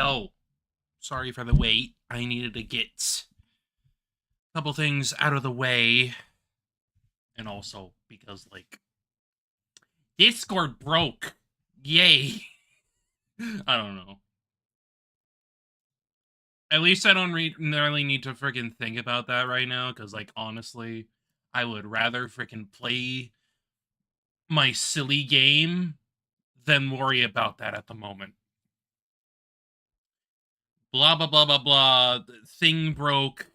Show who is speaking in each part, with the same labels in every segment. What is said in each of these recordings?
Speaker 1: No. Sorry for the wait. I needed to get a couple things out of the way. And also because, like, Discord broke. Yay. I don't know. At least I don't really need to freaking think about that right now, because, like, honestly, I would rather freaking play my silly game than worry about that at the moment. Blah blah blah blah blah. Thing broke.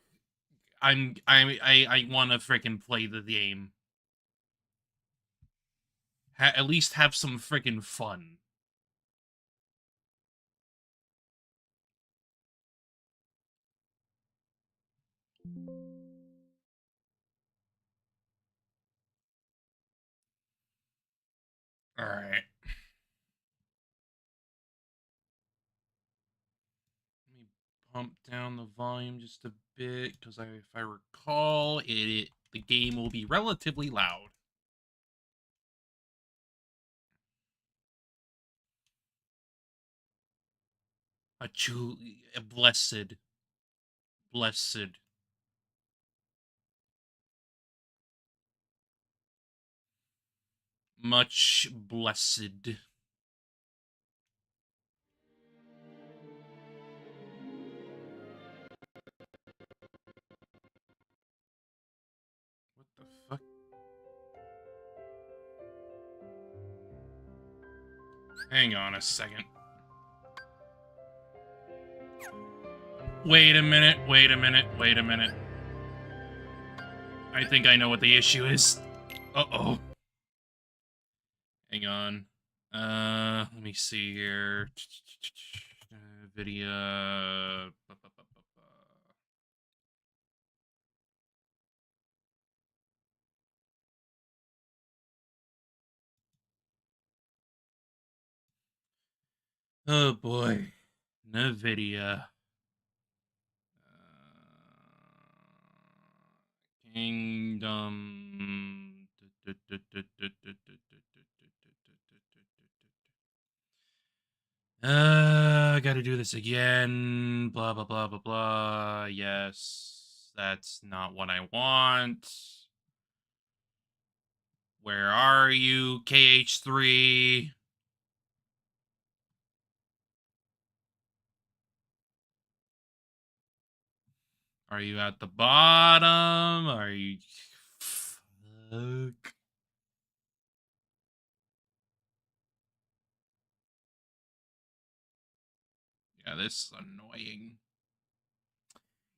Speaker 1: I want to freaking play the game. At least have some freaking fun. All right. Let me pump down the volume just a bit, because if I recall, the game will be relatively loud. A blessed, blessed. Much blessed. What the fuck? Hang on a second. Wait a minute, wait a minute, wait a minute. I think I know what the issue is. Uh-oh. Hang on. Let me see here. Video. Oh boy. NVIDIA. Kingdom. I gotta do this again. Blah, blah, blah, blah, blah. Yes. That's not what I want. Where are you, KH3? Are you at the bottom? Are you... Fuck. Yeah, this is annoying.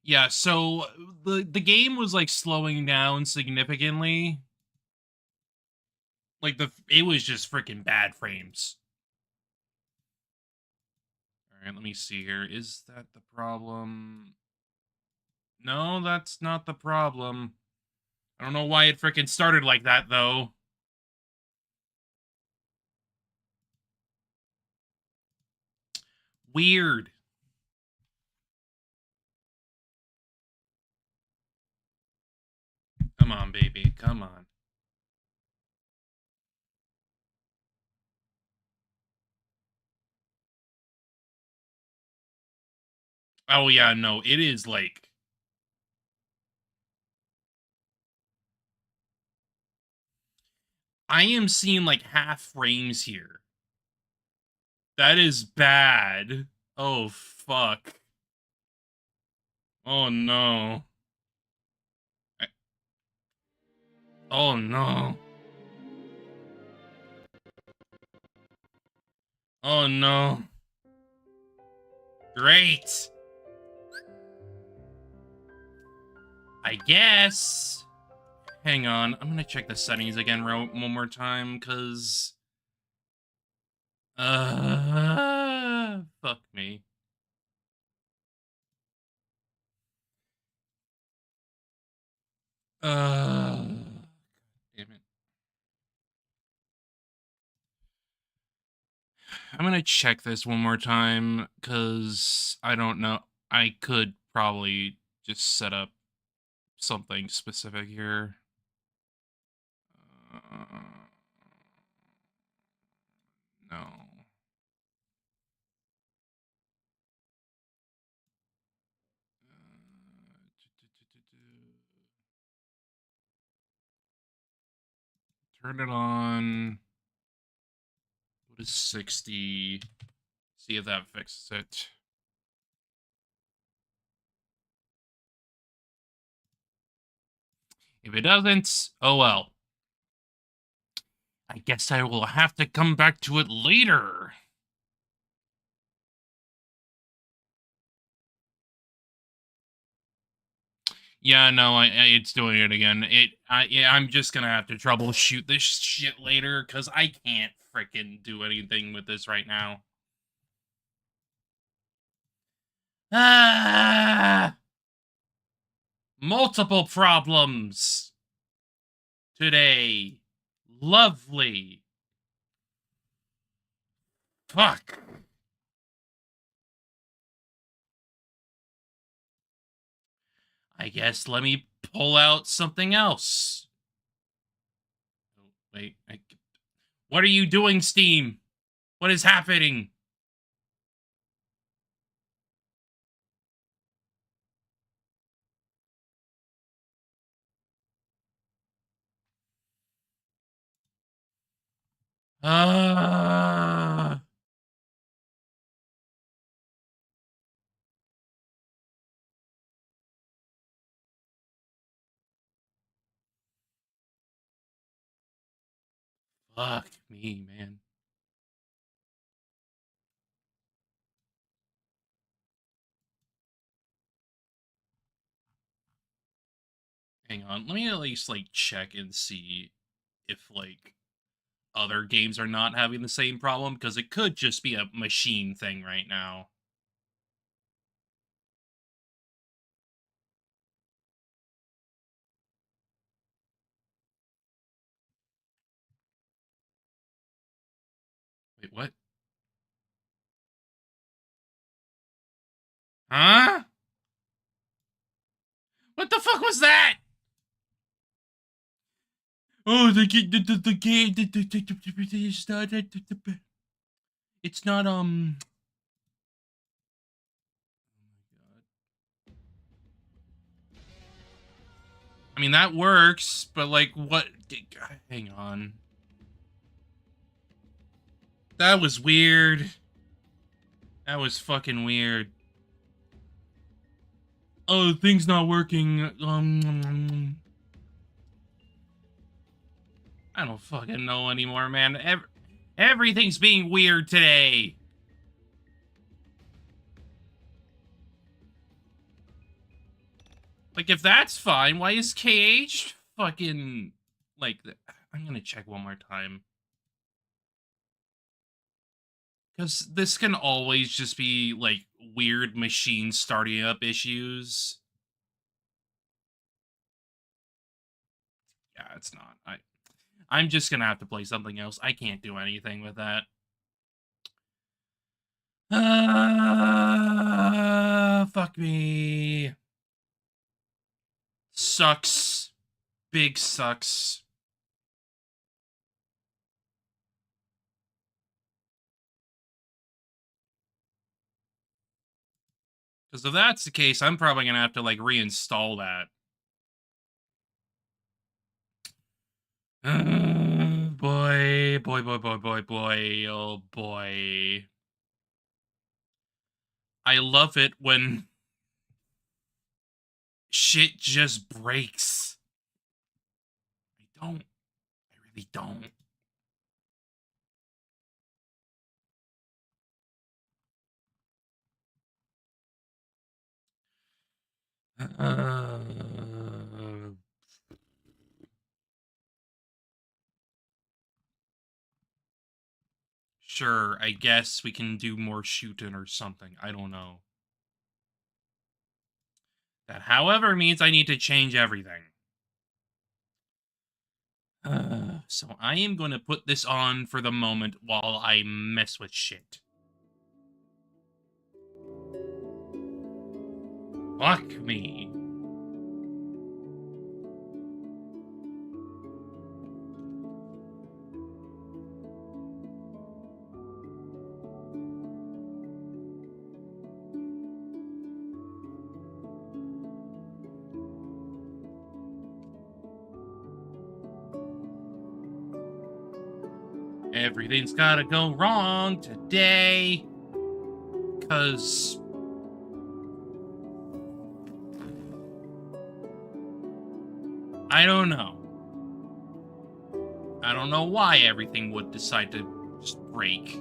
Speaker 1: Yeah, so the game was, like, slowing down significantly. Like, it was just freaking bad frames. Alright, let me see here. Is that the problem? No, that's not the problem. I don't know why it freaking started like that, though. Weird. Come on, baby. Come on. Oh, yeah, no. It is, like... I am seeing, like, half frames here. That is bad. Oh, fuck. Oh, no. Oh, no. Oh, no. Great. I guess. Hang on. I'm gonna check the settings again one more time, because... Fuck me. Damn it. I'm gonna check this one more time, because I don't know. I could probably just set up something specific here. No. Turn it on. What is 60? See if that fixes it. If it doesn't, oh well. I guess I will have to come back to it later. Yeah, no, it's doing it again. I'm just gonna have to troubleshoot this shit later because I can't freaking do anything with this right now. Ah, multiple problems today. Lovely. Fuck. I guess let me pull out something else. Oh, wait. What are you doing, Steam? What is happening? Ah. Fuck me, man. Hang on. Let me at least, like, check and see if, like, other games are not having the same problem, because it could just be a machine thing right now. Wait, what? Huh? What the fuck was that? Oh, the game, it's not, I mean, that works, but, like, what? Hang on. That was weird. That was fucking weird. Oh, thing's not working. I don't fucking know anymore, man. Everything's being weird today. Like, if that's fine, why is KH fucking, like, I'm gonna check one more time. Because this can always just be, like, weird machine starting up issues. Yeah, it's not. I'm just gonna have to play something else. I can't do anything with that. Fuck me. Sucks. Big sucks. Because if that's the case, I'm probably gonna have to, like, reinstall that. Boy, boy, boy, boy, boy, boy, oh boy. I love it when shit just breaks. I don't. I really don't. Uh, sure, I guess we can do more shooting or something. I don't know. That, however, means I need to change everything. So I am going to put this on for the moment while I mess with shit. Fuck me. Everything's gotta go wrong today. 'Cause I don't know. I don't know why everything would decide to just break.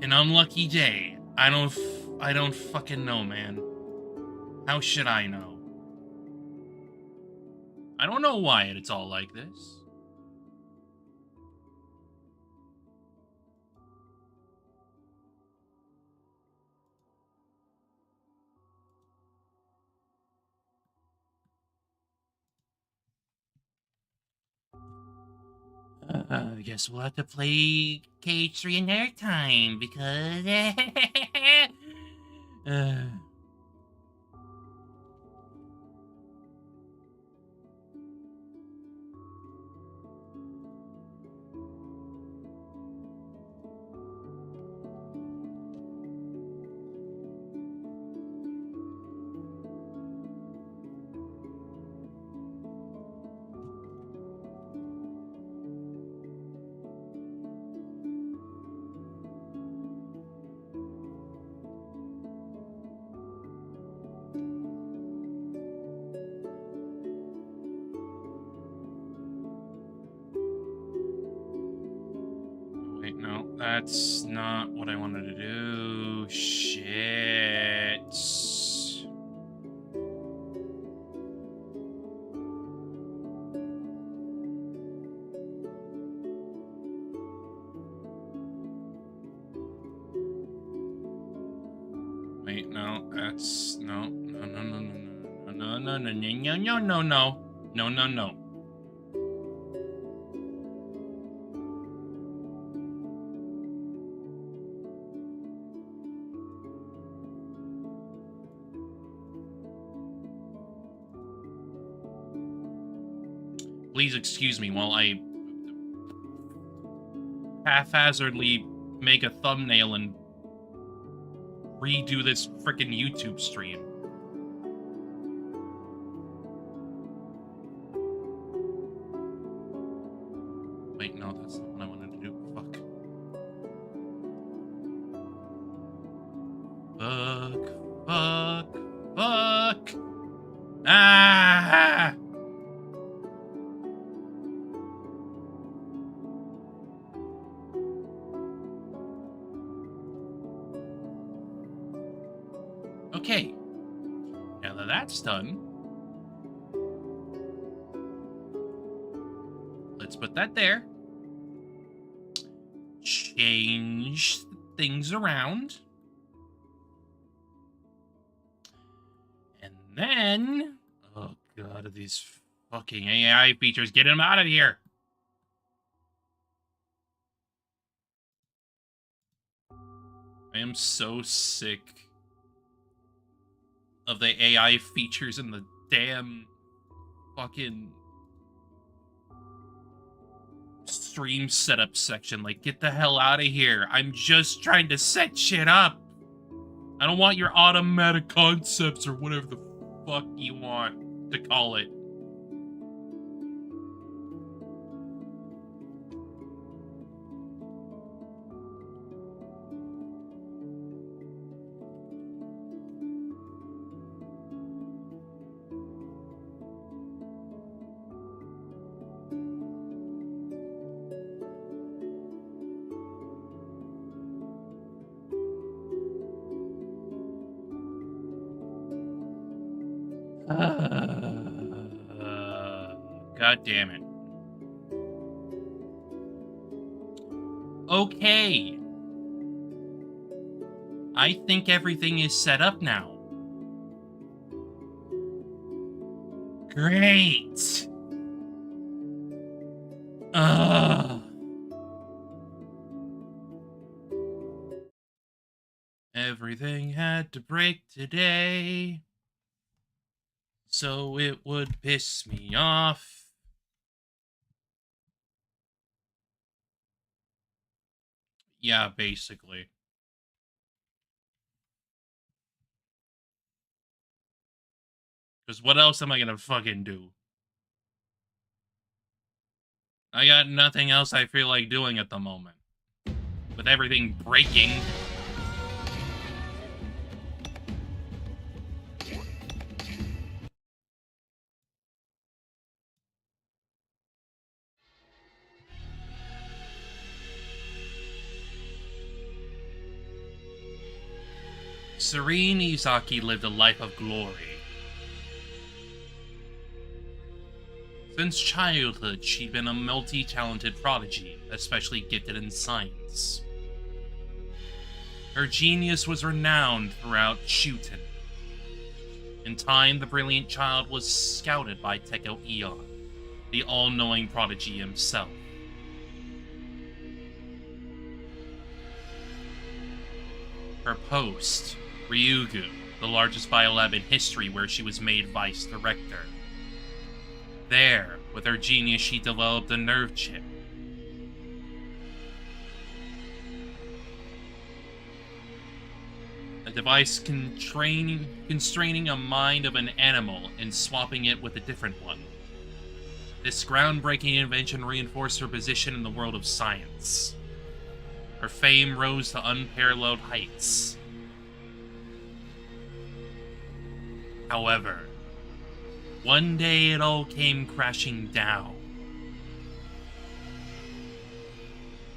Speaker 1: An unlucky day. I don't fucking know, man. How should I know? I don't know why it's all like this. I guess we'll have to play KH3 another time because. Wait, no, that's not what I wanted to do. Shit. Wait, no, that's no. Please excuse me while I haphazardly make a thumbnail and redo this frickin' YouTube stream. Wait, no, that's not what I wanted to do. Fuck. Fuck. Ah! Okay. Now that that's done, let's put that there. Change things around. And then... Oh god, these fucking AI features. Get them out of here! I am so sick of the AI features in the damn fucking stream setup section. Like, get the hell out of here. I'm just trying to set shit up. I don't want your automatic concepts or whatever the fuck you want to call it. God damn it. Okay. I think everything is set up now. Great. Everything had to break today, so it would piss me off. Yeah, basically. Because what else am I gonna fucking do? I got nothing else I feel like doing at the moment. With everything breaking. Serene Izaki lived a life of glory. Since childhood, she'd been a multi-talented prodigy, especially gifted in science. Her genius was renowned throughout Shuten. In time, the brilliant child was scouted by Teko Eon, the all-knowing prodigy himself. Her post, Ryugu, the largest biolab in history where she was made vice director. There, with her genius, she developed a nerve chip. A device constraining a mind of an animal and swapping it with a different one. This groundbreaking invention reinforced her position in the world of science. Her fame rose to unparalleled heights. However, one day it all came crashing down.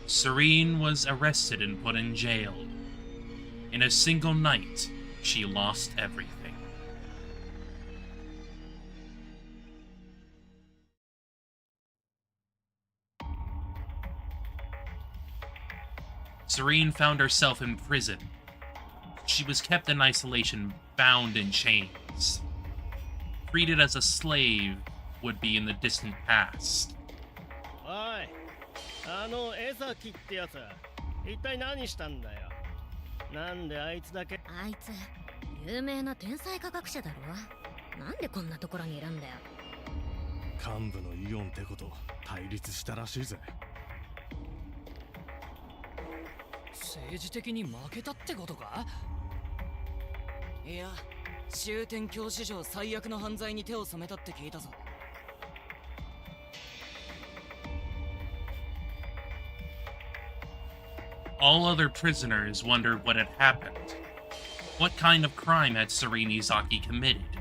Speaker 1: Serene was arrested and put in jail. In a single night, she lost everything. Serene found herself in prison. She was kept in isolation, bound in chains. Treated as a slave would be in the distant past.
Speaker 2: Oi, 江崎ってやつ、一体何したんだよ。なんであいつだけ。
Speaker 3: あいつ、有名な天才科学者だろ。なんでこんなところにいるんだよ。
Speaker 2: 幹部のイオンってこと対立したらしいぜ。
Speaker 4: 政治的に負けたってことか？いや、終点教史上最悪の犯罪に手を染めたって聞いたぞ。
Speaker 1: All other prisoners wondered what had happened. What kind of crime had Serene Izaki committed?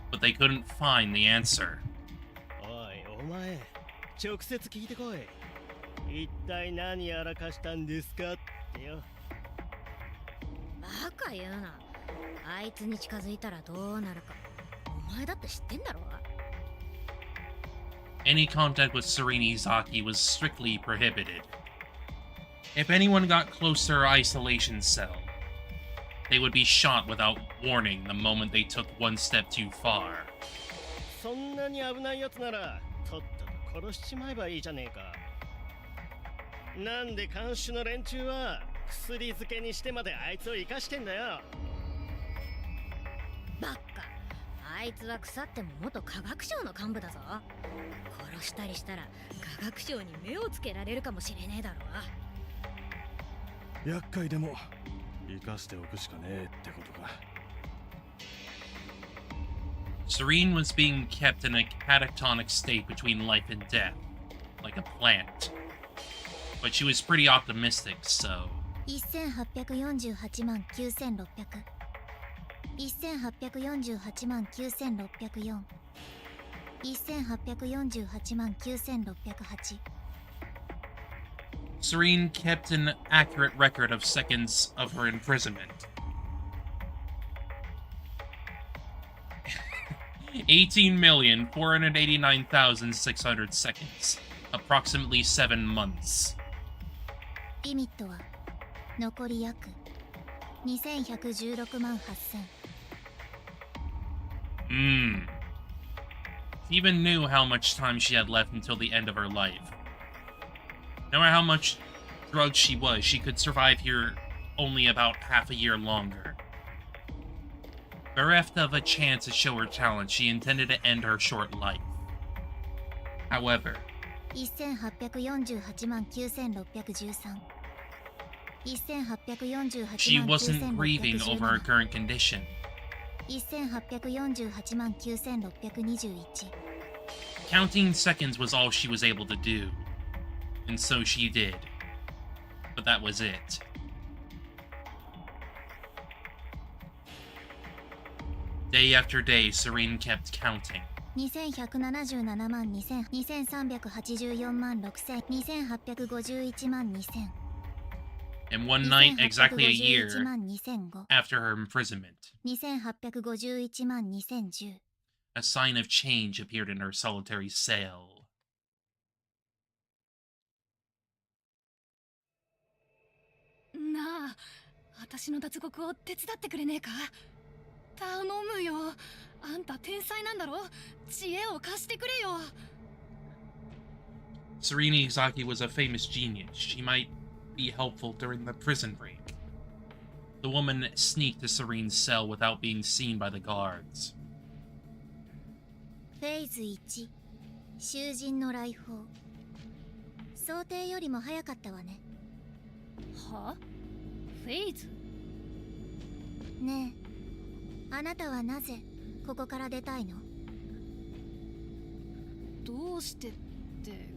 Speaker 1: But they couldn't find the answer.
Speaker 2: おい、お前、直接聞いてこい。一体何やらかしたんですかってよ。
Speaker 3: バカ言うな。あいつに近づいたらどうなるか。お前だって知ってんだろ。
Speaker 1: Any contact with Serene Izaki was strictly prohibited. If anyone got close to her isolation cell, they would be shot without warning the moment they took one step too far.
Speaker 2: そんなに危ないやつなら、とっとと殺しちまえばいいじゃねえか。なんで看守の連中は薬漬けにしてまであいつを生かしてんだよ。
Speaker 3: バッカ。あいつは腐っても元科学省の幹部だぞ。殺したりしたら科学省に目をつけられるかもしれねえだろ。
Speaker 2: 厄介でも生かしておくしかねえってことか。
Speaker 1: Serene was being kept in a catatonic state between life and death, like a plant. But she was pretty optimistic, so...
Speaker 3: 1848万9600 1848万9604 1848万9608
Speaker 1: Serene kept an accurate record of seconds of her imprisonment. 18,489,600 seconds, approximately 7 months.
Speaker 3: リミットは残り約2116万8000
Speaker 1: She even knew how much time she had left until the end of her life. No matter how much drugged she was, she could survive here only about half a year longer. Bereft of a chance to show her talent, she intended to end her short life. However,
Speaker 3: 1848万9613 1848
Speaker 1: She
Speaker 3: 万
Speaker 1: wasn't grieving over her
Speaker 3: 9617
Speaker 1: current condition.
Speaker 3: 1848万9621
Speaker 1: Counting seconds was all she was able to do. And so she did. But that was it. Day after day, Serene kept counting.
Speaker 3: 2177万2000 2384万6000 2851万2000
Speaker 1: And one night, exactly a year
Speaker 3: 2851万2005
Speaker 1: after her imprisonment,
Speaker 3: 2851万2010
Speaker 1: a sign of change appeared in her solitary cell.
Speaker 5: なあ、私の脱獄を手伝ってくれねえか？頼むよ。あんた天才なんだろ？知恵を貸してくれよ。
Speaker 1: Serenity Izaki was a famous genius. She might be helpful during the prison break. The woman sneaked to Serene's cell without being seen by the guards.
Speaker 3: フェーズ1囚人の来訪想定よりも早かったわね。
Speaker 5: は？フェイズ？
Speaker 3: ねえ、あなたはなぜここから出たいの？
Speaker 5: どうしてって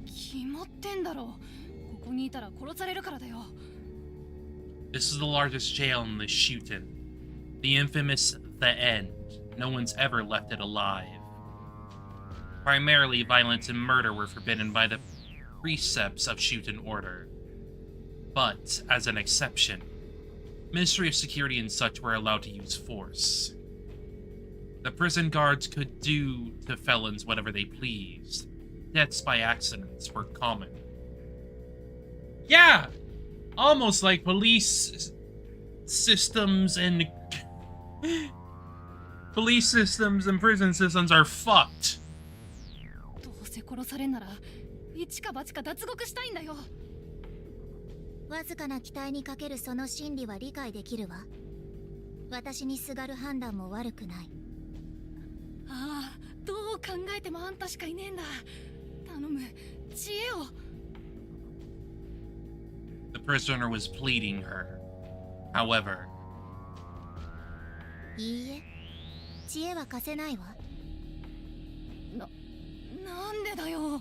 Speaker 5: 決まってんだろ。ここにいたら殺されるからだよ。
Speaker 1: This is the largest jail in the Shuten. The infamous The End. No one's ever left it alive. Primarily, violence and murder were forbidden by the precepts of Shuten order. But, as an exception, Ministry of Security and such were allowed to use force. The prison guards could do to felons whatever they pleased. Deaths by accidents were common. Yeah! Almost like police systems and... police systems and prison systems are fucked.
Speaker 5: どうせ殺されんなら一か八か脱獄したいんだよ。
Speaker 3: わずかな期待にかけるその心理は理解できるわ。私にすがる判断も悪くない。
Speaker 5: ああ、どう考えてもあんたしかいねえんだ。頼む、知恵を。
Speaker 1: The prisoner was pleading her. However,
Speaker 3: いいえ、知恵は貸せないわ。
Speaker 5: なんでだよ。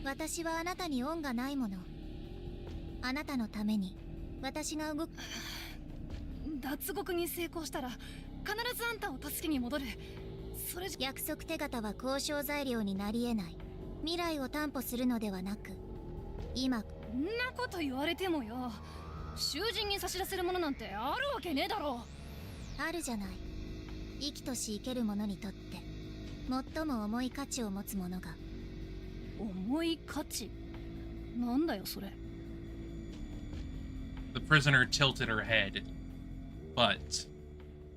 Speaker 3: 私はあなたに恩がないもの。あなたのために私が動く。
Speaker 5: 脱獄に成功したら必ずあんたを助けに戻る。それじゃ
Speaker 3: 約束手形は交渉材料になり得ない。未来を担保するのではなく、今。
Speaker 5: んなこと言われてもよ。囚人に差し出せるものなんてあるわけねえだろ。
Speaker 3: あるじゃない。生きとし生ける者にとって最も重い価値を持つものが。
Speaker 5: 重い価値？なんだよそれ。
Speaker 1: the prisoner tilted her head, but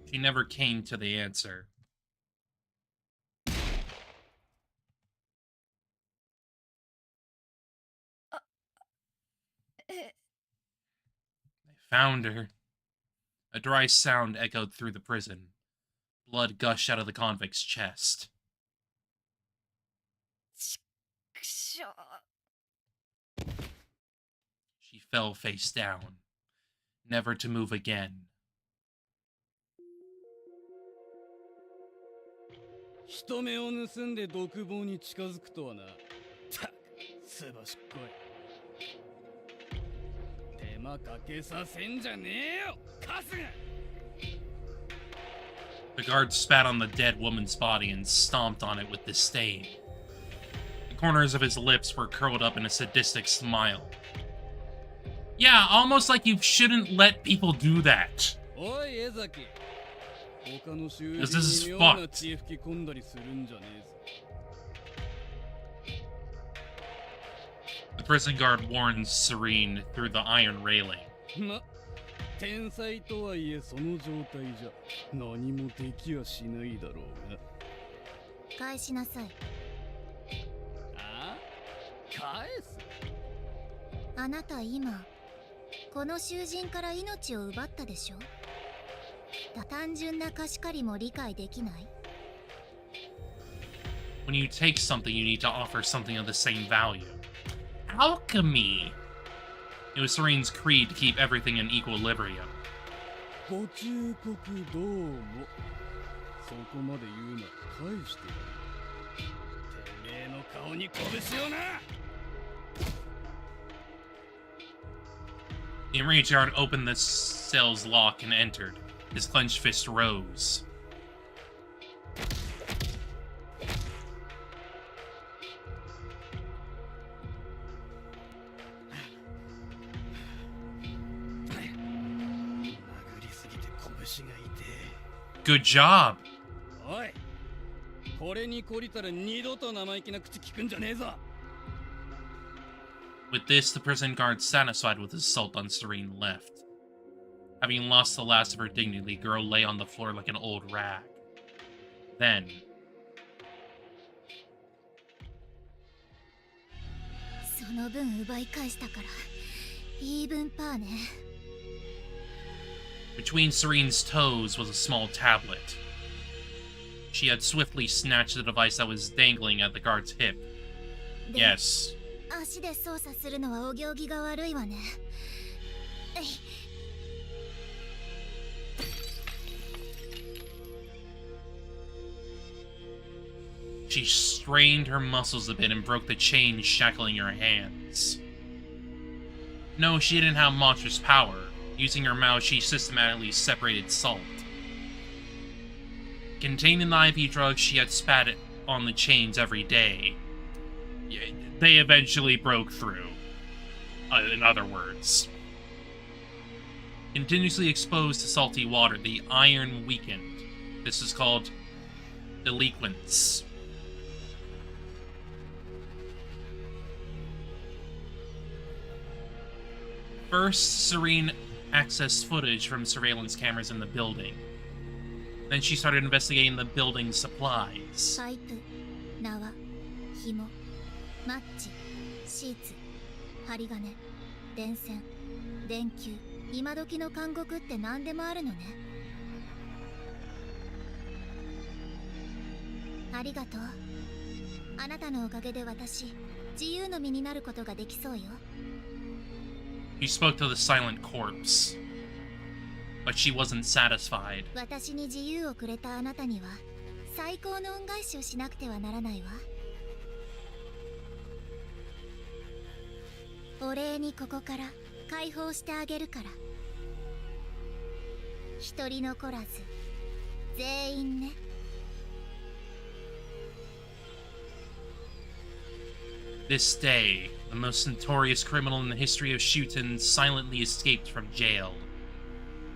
Speaker 1: she never came to the answer. They found her. A dry sound echoed through the prison. Blood gushed out of the convict's chest. She fell face down, never to move again.
Speaker 2: 人目を盗んで独房に近づくとはな。たく、すばしっこい。手間かけさせんじゃねえよ、カスが。
Speaker 1: The guard spat on the dead woman's body and stomped on it with disdain. The corners of his lips were curled up in a sadistic smile. Yeah, almost like you shouldn't let people do that.
Speaker 2: おい、江崎。他の囚
Speaker 1: This is
Speaker 2: 人に妙な
Speaker 1: fucked.
Speaker 2: 血吹き込んだりするんじゃねえぞ。
Speaker 1: The prison guard warns Serene through the iron railing.
Speaker 2: ま、天才とはいえその状態じゃ何もできはしないだろうが。
Speaker 3: 返しなさい。
Speaker 2: あ？返す？
Speaker 3: あなた今この囚人から命を奪ったでしょ。単純な貸し借りも理解できない。
Speaker 1: When you take something, you need to offer something of the same value. Alchemy! It was Serene's creed to keep everything in equilibrium.
Speaker 2: ご忠告どうも。そこまで言うなら返してやる。てめえの顔に拳をな。
Speaker 1: The enraged Jarren opened the cell's lock and entered. His clenched fist rose. Good job.
Speaker 2: おい、これに懲りたら二度と生意気な口聞くんじゃねえぞ。
Speaker 1: With this, the prison guard, satisfied with his assault on Serene, left. Having lost the last of her dignity, the girl lay on the floor like an old rag. Then,
Speaker 3: その分奪い返したからイーブンパーね。
Speaker 1: between Serene's toes was a small tablet. She had swiftly snatched the device that was dangling at the guard's hip. Yes.
Speaker 3: 足で操作するのはお行儀が悪いわね。
Speaker 1: She strained her muscles a bit and broke the chain shackling her hands. No, she didn't have monstrous power. Using her mouth, she systematically separated salt. Containing the IV drugs, she had spat it on the chains every day. They eventually broke through. In other words. Continuously exposed to salty water, the iron weakened. This is called delinquents. First, Serene accessed footage from surveillance cameras in the building. Then she started investigating the building's supplies.
Speaker 3: パイプ、縄、紐、マッチ、シーツ、針金、電線、電球、今時の監獄って何でもあるのね。ありがとう。あなたのおかげで私、自由の身になることができそうよ。
Speaker 1: He spoke to the silent corpse, but she wasn't satisfied.
Speaker 3: 私に自由をくれたあなたには最高の恩返しをしなくてはならないわ。お礼にここから解放してあげるから。一人残らず全員ね。
Speaker 1: This day, the most notorious criminal in the history of Shuten silently escaped from jail.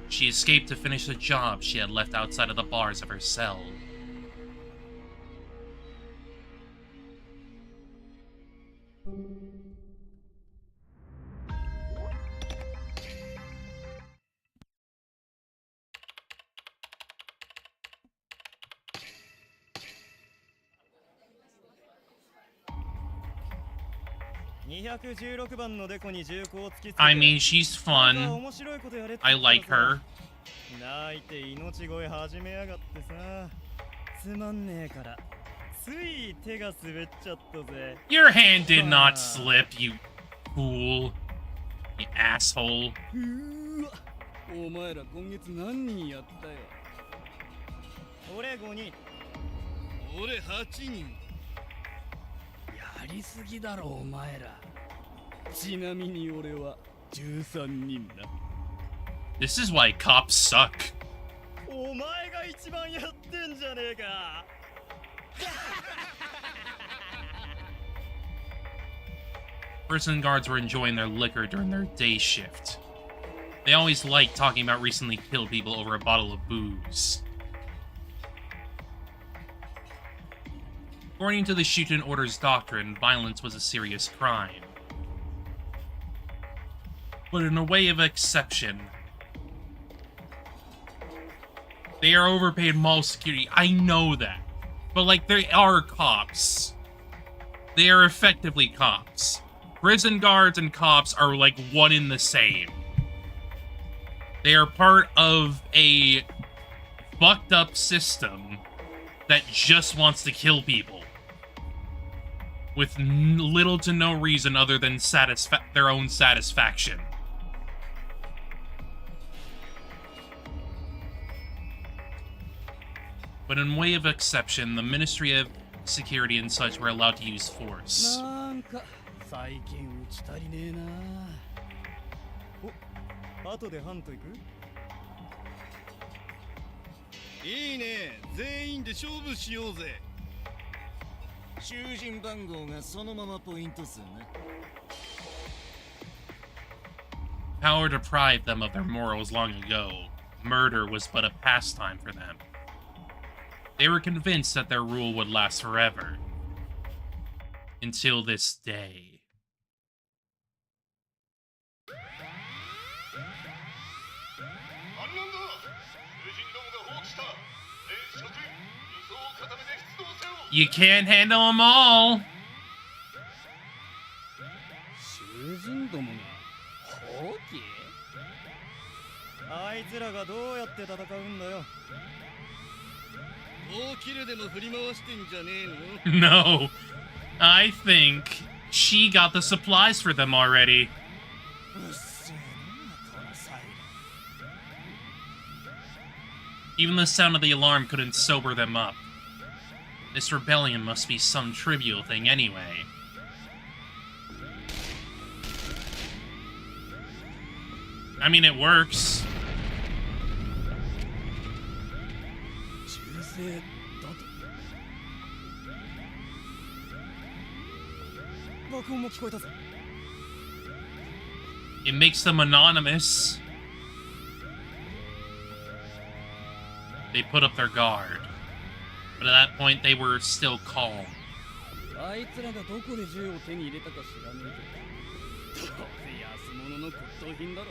Speaker 1: She escaped to finish the job she had left outside of the bars of her cell. I mean, she's fun. I like her.
Speaker 2: 泣いて命乞い始めやがってさ。つまんねえから。つい手が滑っちゃったぜ。
Speaker 1: Your hand did not slip, you fool. You asshole.
Speaker 2: うわ、お前ら今月何人やったよ。俺5人。俺8人。やりすぎだろお前ら。ちなみに俺は13人だ。
Speaker 1: This is why cops suck.
Speaker 2: お前が一番やってんじゃねえか。
Speaker 1: Prison guards were enjoying their liquor during their day shift. They always liked talking about recently killed people over a bottle of booze. According to the Shuten Order's doctrine, violence was a serious crime. But in a way of exception, they are overpaid mall security. I know that. But, like, they are cops. They are effectively cops. Prison guards and cops are, like, one in the same. They are part of a fucked up system that just wants to kill people. with little to no reason other than their own satisfaction. But in way of exception, the Ministry of Security and such were allowed to use force.
Speaker 2: なんか最近打ち足りねえな。お、後でハント行く？いいね。全員で勝負しようぜ。
Speaker 4: 囚人番号がそのままポイント数ね。
Speaker 1: Power deprived them of their morals long ago. Murder was but a pastime for them. They were convinced that their rule would last forever. Until this day. You can't handle them all!
Speaker 2: 囚人どもが放棄？あいつらがどうやって戦うんだよ。大キルでも振り回してんじゃねえの？
Speaker 1: No. I think she got the supplies for them already.
Speaker 2: うっせえな、このサイレン。
Speaker 1: Even the sound of the alarm couldn't sober them up. This rebellion must be some trivial thing anyway. I mean, it works.
Speaker 2: 銃声だと。爆音も聞こえたぜ。
Speaker 1: It makes them anonymous. They put up their guard. But at that point, they were still calm.
Speaker 2: あいつらがどこで銃を手に入れたか知らねえけど。どうせ安物の骨董品だろ。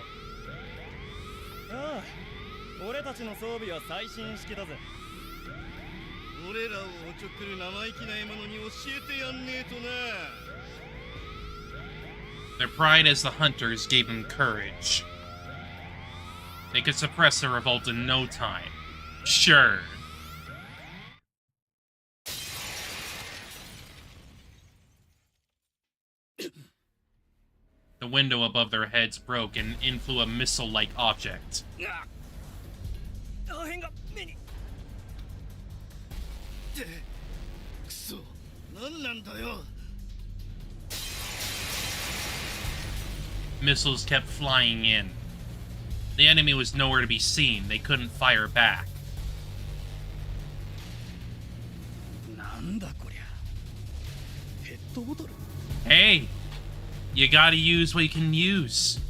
Speaker 2: ああ、俺たちの装備は最新式だぜ。俺らをおちょくる生意気な獲物に教えてやんねえとな。
Speaker 1: Their pride as the hunters gave them courage. They could suppress their revolt in no time. Sure. The window above their heads broke and in flew a missile-like object.
Speaker 2: 破片が目に。ってクソ、何なんだよ。
Speaker 1: Missiles kept flying in. The enemy was nowhere to be seen. They couldn't fire back.
Speaker 2: なんだこりゃ。ペットボトル。
Speaker 1: Hey, you gotta use what you can use.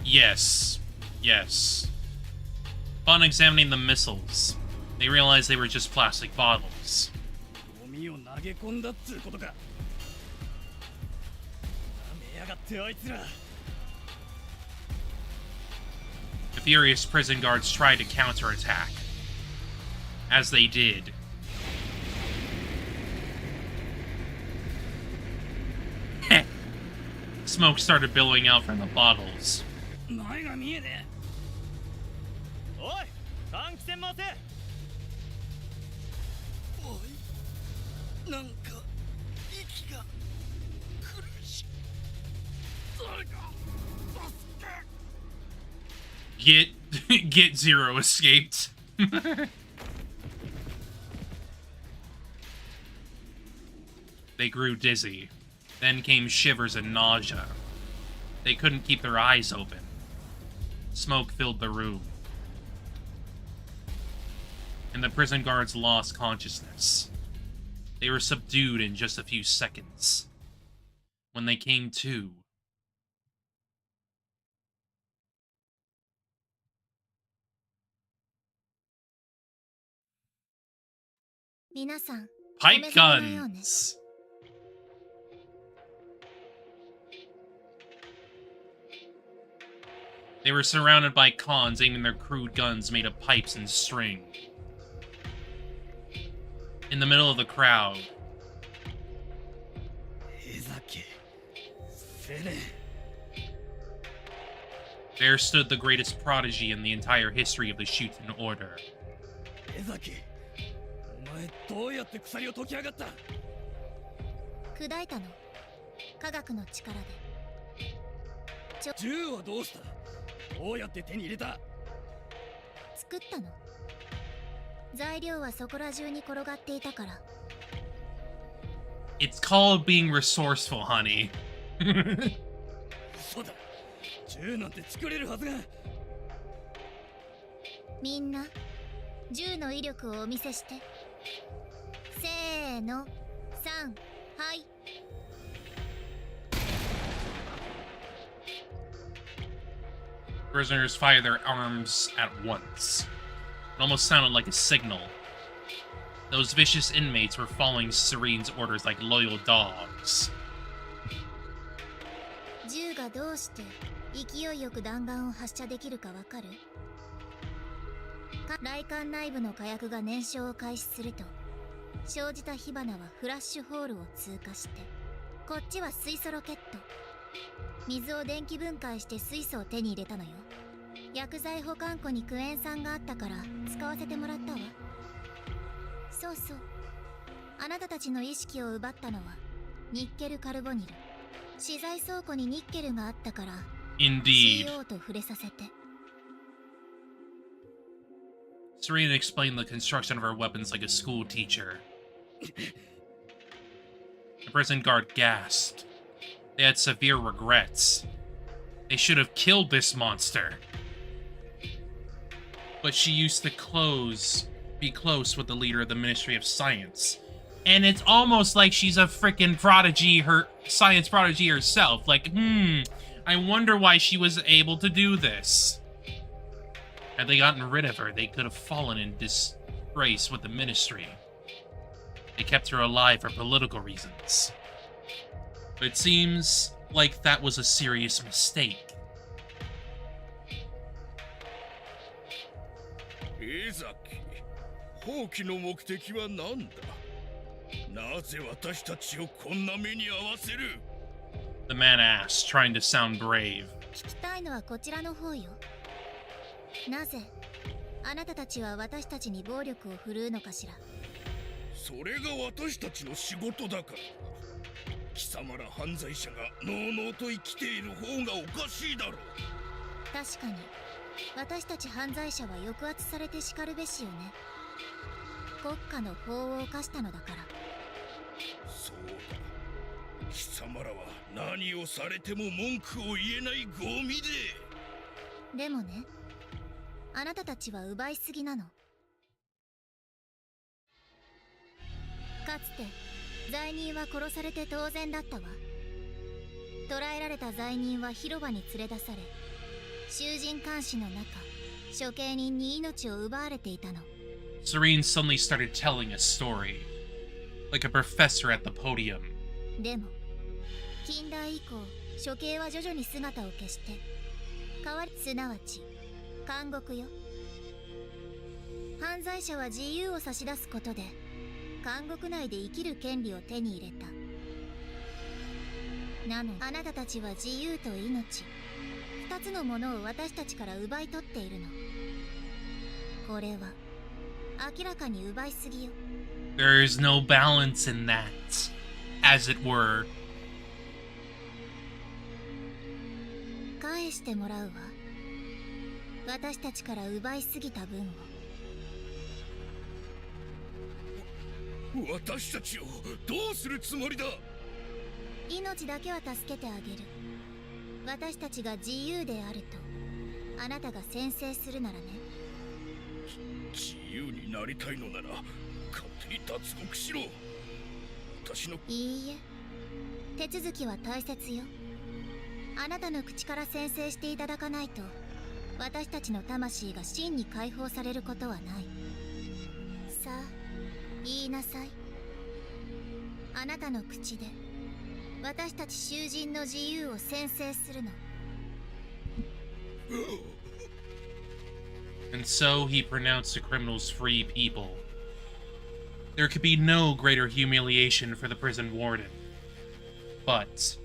Speaker 1: Yes. Yes. Upon examining the missiles, they realized they were just plastic bottles.
Speaker 2: ゴミを投げ込んだっつうことか。なめやがってあいつら。
Speaker 1: The furious prison guards tried to counterattack. As they did. Smoke started billowing out from the bottles.
Speaker 2: 前が見えねえ。おい、換気扇回せ。おい、なんか息が苦しい。誰か助け。
Speaker 1: Get Zero escaped. They grew dizzy. Then came shivers and nausea. They couldn't keep their eyes open. Smoke filled the room. And the prison guards lost consciousness. They were subdued in just a few seconds. When they came to, pipe guns! They were surrounded by cons aiming their crude guns made of pipes and string. In the middle of the crowd, there stood the greatest prodigy in the entire history of the Shuten Order.
Speaker 2: 江崎、お前どうやって鎖を解き上がった？
Speaker 3: 砕いたの。科学の力で。
Speaker 2: 銃はどうした？どうやって手に入れた？
Speaker 3: 作ったの。材料はそこら中に転がっていたから。
Speaker 1: It's called being resourceful, honey.
Speaker 2: そうだ。銃なんて作れるはずが。
Speaker 3: みんな銃の威力をお見せして。せーの、3、はい。
Speaker 1: Prisoners fire their arms at once. It almost sounded like a signal. Those vicious inmates were following Serene's orders like loyal dogs.
Speaker 3: 銃がどうして勢いよく弾丸を発射できるかわかる？雷管内部の火薬が燃焼を開始すると、生じた火花はフラッシュホールを通過して、こっちは水素ロケット。水を電気分解して水素を手に入れたのよ。薬剤保管庫にクエン酸があったから使わせてもらったわ。そうそう、あなたたちの意識を奪ったのはニッケルカルボニル。資材倉庫にニッケルがあったから
Speaker 1: Indeed.
Speaker 3: CO と触れさせて。
Speaker 1: Serena explained the construction of her weapons like a school teacher. The prison guard gasped. They had severe regrets. They should have killed this monster. But she used to be close with the leader of the Ministry of Science. And it's almost like she's a freaking prodigy, science prodigy herself. Like, I wonder why she was able to do this. Had they gotten rid of her, they could have fallen in disgrace with the Ministry. They kept her alive for political reasons. But it seems like that was a serious mistake.
Speaker 2: 江崎、放棄の目的は何だ？なぜ私たちをこんな目に遭わせる？
Speaker 1: The man asked, trying to sound brave.
Speaker 3: 聞きたいのはこちらの方よ。なぜあなたたちは私たちに暴力を振るうのかしら？
Speaker 2: それが私たちの仕事だから。貴様ら犯罪者がのうのうと生きている方がおかしいだろう。
Speaker 3: 確かに私たち犯罪者は抑圧されてしかるべしよね。国家の法を犯したのだから。
Speaker 2: そうだ。貴様らは何をされても文句を言えないゴミで。
Speaker 3: でもね、あなたたちは奪いすぎなの。かつて罪人は殺されて当然だったわ。捕らえられた罪人は広場に連れ出され、囚人監視の中、処刑人に命を奪われていたの。
Speaker 1: Serene suddenly started telling a story, like a professor at the podium.
Speaker 3: でも近代以降、処刑は徐々に姿を消して、すなわち監獄よ。犯罪者は自由を差し出すことで監獄内で生きる権利を手に入れた。なのにあなたたちは自由と命、二つのものを私たちから奪い取っているの。これは明らかに奪いすぎよ。
Speaker 1: There is no balance in that, as it were.
Speaker 3: 返してもらうわ。私たちから奪いすぎた分を。
Speaker 2: 私たちをどうするつもりだ？
Speaker 3: 命だけは助けてあげる。私たちが自由であるとあなたが宣誓するならね。
Speaker 2: 自由になりたいのなら勝手に脱獄しろ。私の。
Speaker 3: いいえ、手続きは大切よ。あなたの口から宣誓していただかないと私たちの魂が真に解放されることはない。さあ言いなさい。あなたの口で私たち囚人の自由を宣誓するの。
Speaker 1: And so he pronounced the criminals free people. There could be no greater humiliation for the prison warden. But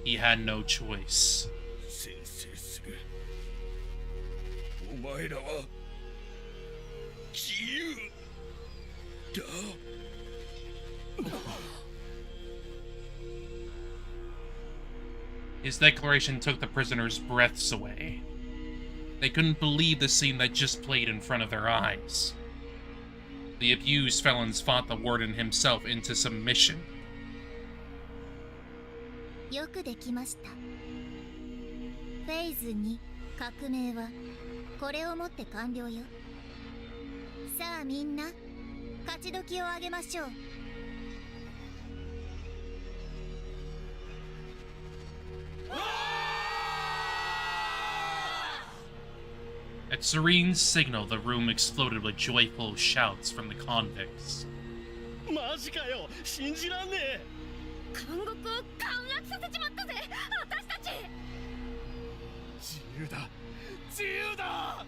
Speaker 1: he had no choice.
Speaker 2: 宣誓する。お前らは自由
Speaker 1: His declaration took the prisoners' breaths away. They couldn't believe the scene that just played in front of their eyes. The abused felons fought the warden himself into submission.
Speaker 3: よくできました。フェーズ2革命はこれをもって完了よ。さあみんな勝ち時をあげましょう。
Speaker 1: At Serene's signal, the room exploded with joyful shouts from the convicts.
Speaker 2: マジかよ、信じらんねえ。
Speaker 5: 監獄を陥落させちまったぜ、私たち。
Speaker 2: 自由だ、自由だ。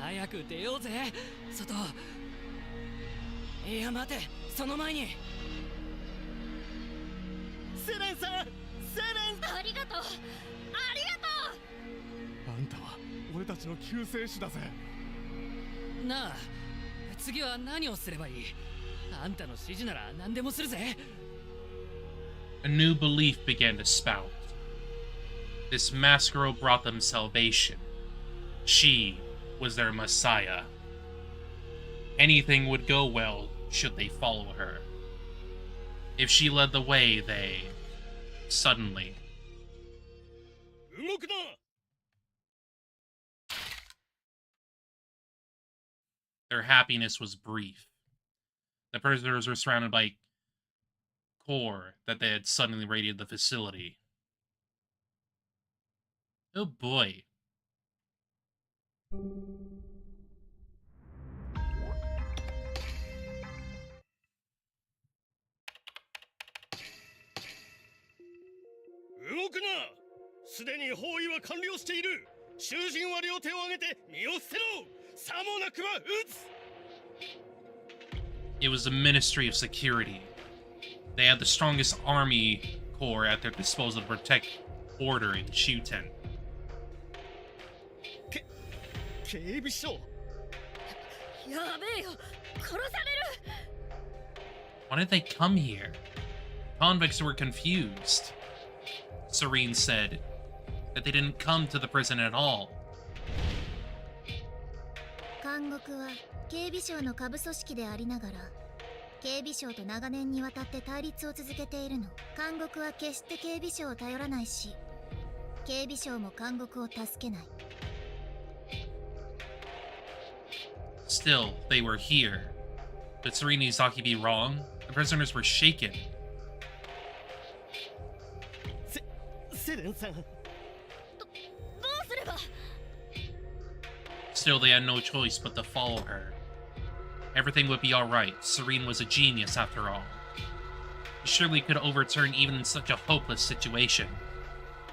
Speaker 4: 早く出ようぜ、外。いや待て、その前に。
Speaker 2: セレンさん、セレン。
Speaker 5: ありがとう、ありがと
Speaker 2: あんたは俺たちの救世主だぜ。
Speaker 4: なあ、次は何をすればいい？あんたの指示なら何でもするぜ。
Speaker 1: A new belief began to spout. This masked girl brought them salvation. She was their messiah. Anything would go well should they follow her. If she led the way, they... Suddenly...
Speaker 2: 動くな。
Speaker 1: Their happiness was brief. The prisoners were surrounded by core that they had suddenly raided the facility. Oh boy. It was the Ministry of Security. They had the strongest army corps at their disposal to protect order in Shuten.
Speaker 2: 警備所。
Speaker 5: う。やべえよ、殺される。
Speaker 1: Why did they come here? Convicts were confused. Serene said that they didn't come to the prison at all.
Speaker 3: 監獄は警備省の下部組織でありながら、警備省と長年にわたって対立を続けているの。監獄は決して警備省を頼らないし、警備省も監獄を助けない。
Speaker 1: Still, they were here. Could Serene Izaki be wrong? The prisoners were shaken.
Speaker 2: セレンさん。
Speaker 5: どうすれば。
Speaker 1: Still, they had no choice but to follow her. Everything would be alright. Serene was a genius after all. He surely could overturn even in such a hopeless situation.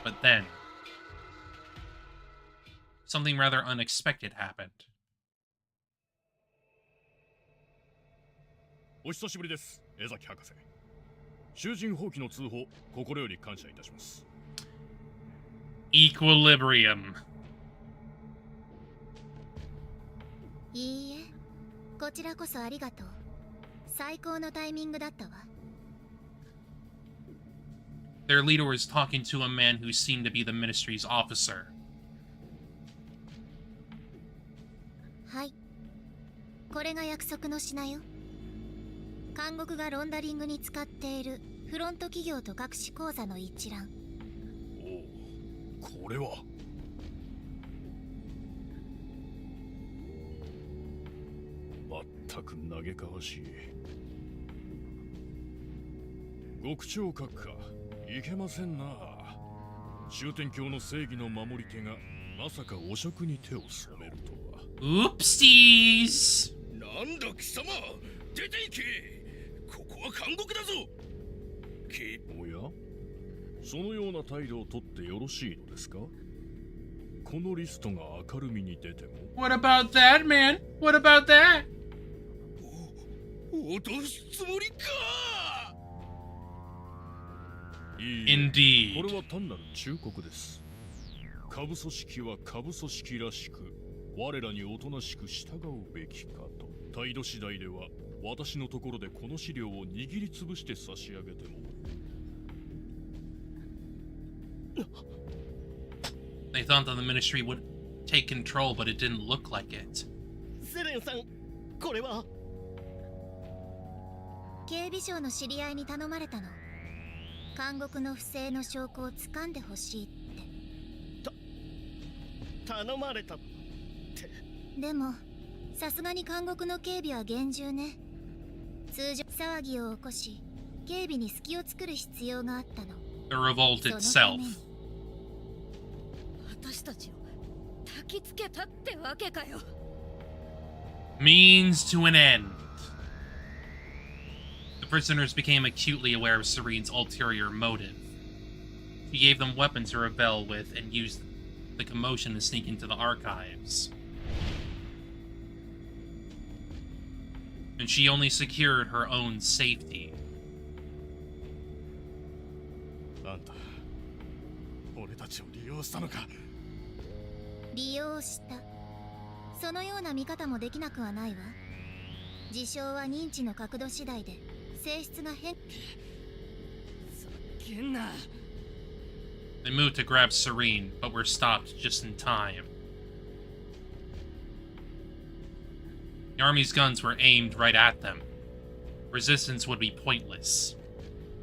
Speaker 1: But then... something rather unexpected happened.
Speaker 6: お久しぶりです、江崎博士。囚人放棄の通報、心より感謝いたします。
Speaker 1: Equilibrium.
Speaker 3: いいえ、こちらこそありがとう。最高のタイミングだったわ。
Speaker 1: Their leader was talking to a man who seemed to be the ministry's officer.
Speaker 3: はい。これが約束の品よ。監獄がロンダリングに使っているフロント企業と隠し口座の一覧。
Speaker 6: おお、これは。まったく嘆かわしい。極超閣下、いけませんな。終天教の正義の守り手がまさか汚職に手を染めるとは。
Speaker 1: Oopsies!
Speaker 2: なんだ貴様、出て行け。ここは監獄だぞ。
Speaker 6: おや、そのような態度をとってよろしいのですか？このリストが明るみに出ても。
Speaker 1: What about that, man? What about that?
Speaker 2: 脅すつもりか。
Speaker 6: いいえ、
Speaker 1: Indeed.
Speaker 6: これは単なる忠告です。下部組織は下部組織らしく、我らにおとなしく従うべきかと。態度次第では私のところでこの資料を握りつぶして差し上げても。
Speaker 1: They thought that the ministry would take control, but it didn't look like it.
Speaker 2: セレンさん、これは
Speaker 3: 警備省の知り合いに頼まれたの。監獄の不正の証拠を掴んでほしいって。
Speaker 2: 頼まれたって。
Speaker 3: でもさすがに監獄の警備は厳重ね。通常騒ぎを起こし警備に隙を作る必要があったの。
Speaker 1: The revolt
Speaker 3: そのた
Speaker 1: itself.
Speaker 3: めに
Speaker 5: 私たちを焚きつけたってわけかよ。
Speaker 1: Means to an end. The prisoners became acutely aware of Serene's ulterior motive. She gave them weapons to rebel with and used the commotion to sneak into the archives. And she only secured her own safety.
Speaker 6: あんた、俺たちを利用したのか。
Speaker 3: 利用した。そのような見方もできなくはないわ。事象は認知の角度次第で性質が変。
Speaker 4: ざけんな。
Speaker 1: They moved to grab Serene, but were stopped just in time. The army's guns were aimed right at them. Resistance would be pointless.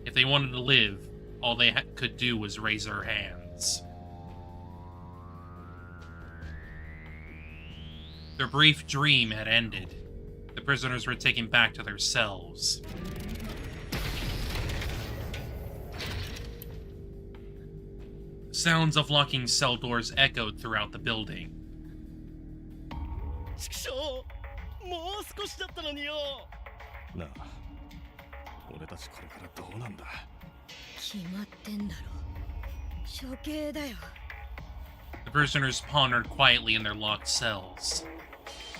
Speaker 1: If they wanted to live, all they could do was raise their hands. Their brief dream had ended. The prisoners were taken back to their cells. Sounds of locking cell doors echoed throughout the building.
Speaker 2: 畜生、もう少しだったのによ。
Speaker 6: なあ、俺たちこれからどうなんだ。
Speaker 5: 決まってんだろ。処刑だよ。
Speaker 1: The prisoners pondered quietly in their locked cells.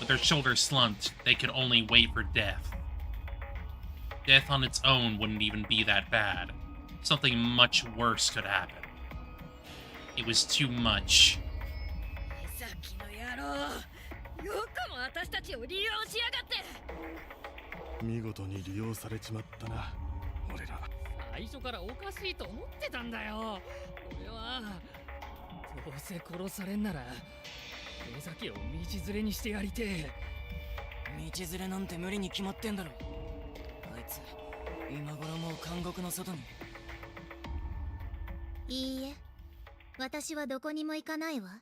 Speaker 1: With their shoulders slumped, they could only wait for death. Death on its own wouldn't even be that bad. Something much worse could happen. It was too much.
Speaker 5: さっきの野郎、よくも私たちを利用しやがって。
Speaker 6: 見事に利用されちまったな、俺ら。
Speaker 4: 最初からおかしいと思ってたんだよ。俺はどうせ殺されんなら江崎を道連れにしてやりてえ。道連れなんて無理に決まってんだろ。あいつ今頃もう監獄の外に。
Speaker 3: いいえ、私はどこにも行かないわ。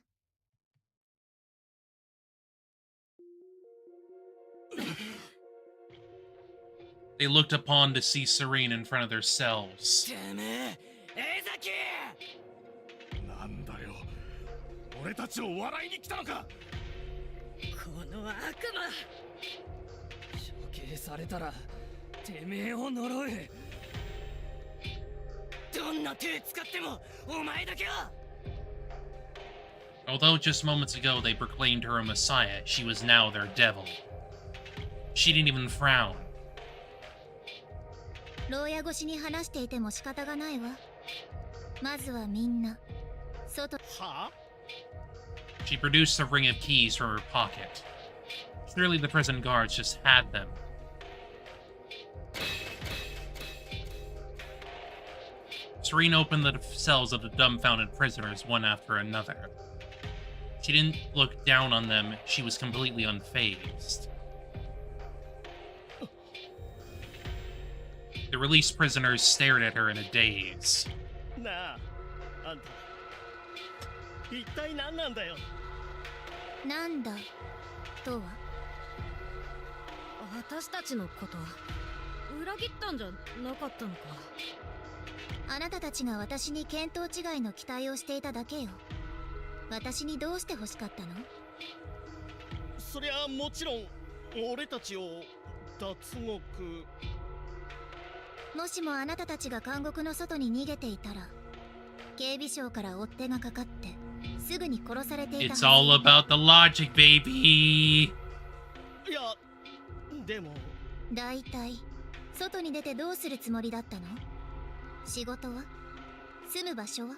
Speaker 1: They looked upon to see Serene in front of their cells.
Speaker 4: てめえ、江崎！
Speaker 6: なんだよ、俺たちを笑いに来たのか。
Speaker 5: この悪魔！
Speaker 4: 処刑されたらてめえを呪う。どんな手使ってもお前だけは。
Speaker 1: Although just moments ago they proclaimed her a messiah, she was now their devil. She didn't even frown.
Speaker 3: 牢屋越しに話していても仕方がないわ。まずはみんな外。
Speaker 2: はあ？
Speaker 1: She produced a ring of keys from her pocket. Clearly the prison guards just had them. Serene opened the cells of the dumbfounded prisoners one after another. She didn't look down on them, she was completely unfazed. The released prisoners stared at her in a daze.
Speaker 2: なあ、あんた、一体何なんだよ。
Speaker 3: なんだとは。
Speaker 5: 私たちのこと裏切ったんじゃなかったのか。
Speaker 3: あなたたちが私に見当違いの期待をしていただけよ。私にどうして欲しかったの？
Speaker 2: そりゃもちろん俺たちを脱獄。
Speaker 3: もしもあなたたちが監獄の外に逃げていたら、警備省から追っ手がかかってすぐに殺されていたは
Speaker 1: It's
Speaker 3: ず。
Speaker 1: all about the logic, baby!
Speaker 2: いや、でも
Speaker 3: だいたい外に出てどうするつもりだったの？仕事は？住む場所は？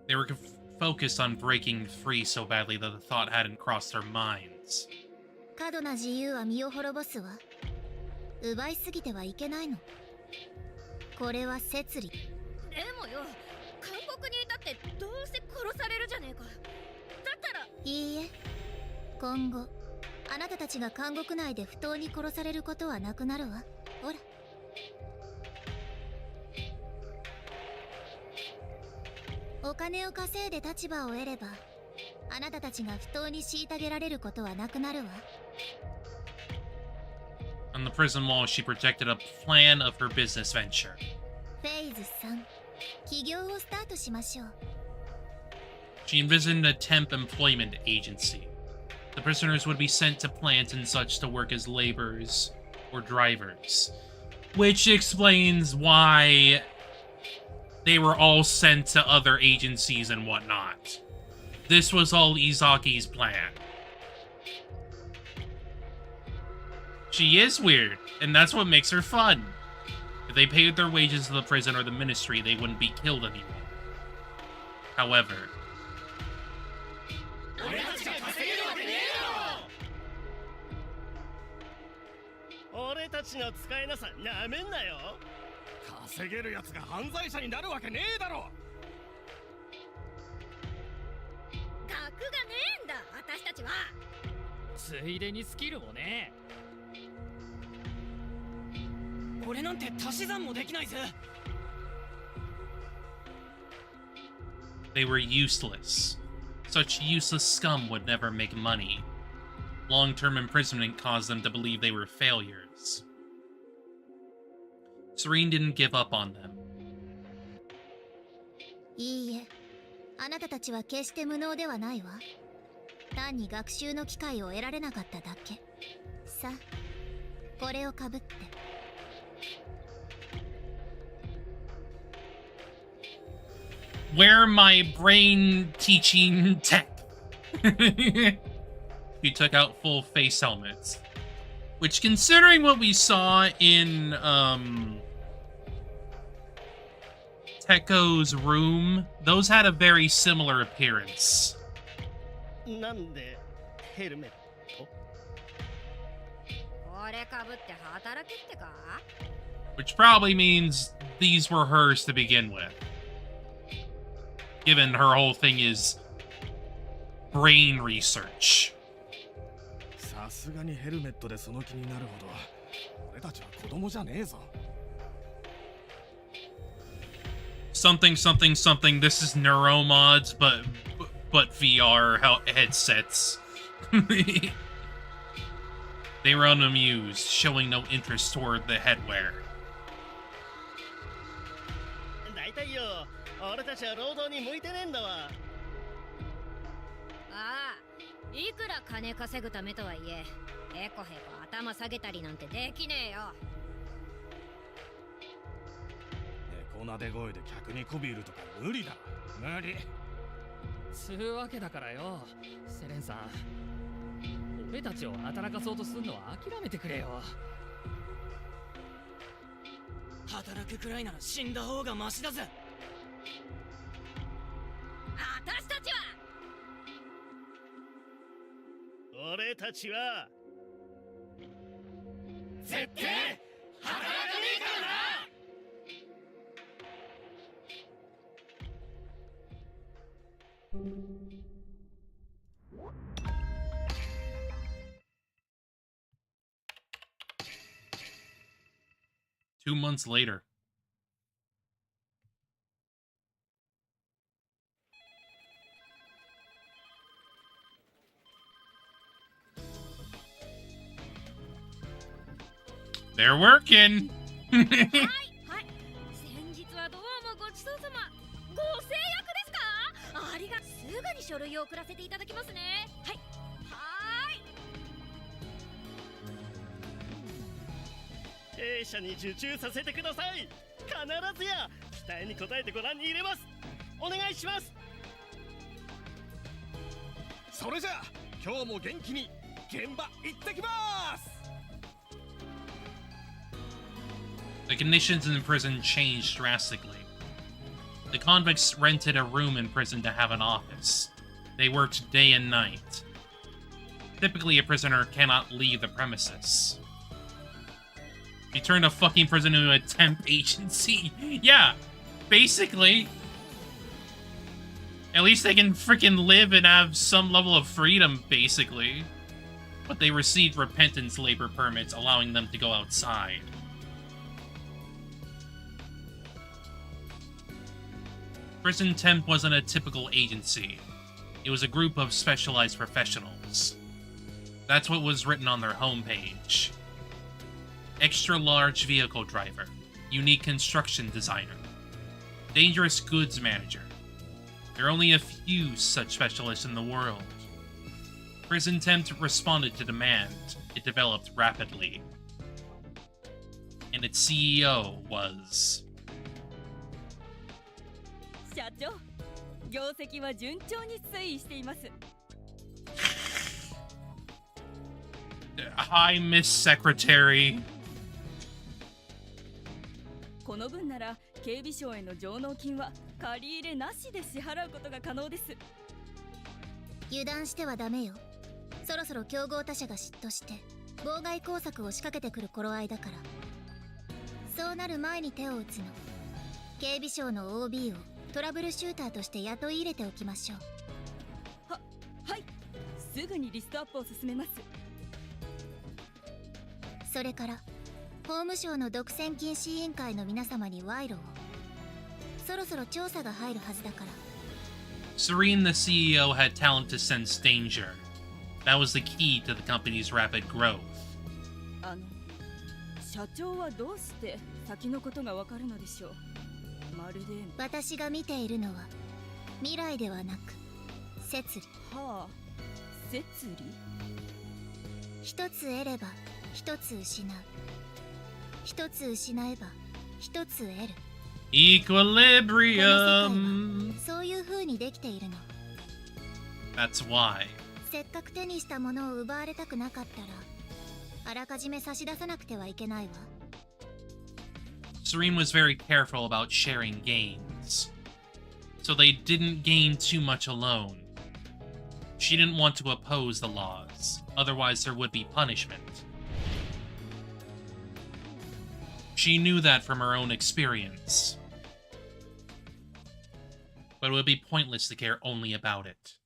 Speaker 1: They were focused on breaking free so badly that the thought hadn't crossed their minds.
Speaker 3: 過度な自由は身を滅ぼすわ。奪いすぎてはいけないの。これは摂理。
Speaker 5: でもよ、監獄にいたってどうせ殺されるじゃねえか。だったら。
Speaker 3: いいえ、今後あなたたちが監獄内で不当に殺されることはなくなるわ。ほら。お金を稼いで立場を得れば、あなたたちが不当に虐げられることはなくなるわ。
Speaker 1: On the prison wall, she projected a plan of her business venture.
Speaker 3: フェーズ3、起業をスタートしましょう。
Speaker 1: She envisioned a temp employment agency. The prisoners would be sent to plants and such to work as laborers or drivers, which explains why they were all sent to other agencies and whatnot. This was all Izaki's plan. She is weird, and that's what makes her fun. If they paid their wages to the prison or the ministry, they wouldn't be killed anymore. However,
Speaker 2: 俺たちが稼げるわけねえだろ。俺たちの使いなさなめんなよ。稼げるやつが犯罪者になるわけねえだろ。
Speaker 5: 学がねえんだ、私たちは。
Speaker 4: ついでにスキルもね。
Speaker 2: 俺なんて足し算もできないぜ。
Speaker 1: they were useless. Such useless scum would never make money. Long-term imprisonment caused them to believe they were failures. Serene didn't give up on them.
Speaker 3: いいえ、あなたたちは決して無能ではないわ。単に学習の機会を得られなかっただけ。さあ、これをかぶって。
Speaker 1: Wear my brain teaching tech. He took out full face helmets. Which, considering what we saw in, Tekko's room, those had a very similar appearance.
Speaker 2: なんでヘルメット？
Speaker 5: これかぶって働けってか？
Speaker 1: Which probably means these were hers to begin with. Given her whole thing is brain research.
Speaker 2: さすがにヘルメットでその気になるほど俺たちは子供じゃねえぞ。
Speaker 1: Something, something, something. This is neuromods, but VR headsets. They were unamused, showing no interest toward the headwear.
Speaker 2: 大体よ、俺たちは労働に向いてねえんだわ。
Speaker 5: ああ、いくら金稼ぐためとはいえ、へこへこ頭下げたりなんてできねえよ。
Speaker 2: 猫なで声で客に媚び売るとか無理だ。無理。
Speaker 4: つうわけだからよ、セレンさん。俺たちを働かそうとするのは諦めてくれよ。
Speaker 2: 働くくらいなら死んだ方がマシだぜ。
Speaker 5: 私たちは
Speaker 2: 俺たちは絶対働かねえからな。
Speaker 1: 2 months later. They're working.
Speaker 5: はいはい、先日はどうもごちそうさま。ご制約ですか？ありがすぐに書類を送らせていただきますね。はいはーい。
Speaker 2: 弊社に受注させてください。必ずや期待に応えてご覧に入れます。お願いします。それじゃあ今日も元気に現場行ってきます。
Speaker 1: The conditions in the prison changed drastically. The convicts rented a room in prison to have an office. They worked day and night. Typically, a prisoner cannot leave the premises. You turned a fucking prison into a temp agency. Yeah, basically. At least they can freaking live and have some level of freedom, basically. But they received repentance labor permits, allowing them to go outside. Prison Temp wasn't a typical agency. It was a group of specialized professionals. That's what was written on their homepage. Extra large vehicle driver, unique construction designer, dangerous goods manager. There are only a few such specialists in the world. Prison Temp responded to demand. It developed rapidly. And its CEO was...
Speaker 5: 社長、業績は順調に推移しています。
Speaker 1: Hi, Miss Secretary.
Speaker 5: この分なら警備省への上納金は借り入れなしで支払うことが可能です。
Speaker 3: 油断してはダメよ。そろそろ競合他社が嫉妬して妨害工作を仕掛けてくる頃合いだから。そうなる前に手を打つの。警備省の OB をトラブルシューターとして雇い入れておきましょう。
Speaker 5: はい、すぐにリストアップを進めます。
Speaker 3: それから法務省の独占禁止委員会の皆様に賄賂を。そろそろ調査が入るはずだから。
Speaker 1: Serene, the CEO, had talent to sense danger. That was the key to the company's rapid growth.
Speaker 5: 社長はどうして先のことがわかるのでしょう。まるで
Speaker 3: 私が見ているのは未来ではなく摂理。
Speaker 5: はあ、摂理。
Speaker 3: 一つ得れば一つ失う。一つ失えば一つ得る。
Speaker 1: Equilibrium.
Speaker 3: そういう風にできているの。
Speaker 1: That's why.
Speaker 3: せっかく手にしたものを奪われたくなかったら、あらかじめ差し出さなくてはいけないわ。
Speaker 1: Serene was very careful about sharing gains, so they didn't gain too much alone. She didn't want to oppose the laws, otherwise there would be punishment. She knew that from her own experience. But it would be pointless to care only about it.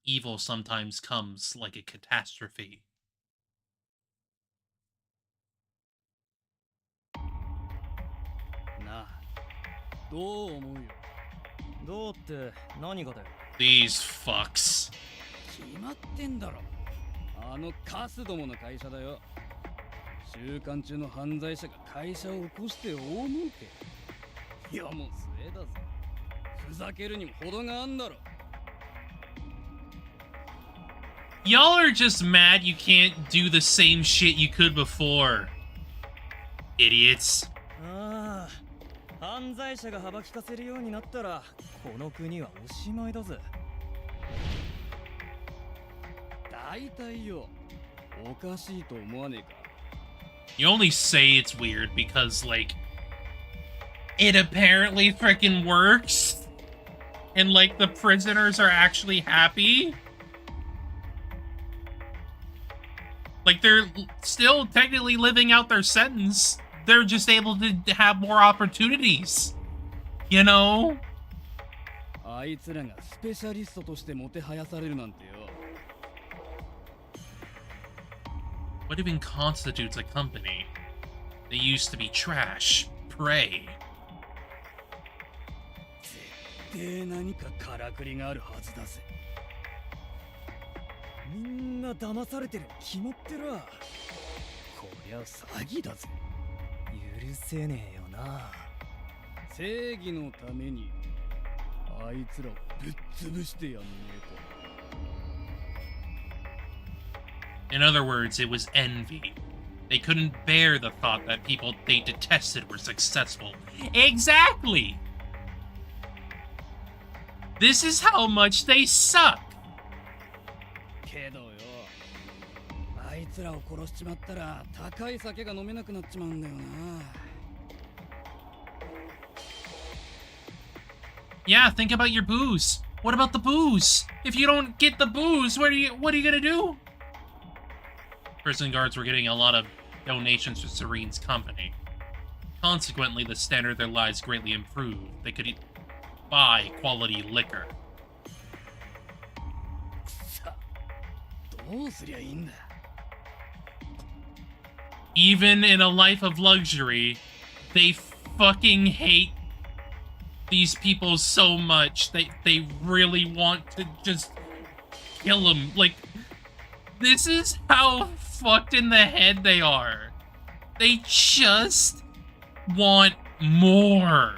Speaker 1: Evil sometimes comes like a catastrophe.
Speaker 2: なあ、どう思うよ。どうって何がだよ。
Speaker 1: These fucks.
Speaker 2: 決まってんだろ。あのカスどもの会社だよ。週刊中の犯罪者が会社を起こして大儲け。いやもう末だぜ。ふざけるにも程があんだろ。
Speaker 1: Y'all are just mad you can't do the same shit you could before. Idiots.
Speaker 2: ああ、犯罪者が幅利かせるようになったらこの国はおしまいだぜ。大体よ、おかしいと思わねえか。
Speaker 1: You only say it's weird because, like, it apparently freaking works. And, like, the prisoners are actually happy. Like, they're still technically living out their sentence. They're just able to have more opportunities. You know?
Speaker 2: あいつらがスペシャリストとしてもてはやされるなんてよ。
Speaker 1: What even constitutes a company? They used to be trash, prey.
Speaker 2: 絶対何かからくりがあるはずだぜ。みんな騙されてるに決まってるわ。こりゃ詐欺だぜ。許せねえよな。正義のためにあいつらをぶっ潰してやんねえと。
Speaker 1: In other words, it was envy. They couldn't bear the thought that people they detested were successful. Exactly! This is how much they suck!
Speaker 2: けどよ、あいつらを殺しちまったら高い酒が飲めなくなっちまうんだよな。
Speaker 1: Yeah, think about your booze. What about the booze? If you don't get the booze, what are you gonna do? Prison guards were getting a lot of donations to Serene's company. Consequently, the standard of their lives greatly improved. They could buy quality liquor.
Speaker 2: さどうすりゃいいんだ
Speaker 1: Even in a life of luxury, they fucking hate these people so much. They really want to just kill them. Like, this is how fucked in the head they are. They just want more.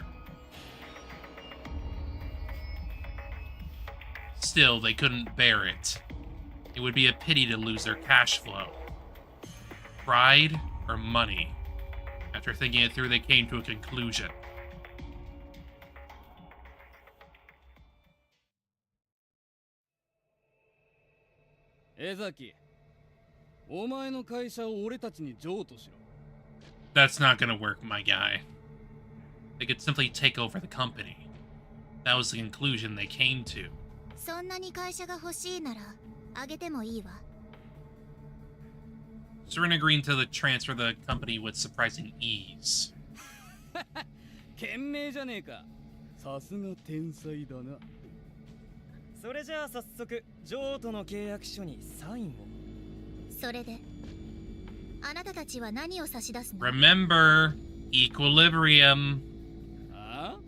Speaker 1: Still, they couldn't bear it. It would be a pity to lose their cash flow. Pride or money? After thinking it through, they came to a conclusion.
Speaker 2: Ezaki, お前の会社を俺たちに譲渡しろ
Speaker 1: That's not gonna work, my guy. They could simply take over the company. That was the conclusion they came to.
Speaker 3: そんなに会社が欲しいならあげてもいいわ
Speaker 1: Serena agreed to the transfer of the company with surprising ease.
Speaker 2: 賢明じゃねえかさすが天才だなそれじゃあ早速譲渡の契約書にサインを
Speaker 3: それであなたたちは何を差し出すの
Speaker 1: Remember, equilibrium.
Speaker 2: ああ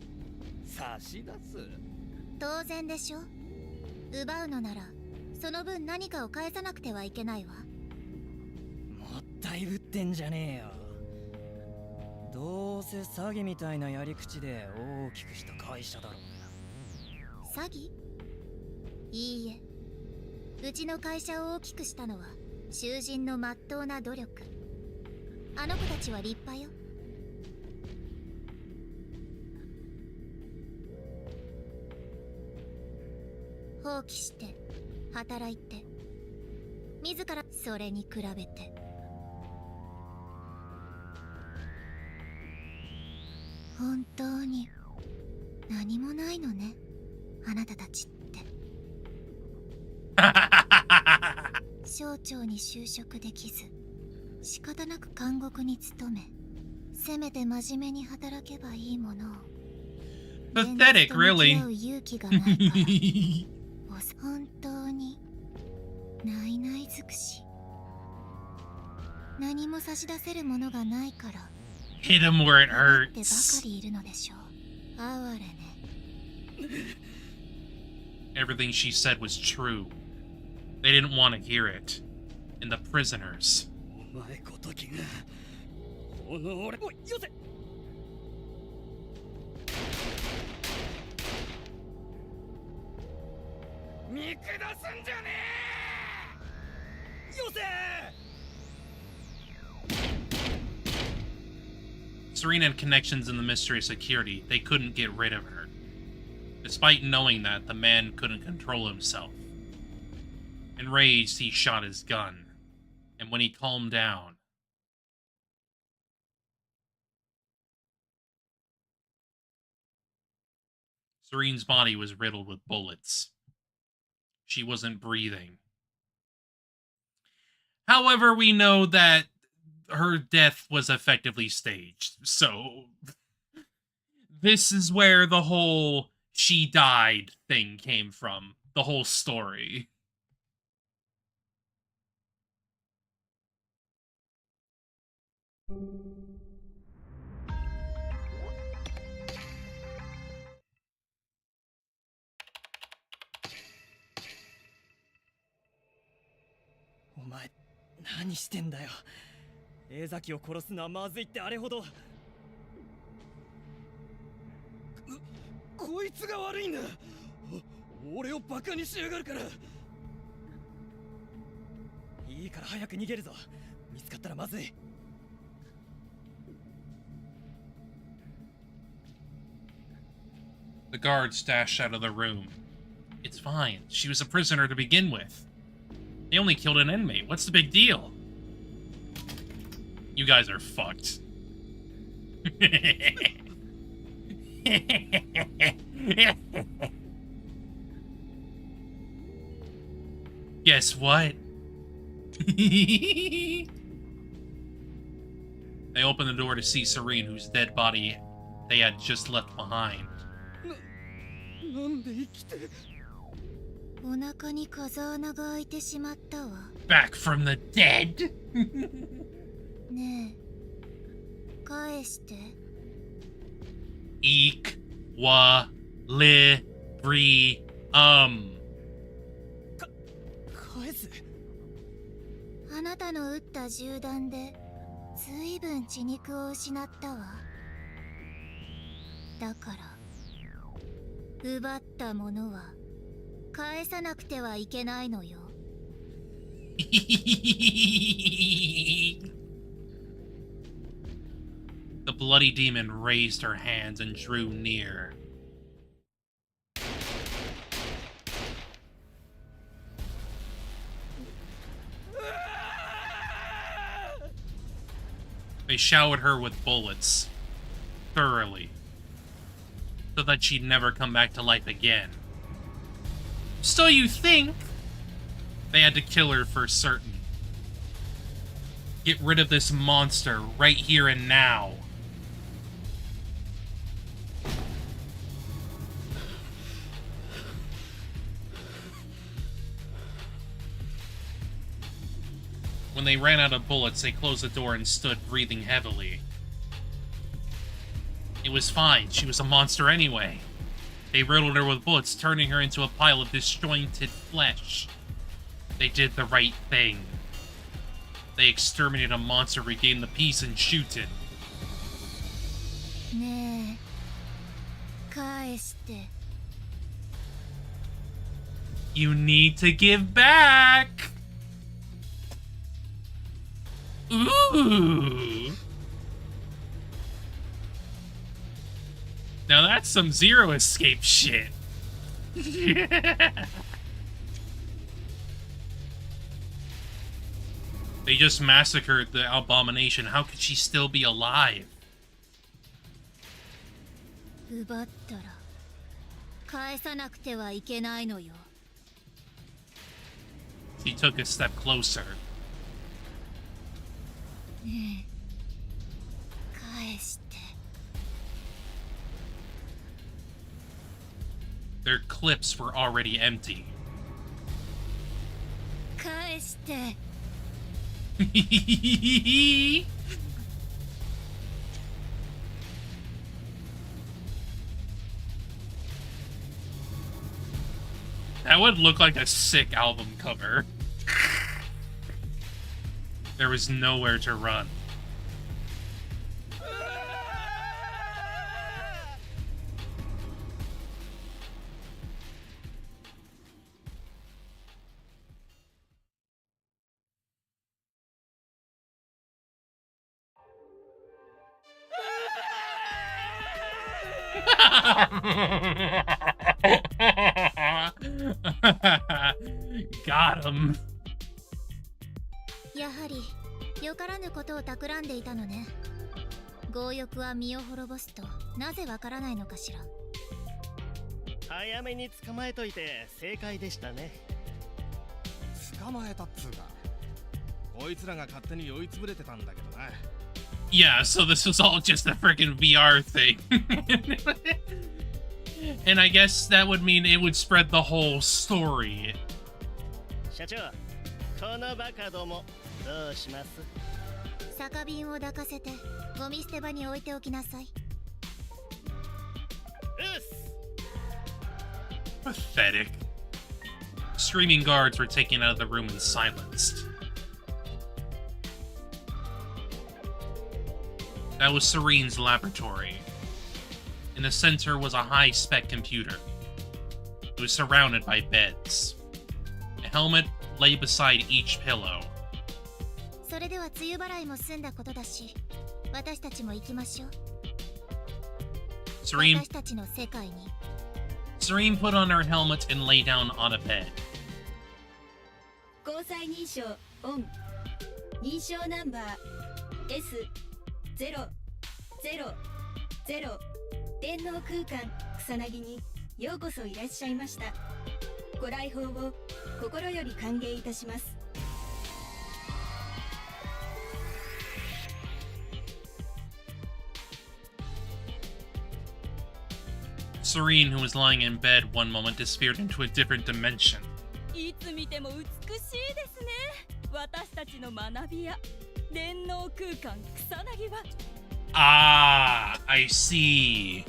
Speaker 2: 差し出す
Speaker 3: 当然でしょ奪うのならその分何かを返さなくてはいけないわ
Speaker 2: もったいぶってんじゃねえよどうせ詐欺みたいなやり口で大きくした会社だろ
Speaker 3: 詐欺いいえうちの会社を大きくしたのは囚人の真っ当な努力あの子たちは立派よ放棄して働いて自らそれに比べて本当に何もないのねあなたたちって省庁に就職できず仕方なく監獄に勤めせめて真面目に働けばいいものを
Speaker 1: Pathetic, really.
Speaker 3: 勇気がないから本当にないない尽くし何も差し出せるものがないから
Speaker 1: Hit him where it
Speaker 3: ってば
Speaker 1: hurts.
Speaker 3: かりいるのでしょう哀れね
Speaker 1: Everything she said was true. They didn't want to hear it. And the prisoners.
Speaker 2: お前ごときがこの俺おいよせ見下すんじゃねえよせ
Speaker 1: Serena had connections in the Mystery of Security. They couldn't get rid of her. Despite knowing that, the man couldn't control himself. Enraged, he shot his gun. And when he calmed down, Serene's body was riddled with bullets. She wasn't breathing. However, we know that her death was effectively staged. So, this is where the whole she died thing came from. The whole story.
Speaker 2: お前何してんだよ江崎を殺すのはまずいってあれほどこいつが悪いんだ俺をバカにしやがるからいいから早く逃げるぞ見つかったらまずい
Speaker 1: The guards dashed out of the room. It's fine. She was a prisoner to begin with. They only killed an inmate. What's the big deal? You guys are fucked. Guess what? They open the door to see Serene, whose dead body they had just left behind.
Speaker 2: なんで生きて。
Speaker 3: お腹に風穴が開いてしまったわ。
Speaker 1: Back from the dead!
Speaker 3: ねえ、返して。
Speaker 1: Eek, wa, li, bri,
Speaker 2: 返す。
Speaker 3: あなたの撃った銃弾でずいぶん血肉を失ったわ。だから奪ったものは返さなくてはいけないのよ。
Speaker 1: The bloody demon raised her hands and drew near. They showered her with bullets, thoroughly, so that she'd never come back to life again. So you think they had to kill her for certain. Get rid of this monster right here and now. When they ran out of bullets, they closed the door and stood breathing heavily. It was fine. She was a monster anyway. They riddled her with bullets, turning her into a pile of disjointed flesh. They did the right thing. They exterminated a monster, regained the peace in Shuten.
Speaker 3: ねえ、返して。
Speaker 1: You need to give back! Ooh! Now that's some Zero Escape shit. They just massacred the abomination. How could she still be alive?
Speaker 3: 奪ったら返さなくてはいけないのよ。
Speaker 1: She took a step closer.
Speaker 3: ねえ、返して。
Speaker 1: Their clips were already empty.
Speaker 3: 返して。
Speaker 1: That would look like a sick album cover. There was nowhere to run. Got him.
Speaker 3: やはりよからぬことを企んでいたのね。強欲は身を滅ぼすとなぜわからないのかしら。
Speaker 2: 早めに捕まえといて正解でしたね。捕まえたっつうか、こいつらが勝手に酔いつぶれてたんだけどな。
Speaker 1: Yeah, so this was all just a freaking VR thing. And I guess that would mean it would spread the whole story.
Speaker 2: 社長、このバカどもどうします？
Speaker 3: 酒瓶を抱かせてゴミ捨て場に置いておきなさい。
Speaker 1: Pathetic. Screaming guards were taken out of the room and silenced. That was Serene's laboratory. In the center was a high-spec computer. It was surrounded by beds. A helmet lay beside each pillow.
Speaker 3: それでは梅雨払いも済んだことだし、私たちも行きましょう。
Speaker 1: Serene
Speaker 3: 私たちの世界に。
Speaker 1: Serene put on her helmet and lay down on a bed.
Speaker 5: 交際認証オン。認証ナンバー S000 電脳空間草薙にようこそいらっしゃいました。ご来訪を心より歓迎いたします。
Speaker 1: Serene, who was lying in bed one moment, disappeared into a different dimension.
Speaker 5: いつ見ても美しいですね。私たちの学びや電脳空間草薙は。
Speaker 1: Ah, I see.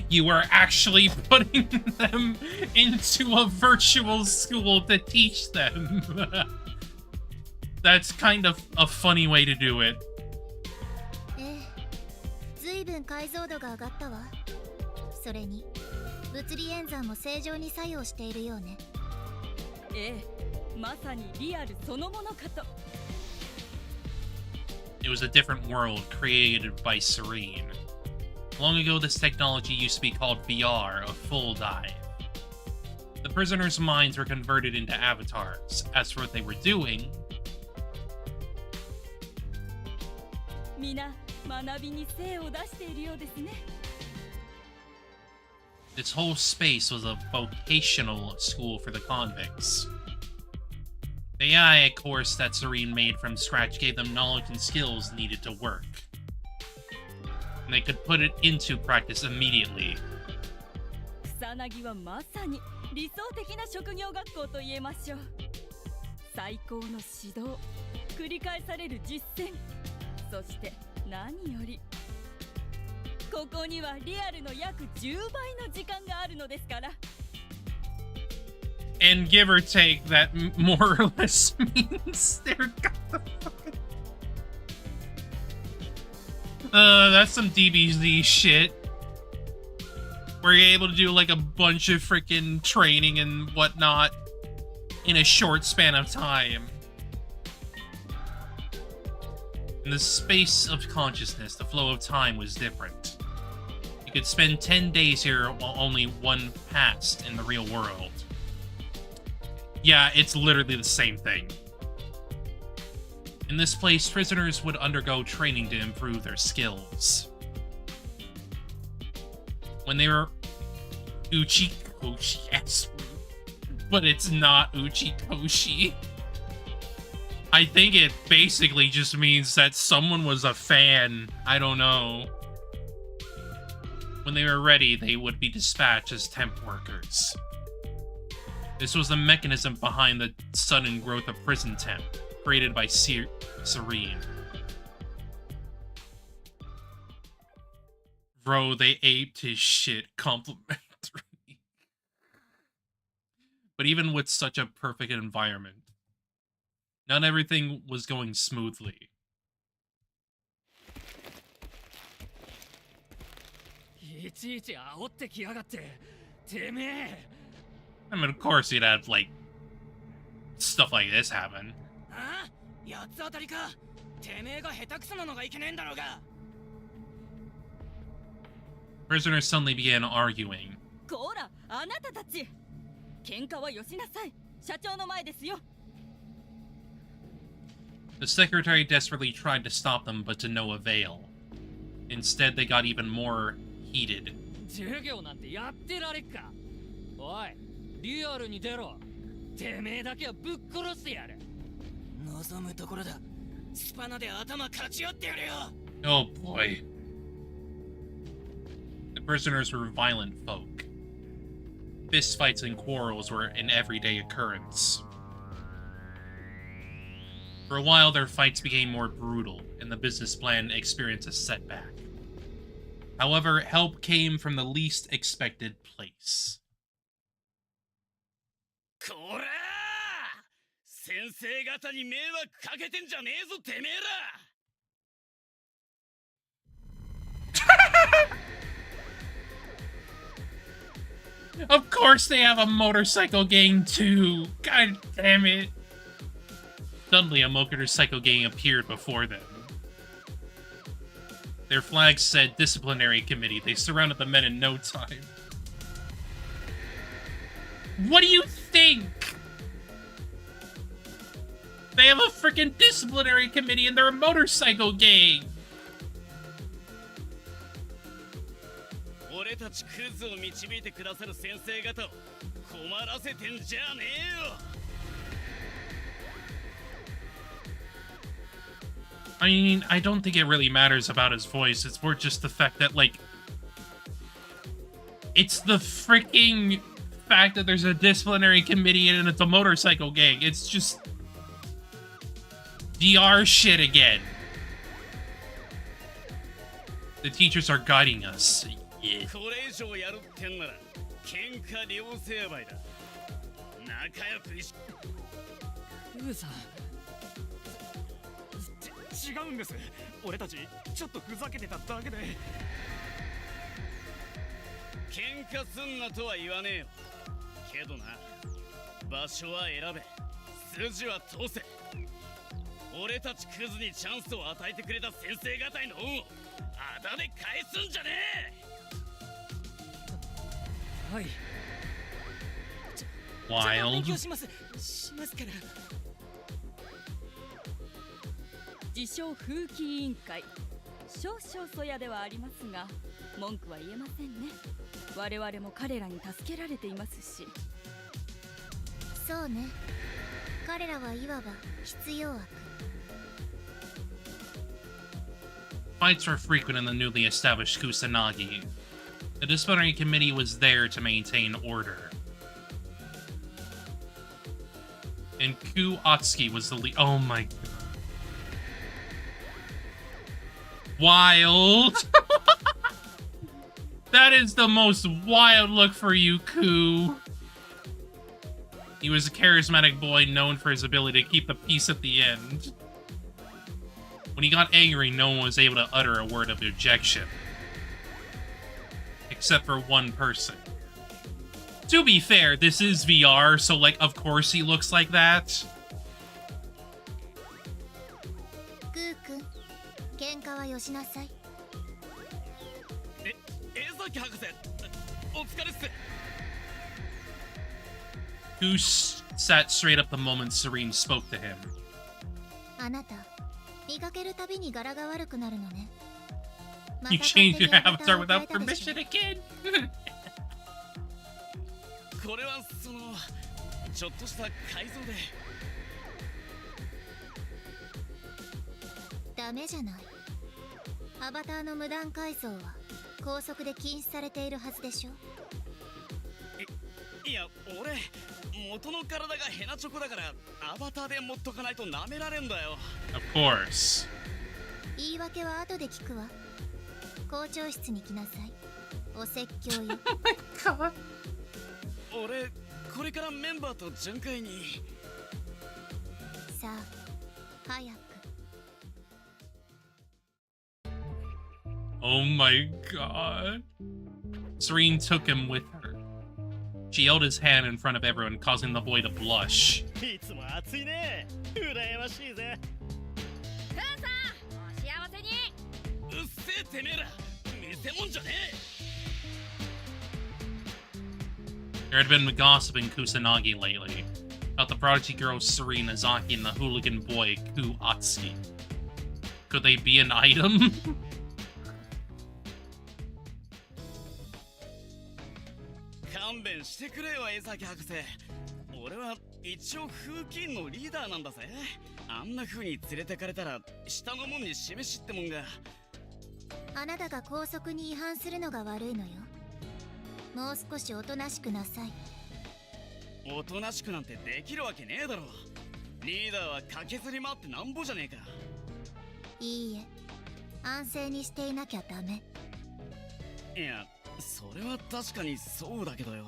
Speaker 1: You were actually putting them into a virtual school to teach them. That's kind of a funny way to do it.
Speaker 3: 随分解像度が上がったわ。それに物理演算も正常に作用しているようね。
Speaker 5: まさにリアルそのものかと。
Speaker 1: It was a different world created by Serene. Long ago, this technology used to be called VR, a full dive. The prisoners' minds were converted into avatars. As for what they were doing,
Speaker 5: 皆学びに精を出しているようですね。
Speaker 1: this whole space was a vocational school for the convicts. The AI course that Serene made from scratch gave them knowledge and skills needed to work. And they could put it into practice immediately.
Speaker 5: 草薙はまさに理想的な職業学校と言えましょう。最高の指導、繰り返される実践、そして何よりここにはリアルの約10倍の時間があるのですから。
Speaker 1: And give or take, that more or less means they're got the fucking... that's some DBZ shit. Where you're able to do like a bunch of freaking training and whatnot in a short span of time. In the space of consciousness, the flow of time was different. You could spend 10 days here while only one passed in the real world. Yeah, it's literally the same thing. In this place, prisoners would undergo training to improve their skills. When they were Uchikoshi, yes, but it's not Uchikoshi. I think it basically just means that someone was a fan. I don't know. When they were ready, they would be dispatched as temp workers. This was the mechanism behind the sudden growth of prison temp, created by Serene. Bro, they aped his shit complimentary. But even with such a perfect environment, not everything was going smoothly.
Speaker 4: いちいち煽ってきやがって、てめえ。
Speaker 1: I mean, of course you'd have, like, stuff like this happen.
Speaker 4: あ？八つ当たりか。てめえが下手くそなのがいけねえんだろうが。
Speaker 1: Prisoners suddenly began arguing.
Speaker 5: こら、あなたたち。喧嘩はよしなさい。社長の前ですよ。
Speaker 1: The secretary desperately tried to stop them, but to no avail. Instead, they got even more heated.
Speaker 4: 授業なんてやってられっか。おい、リアルに出ろ。てめえだけはぶっ殺してやる。望むところだ。スパナで頭かち割ってやるよ。
Speaker 1: Oh boy. The prisoners were violent folk. Fistfights and quarrels were an everyday occurrence. For a while, their fights became more brutal, and the business plan experienced a setback. However, help came from the least expected place.
Speaker 2: こら！先生方に迷惑かけてんじゃねえぞ、てめえら！
Speaker 1: Of course they have a motorcycle gang too! God damn it! Suddenly, a motorcycle gang appeared before them. Their flags said disciplinary committee. They surrounded the men in no time. What do you think? They have a freaking disciplinary committee and they're a motorcycle gang!
Speaker 2: 俺たちクズを導いてくださる先生方を困らせてんじゃねえよ。
Speaker 1: I mean, I don't think it really matters about his voice. It's more just the fact that, like, It's the freaking fact that there's a disciplinary committee and it's a motorcycle gang. It's just VR shit again. The teachers are guiding us. Yeah.
Speaker 2: これ以上やるってんなら喧嘩両成敗だ。仲良くし
Speaker 4: ウーさん
Speaker 2: 違うんです。俺たちちょっとふざけてただけで。喧嘩すんなとは言わねえよ。けどな、場所は選べ、筋は通せ。俺たちクズにチャンスを与えてくれた先生方への恩をあだで返すんじゃねえ。
Speaker 4: はい。
Speaker 1: Wild.
Speaker 4: しますから。
Speaker 5: 自称風紀委員会、少々そやではありますが文句は言えませんね。我々も彼らに助けられていますし。
Speaker 3: そうね、彼らはいわば必要悪。
Speaker 1: Fights were frequent in the newly established Kusanagi. The disciplinary committee was there to maintain order. And Ku Atsuki was the lead. Oh my god. Wild! That is the most wild look for you, Ku. He was a charismatic boy known for his ability to keep the peace at the end. When he got angry, no one was able to utter a word of objection. Except for one person. To be fair, this is VR, so like, of course he looks like that.
Speaker 3: グー君、喧嘩はよしなさい。
Speaker 2: 江崎博士、お疲れっす。
Speaker 1: Goose sat straight up the moment Serene spoke to him.
Speaker 3: あなた、見かけるたびに柄が悪くなるのね。また
Speaker 1: You
Speaker 3: 勝手に
Speaker 1: changed your
Speaker 3: アバタ
Speaker 1: avatar
Speaker 3: ーを
Speaker 1: without
Speaker 3: 変えたでしょ
Speaker 1: permission again?
Speaker 2: これはそのちょっとした改造で。
Speaker 3: ダメじゃない。アバターの無断改造は高速で禁止されているはずでしょ。
Speaker 2: いや、俺元の体がヘナチョコだからアバターで持っとかないと舐められんだよ。
Speaker 1: Of course.
Speaker 3: 言い訳は後で聞くわ。校長室に来なさい。お説教よ。
Speaker 1: God.
Speaker 2: 俺これからメンバーと巡回に。
Speaker 3: さあ、早く。
Speaker 1: Oh my god. Serene took him with her. She held his hand in front of everyone, causing the boy to blush.
Speaker 2: いつも暑いね。羨ましいぜ。
Speaker 5: クーさん、お幸せに。
Speaker 2: うっせえてめえら、見せもんじゃねえ。
Speaker 1: There had been gossip in Kusanagi lately about the prodigy girl Serene Azaki and the hooligan boy Ku Atsuki. Could they be an item?
Speaker 2: 勘弁してくれよ、江崎博士。俺は一応風紀委員のリーダーなんだぜ。あんな風に連れてかれたら下の門に示しってもんが。
Speaker 3: あなたが校則に違反するのが悪いのよ。もう少しおとなしくなさい。
Speaker 2: おとなしくなんてできるわけねえだろ。リーダーは駆けずり回ってなんぼじゃねえか。
Speaker 3: いいえ、安静にしていなきゃダメ。
Speaker 2: いや、それは確かにそうだけどよ。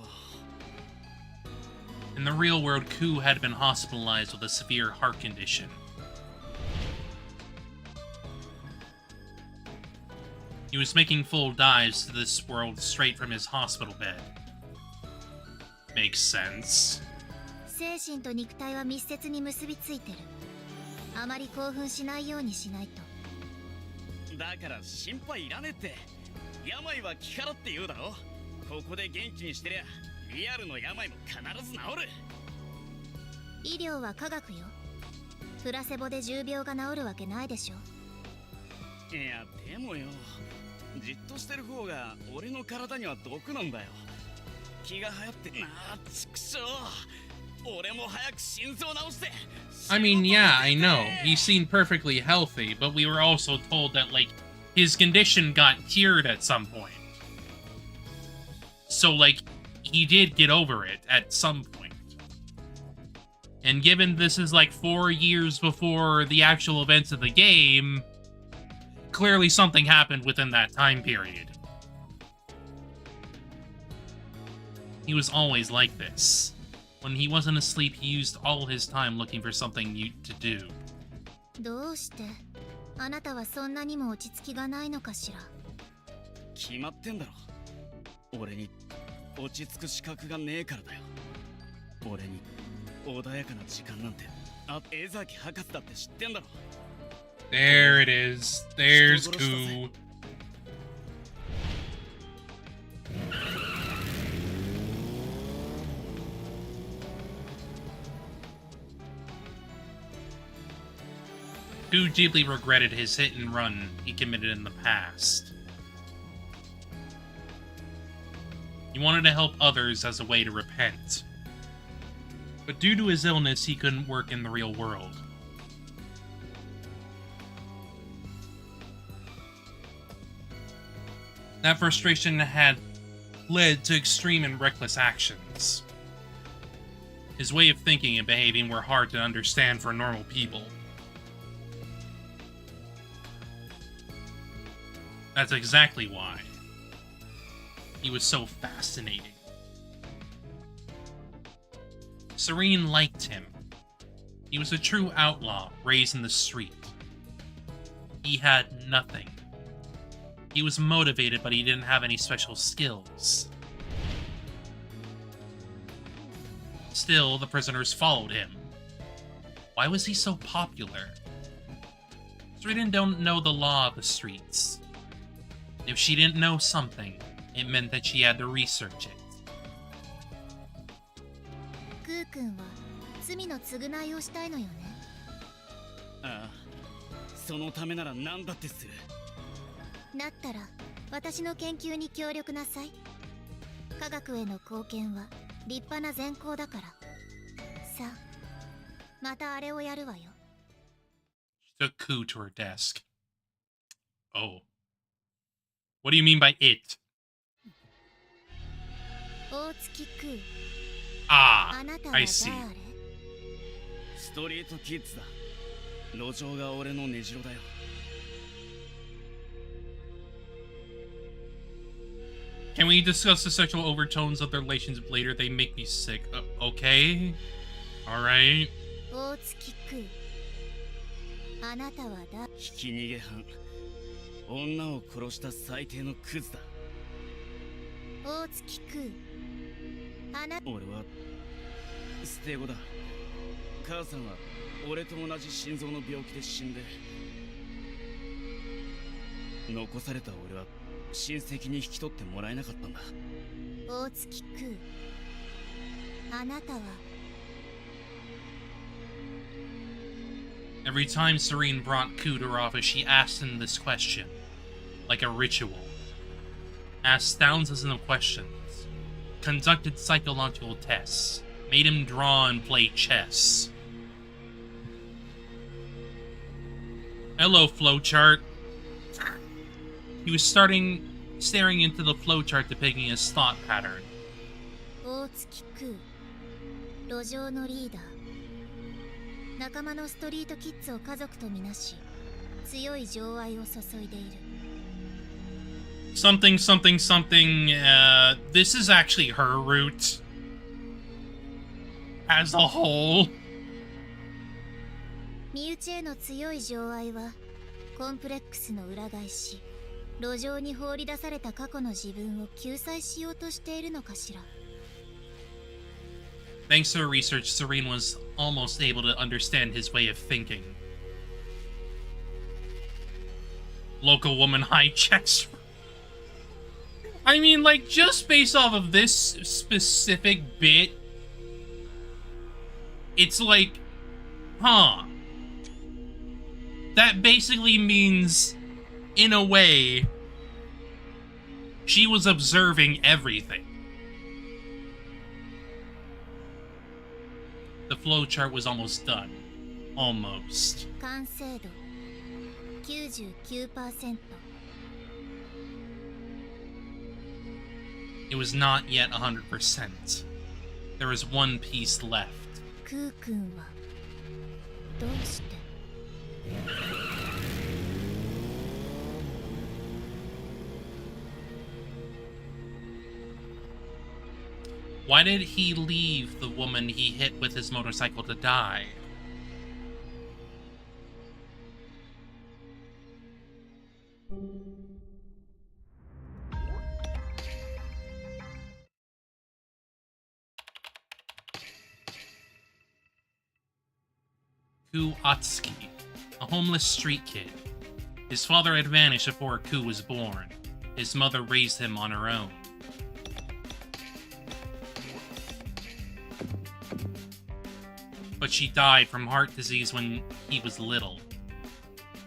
Speaker 1: In the real world, Ku had been hospitalized with a severe heart condition. He was making full dives to this world straight from his hospital bed. Makes sense.
Speaker 3: 精神と肉体は密接に結びついてる。あまり興奮しないようにしないと。
Speaker 2: だから心配いらねえって。病は気からって言うだろ。ここで元気にしてりゃリアルの病も必ず治る。
Speaker 3: 医療は科学よ。プラセボで重病が治るわけないでしょ。
Speaker 2: いやでもよ、じっとしてる方が俺の体には毒なんだよ。気が流行ってなあ、ちくしょう。俺も早く心臓直して。
Speaker 1: I mean, yeah, I know. He seemed perfectly healthy, but we were also told that, like, his condition got cured at some point. So, like, he did get over it at some point. And given this is like 4 years before the actual events of the game, clearly something happened within that time period. He was always like this. When he wasn't asleep, he used all his time looking for something new to do.
Speaker 3: どうしてあなたはそんなにも落ち着きがないのかしら。
Speaker 2: 決まってんだろ。俺に落ち着く資格がねえからだよ。俺に穏やかな時間なんて江崎博士だって知ってんだろ。
Speaker 1: There it is. There's Ku. Ku deeply regretted his hit and run he committed in the past. He wanted to help others as a way to repent. But due to his illness, he couldn't work in the real world. That frustration had led to extreme and reckless actions. His way of thinking and behaving were hard to understand for normal people. That's exactly why he was so fascinating. Serene liked him. He was a true outlaw raised in the street. He had nothing. He was motivated, but he didn't have any special skills. Still, the prisoners followed him. Why was he so popular? Serene don't know the law of the streets. If she didn't know something, it meant that she had to research it.
Speaker 3: クー君は罪の償いをしたいのよね。
Speaker 2: ああ、そのためなら何だってする。
Speaker 3: だったら私の研究に協力なさい。科学への貢献は立派な善行だから。さあ、またあれをやるわよ。
Speaker 1: She took Ku to her desk. Oh. What do you mean by it?
Speaker 3: 大月クー。
Speaker 1: Ah,
Speaker 3: あなたは
Speaker 1: I
Speaker 3: 誰？
Speaker 1: see.
Speaker 2: ストリートキッズだ。路上が俺の根城だよ。
Speaker 1: Can we discuss the sexual overtones of their relationship later? They make me sick. Okay. Alright.
Speaker 3: 大月クー。あなたは
Speaker 2: ひき逃げ犯。女を殺した最低のクズだ。
Speaker 3: 大月クー。
Speaker 2: 俺は捨て子だ。母さんは俺と同じ心臓の病気で死んで、残された俺は親戚に引き取ってもらえなかったんだ。
Speaker 3: 大月クー。あなたは
Speaker 1: Every time Serene brought Ku to her office, she asked him this question. Like a ritual. Asked thousands of questions. Conducted psychological tests. Made him draw and play chess. Hello, flowchart. He was staring into the flowchart depicting his thought pattern.
Speaker 3: 大月クー。路上のリーダー。仲間のストリートキッズを家族とみなし、強い情愛を注いでいる。
Speaker 1: Something, something, something, this is actually her route. As a whole.
Speaker 3: 身内への強い情愛は、コンプレックスの裏返し、路上に放り出された過去の自分を救済しようとしているのかしら。
Speaker 1: Thanks to her research, Serene was almost able to understand his way of thinking. Local woman hijacks. I mean, like, just based off of this specific bit, it's like, huh. That basically means, in a way, she was observing everything. The flowchart was almost done. Almost.
Speaker 3: 完成度 99%。
Speaker 1: It was not yet 100%. There was one piece left.
Speaker 3: クー君はどうして？
Speaker 1: Why did he leave the woman he hit with his motorcycle to die? Ku Atsuki, a homeless street kid. His father had vanished before Ku was born. His mother raised him on her own. But she died from heart disease when he was little.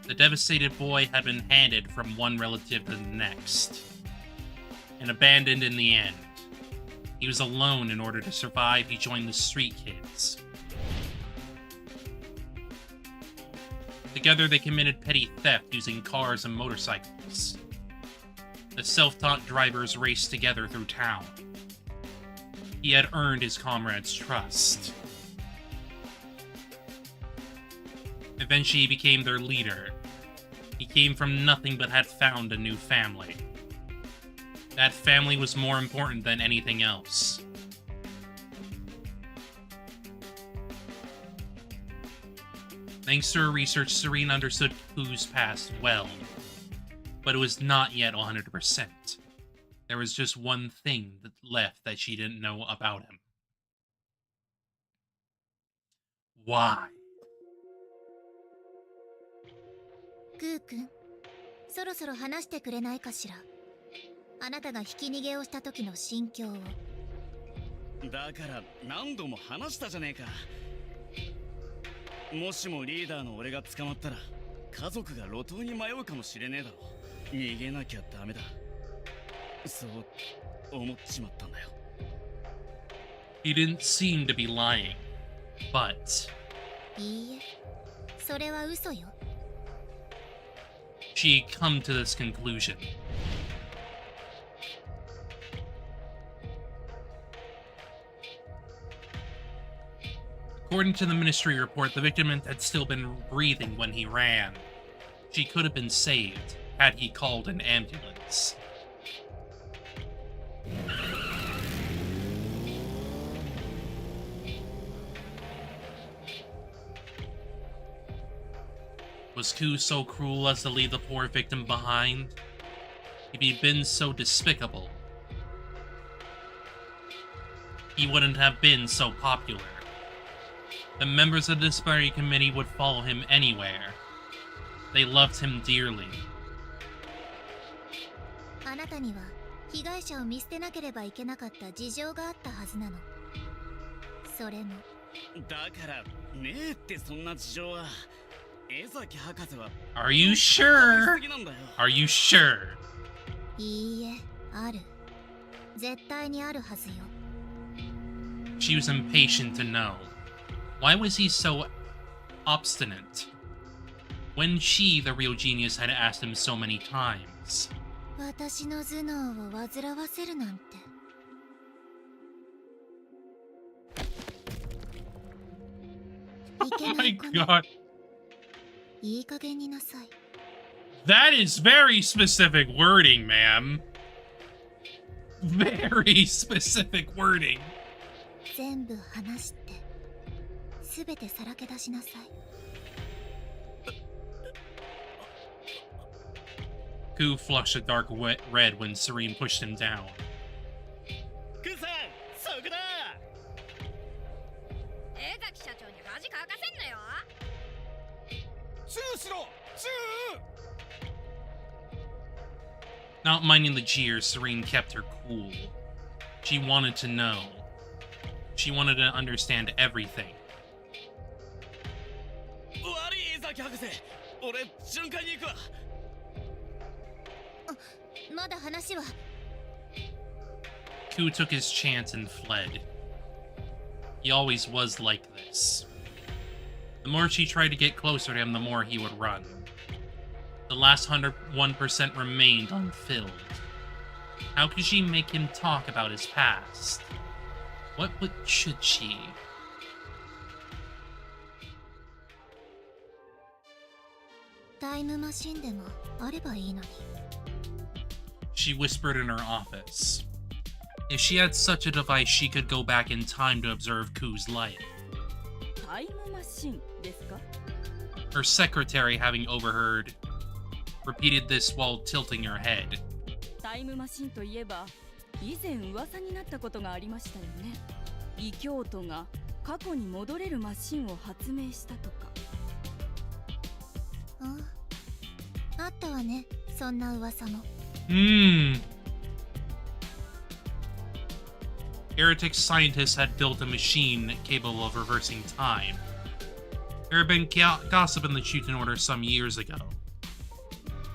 Speaker 1: The devastated boy had been handed from one relative to the next, and abandoned in the end. He was alone. In order to survive, he joined the street kids. Together, they committed petty theft using cars and motorcycles. The self-taught drivers raced together through town. He had earned his comrades' trust. Eventually, he became their leader. He came from nothing but had found a new family. That family was more important than anything else. Thanks to her research, Serene understood Ku's past well, but it was not yet 100%. There was just one thing left that she didn't know about him. Why?
Speaker 3: クー君、そろそろ話してくれないかしら。あなたがひき逃げをした時の心境を。
Speaker 2: だから何度も話したじゃねえか。もしもリーダーの俺が捕まったら家族が路頭に迷うかもしれねえだろ。逃げなきゃダメだ。そう思っちまったんだよ。
Speaker 1: He didn't seem to be lying, but
Speaker 3: いいえ、それは嘘よ。
Speaker 1: she come to this conclusion. According to the ministry report, the victim had still been breathing when he ran. She could have been saved had he called an ambulance. Was Ku so cruel as to leave the poor victim behind? If he'd been so despicable, he wouldn't have been so popular. The members of the disparity committee would follow him anywhere. They loved him dearly.
Speaker 3: あなたには被害者を見捨てなければいけなかった事情があったはずなの。それも。
Speaker 2: だからねえってそんな事情は。江崎博士は。
Speaker 1: Are you sure? Are you sure?
Speaker 3: いいえ、ある。絶対にあるはずよ。
Speaker 1: She was impatient to know. Why was he so obstinate? When she, the real genius, had asked him so many times.
Speaker 3: 私の頭脳を煩わせるなんて。
Speaker 1: Oh my god.
Speaker 3: いい加減になさい。
Speaker 1: That is very specific wording, ma'am. Very specific wording.
Speaker 3: 全部話して、すべてさらけ出しなさい。
Speaker 1: Ku flushed a dark red when Serene pushed him down.
Speaker 2: クさん、そこだ。
Speaker 5: 江崎社長に恥かかせんなよ。
Speaker 2: チューしろ、チュー。
Speaker 1: Not minding the jeers, Serene kept her cool. She wanted to know. She wanted to understand everything.
Speaker 2: 悪い江崎博士、俺瞬間に行くわ。
Speaker 3: まだ話は。
Speaker 1: Ku took his chance and fled. He always was like this. The more she tried to get closer to him, the more he would run. The last 101% remained unfilled. How could she make him talk about his past? Should she? She whispered in her office. If she had such a device, she could go back in time to observe Ku's life.
Speaker 5: タイムマシンですか？
Speaker 1: Her secretary, having overheard, repeated this while tilting her head.
Speaker 5: タイムマシンといえば、以前噂になったことがありましたよね。異教徒が過去に戻れるマシンを発明したとか。
Speaker 3: あったわね、そんな噂も。
Speaker 1: Heretic scientists had built a machine capable of reversing time. There had been gossip in the Shuten Order some years ago,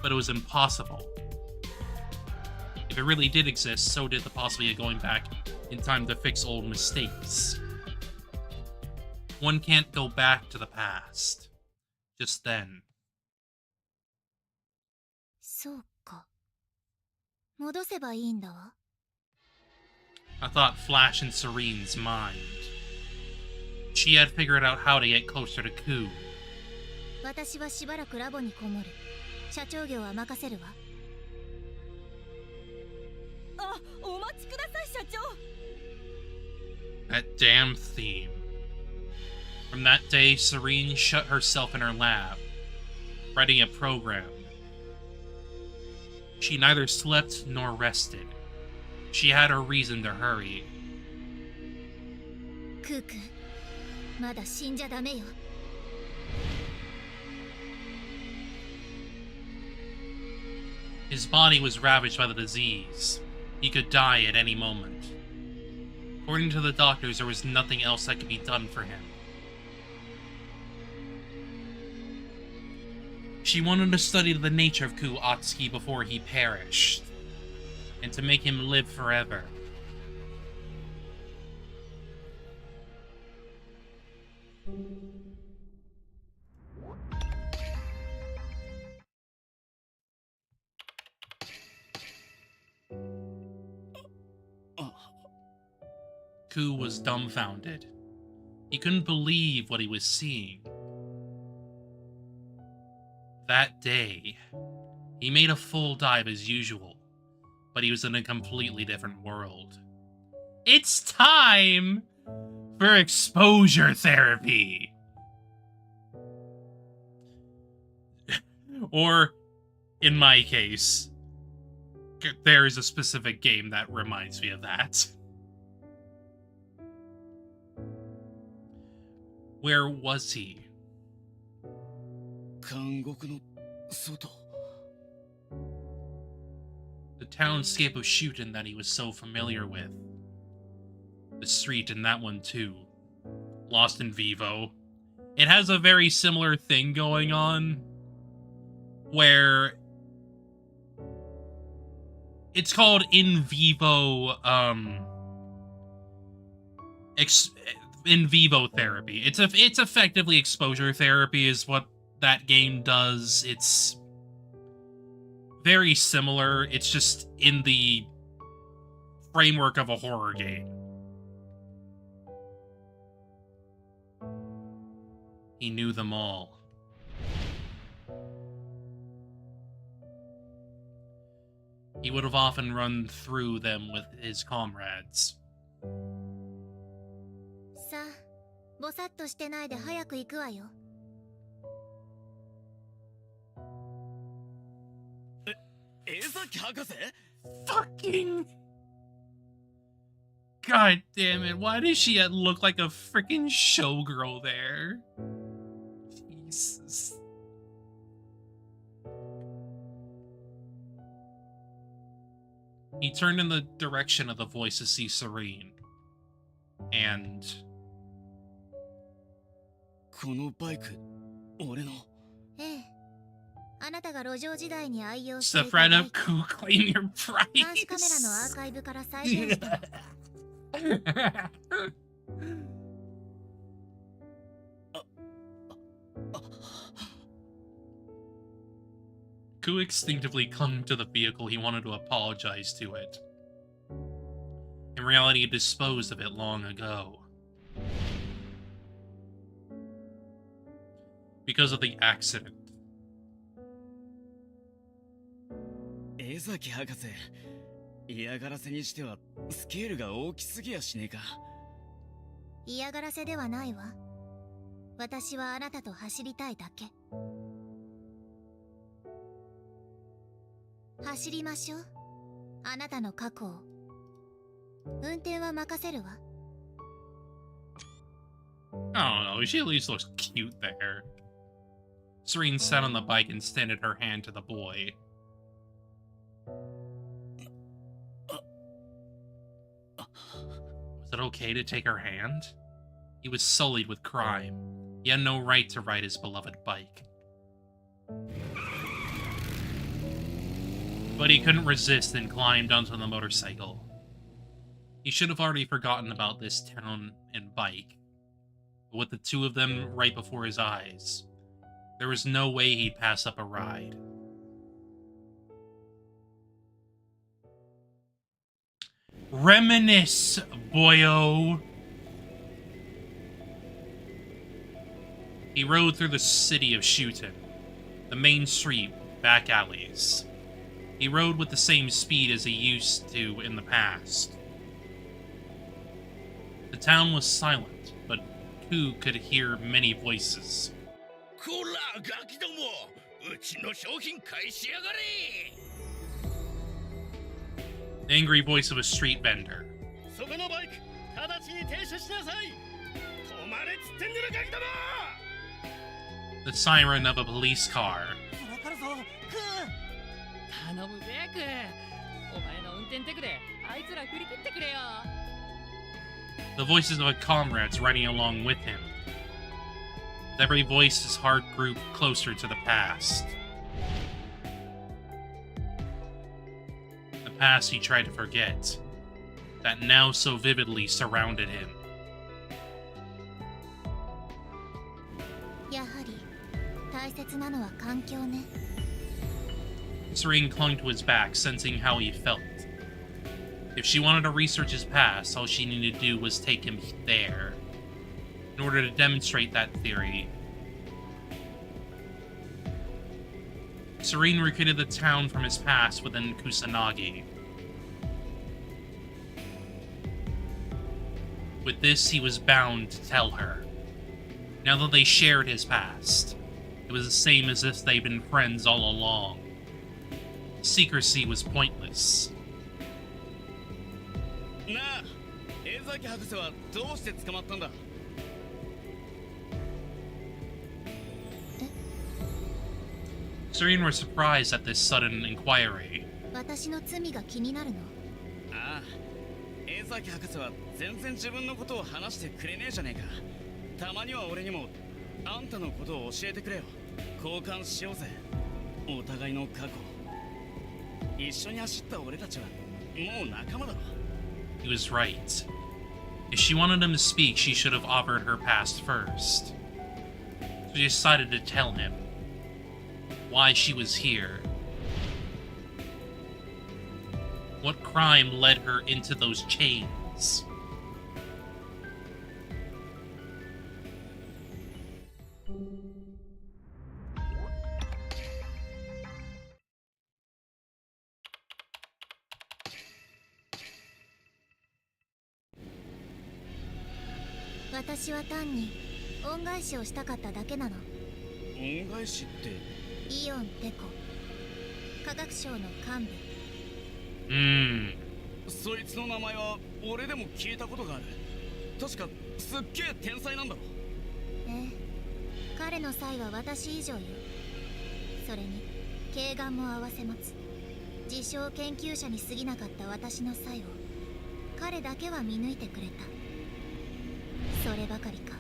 Speaker 1: but it was impossible. If it really did exist, so did the possibility of going back in time to fix old mistakes. One can't go back to the past. Just then.
Speaker 3: そうか。戻せばいいんだわ。
Speaker 1: A thought flashed in Serene's mind. She had figured out how to get closer to Ku.
Speaker 3: 私はしばらくラボにこもる。社長業は任せるわ。
Speaker 5: あ、お待ちください、社長。
Speaker 1: That damn theme. From that day, Serene shut herself in her lab, writing a program. She neither slept nor rested. She had a reason to hurry.
Speaker 3: クー君、まだ死んじゃダメよ。
Speaker 1: His body was ravaged by the disease. He could die at any moment. According to the doctors, there was nothing else that could be done for him. She wanted to study the nature of Ku Atsuki before he perished, and to make him live forever. Ku was dumbfounded. He couldn't believe what he was seeing. That day, he made a full dive as usual, but he was in a completely different world. It's time for exposure therapy! Or, in my case, there is a specific game that reminds me of that. Where was he?
Speaker 2: 監獄の外。
Speaker 1: The townscape of Shuten that he was so familiar with. The street in that one too. Lost in Vivo. It has a very similar thing going on, where it's called in vivo in vivo therapy. It's effectively exposure therapy is what that game does. It's very similar. It's just in the framework of a horror game. He knew them all. He would have often run through them with his comrades.
Speaker 3: さあ、ぼさっとしてないで早く行くわよ。
Speaker 2: 江崎博士
Speaker 1: Fucking... God damn it, why does she look like a freaking showgirl there? Jesus. He turned in the direction of the voice to see Serene. And...
Speaker 2: このバイク、俺の。
Speaker 3: ええ。あなたが路上時代に愛用
Speaker 1: It's
Speaker 3: し
Speaker 1: the
Speaker 3: ていた
Speaker 1: friend
Speaker 3: バイ
Speaker 1: of
Speaker 3: ク。
Speaker 1: Ku claim your
Speaker 3: 監視カメラのアー
Speaker 1: price.
Speaker 3: カイブから再現したの。
Speaker 1: Ku instinctively clung to the vehicle. He wanted to apologize to it. In reality, he disposed of it long ago. Because of the accident.
Speaker 2: 江崎博士、嫌がらせにしてはスケールが大きすぎやしねえか。
Speaker 3: 嫌がらせではないわ。私はあなたと走りたいだけ。走りましょう。あなたの過去を。運転は任せるわ。
Speaker 1: I don't know, she at least looks cute there. Serene sat on the bike and extended her hand to the boy. Was it okay to take her hand? He was sullied with crime. He had no right to ride his beloved bike. But he couldn't resist and climbed onto the motorcycle. He should have already forgotten about this town and bike. But with the two of them right before his eyes, there was no way he'd pass up a ride. Reminisce, boyo! He rode through the city of Shuten, the main street, back alleys. He rode with the same speed as he used to in the past. The town was silent, but Ku could hear many voices.
Speaker 2: こらガキども、うちの商品返しやがれ。
Speaker 1: The angry voice of a street vendor.
Speaker 2: そこのバイク、直ちに停車しなさい。止まれっつってんだろガキども。
Speaker 1: The siren of a police car.
Speaker 4: わかるぞ、頼むぜ、ク。お前の運転テクであいつら振り切ってくれよ。
Speaker 1: The voices of comrades riding along with him. With every voice, his heart grew closer to the past. The past he tried to forget, that now so vividly surrounded him.
Speaker 3: やはり大切なのは環境ね。
Speaker 1: Serene clung to his back, sensing how he felt. If she wanted to research his past, all she needed to do was take him there. In order to demonstrate that theory, Serene recreated the town from his past within Kusanagi. With this, he was bound to tell her. Now that they shared his past, it was the same as if they'd been friends all along. Secrecy was pointless.
Speaker 2: なあ、江崎博士はどうして捕まったんだ。
Speaker 1: Serene was surprised at this sudden inquiry.
Speaker 3: 私の罪が気になるの？
Speaker 2: ああ、江崎博士は全然自分のことを話してくれねえじゃねえか。たまには俺にもあんたのことを教えてくれよ。交換しようぜ。お互いの過去。一緒に走った俺たちはもう仲間だろ。
Speaker 1: He was right. If she wanted him to speak, she should have offered her past first. So she decided to tell him why she was here. What crime led her into those chains?
Speaker 3: "私は単に恩返しをしたかっただけなの。
Speaker 2: 恩返しって。
Speaker 3: イオンテコ、科学省の幹部。
Speaker 2: そいつの名前は俺でも聞いたことがある。確かすっげえ天才なんだろ。
Speaker 3: ええ、彼の才は私以上よ。それに慧眼も併せ持つ。自称研究者に過ぎなかった私の才を彼だけは見抜いてくれた。そればかりか。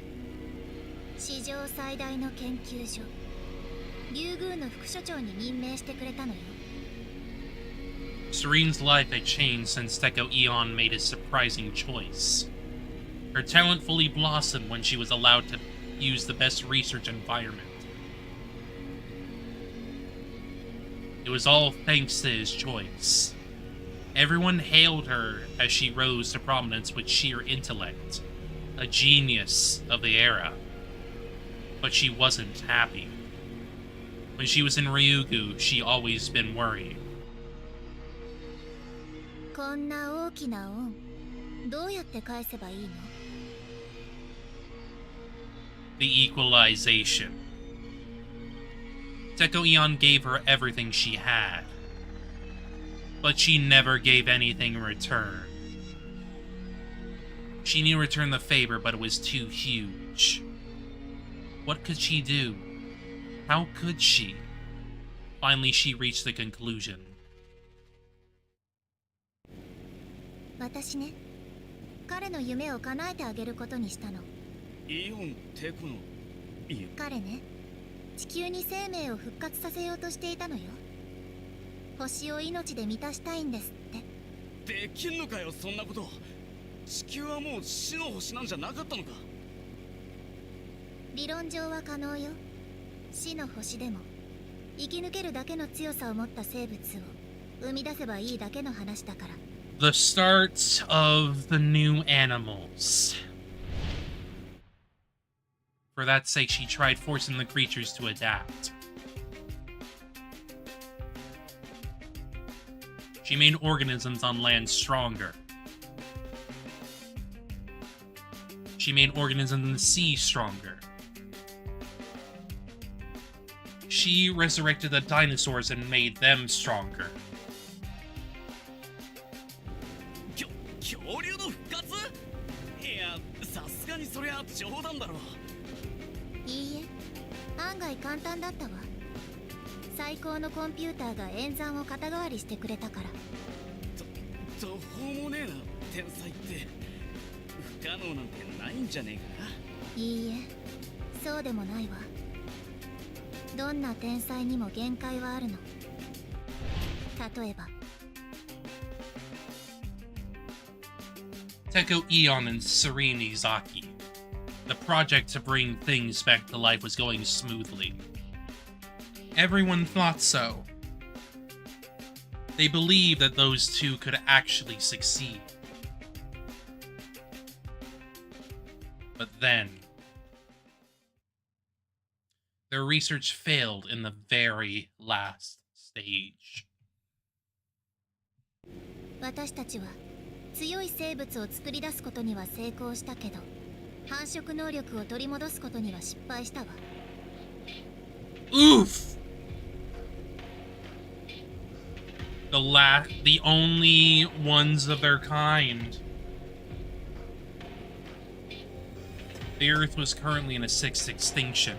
Speaker 3: 史上最大の研究所、竜宮の副所長に任命してくれたのよ。
Speaker 1: Serene's life had changed since Deco Eon made his surprising choice. Her talent fully blossomed when she was allowed to use the best research environment. It was all thanks to his choice. Everyone hailed her as she rose to prominence with sheer intellect, a genius of the era. But she wasn't happy. When she was in Ryugu, she always been worried.
Speaker 3: こんな大きな恩どうやって返せばいいの
Speaker 1: The equalization. Teko Eon gave her everything she had, but she never gave anything in return. She knew to return the favor, but it was too huge. What could she do? How could she? Finally, she reached the conclusion.
Speaker 3: 私ね彼の夢を叶えてあげることにしたの
Speaker 2: イオンってこの
Speaker 3: 彼ね地球に生命を復活させようとしていたのよ星を命で満たしたいんですって
Speaker 2: できんのかよそんなこと。地球はもう死の星なんじゃなかったのか。
Speaker 3: 理論上は可能よ死の星でも生き抜けるだけの強さを持った生物を生み出せばいいだけの話だから
Speaker 1: The start of the new animals. For that sake, she tried forcing the creatures to adapt. She made organisms on land stronger. She made organisms in the sea stronger. She resurrected the dinosaurs and made them stronger.
Speaker 2: 恐竜の復活？いや、さすがにそりゃ冗談だろ。
Speaker 3: いいえ案外簡単だったわ最高のコンピューターが演算を肩代わりしてくれたから
Speaker 2: 途方もねえな天才って不可能なんてないんじゃねえかな。
Speaker 3: いいえそうでもないわどんな天才にも限界はあるの例えば
Speaker 1: Teko Eon and Serenity Zaki. The project to bring things back to life was going smoothly. Everyone thought so. They believed that those two could actually succeed. But then, their research failed in the very last stage.
Speaker 3: 私たちは強い生物を作り出すことには成功したけど繁殖能力を取り戻すことには失敗したわ
Speaker 1: Oof! The only ones of their kind. The Earth was currently in a sixth extinction.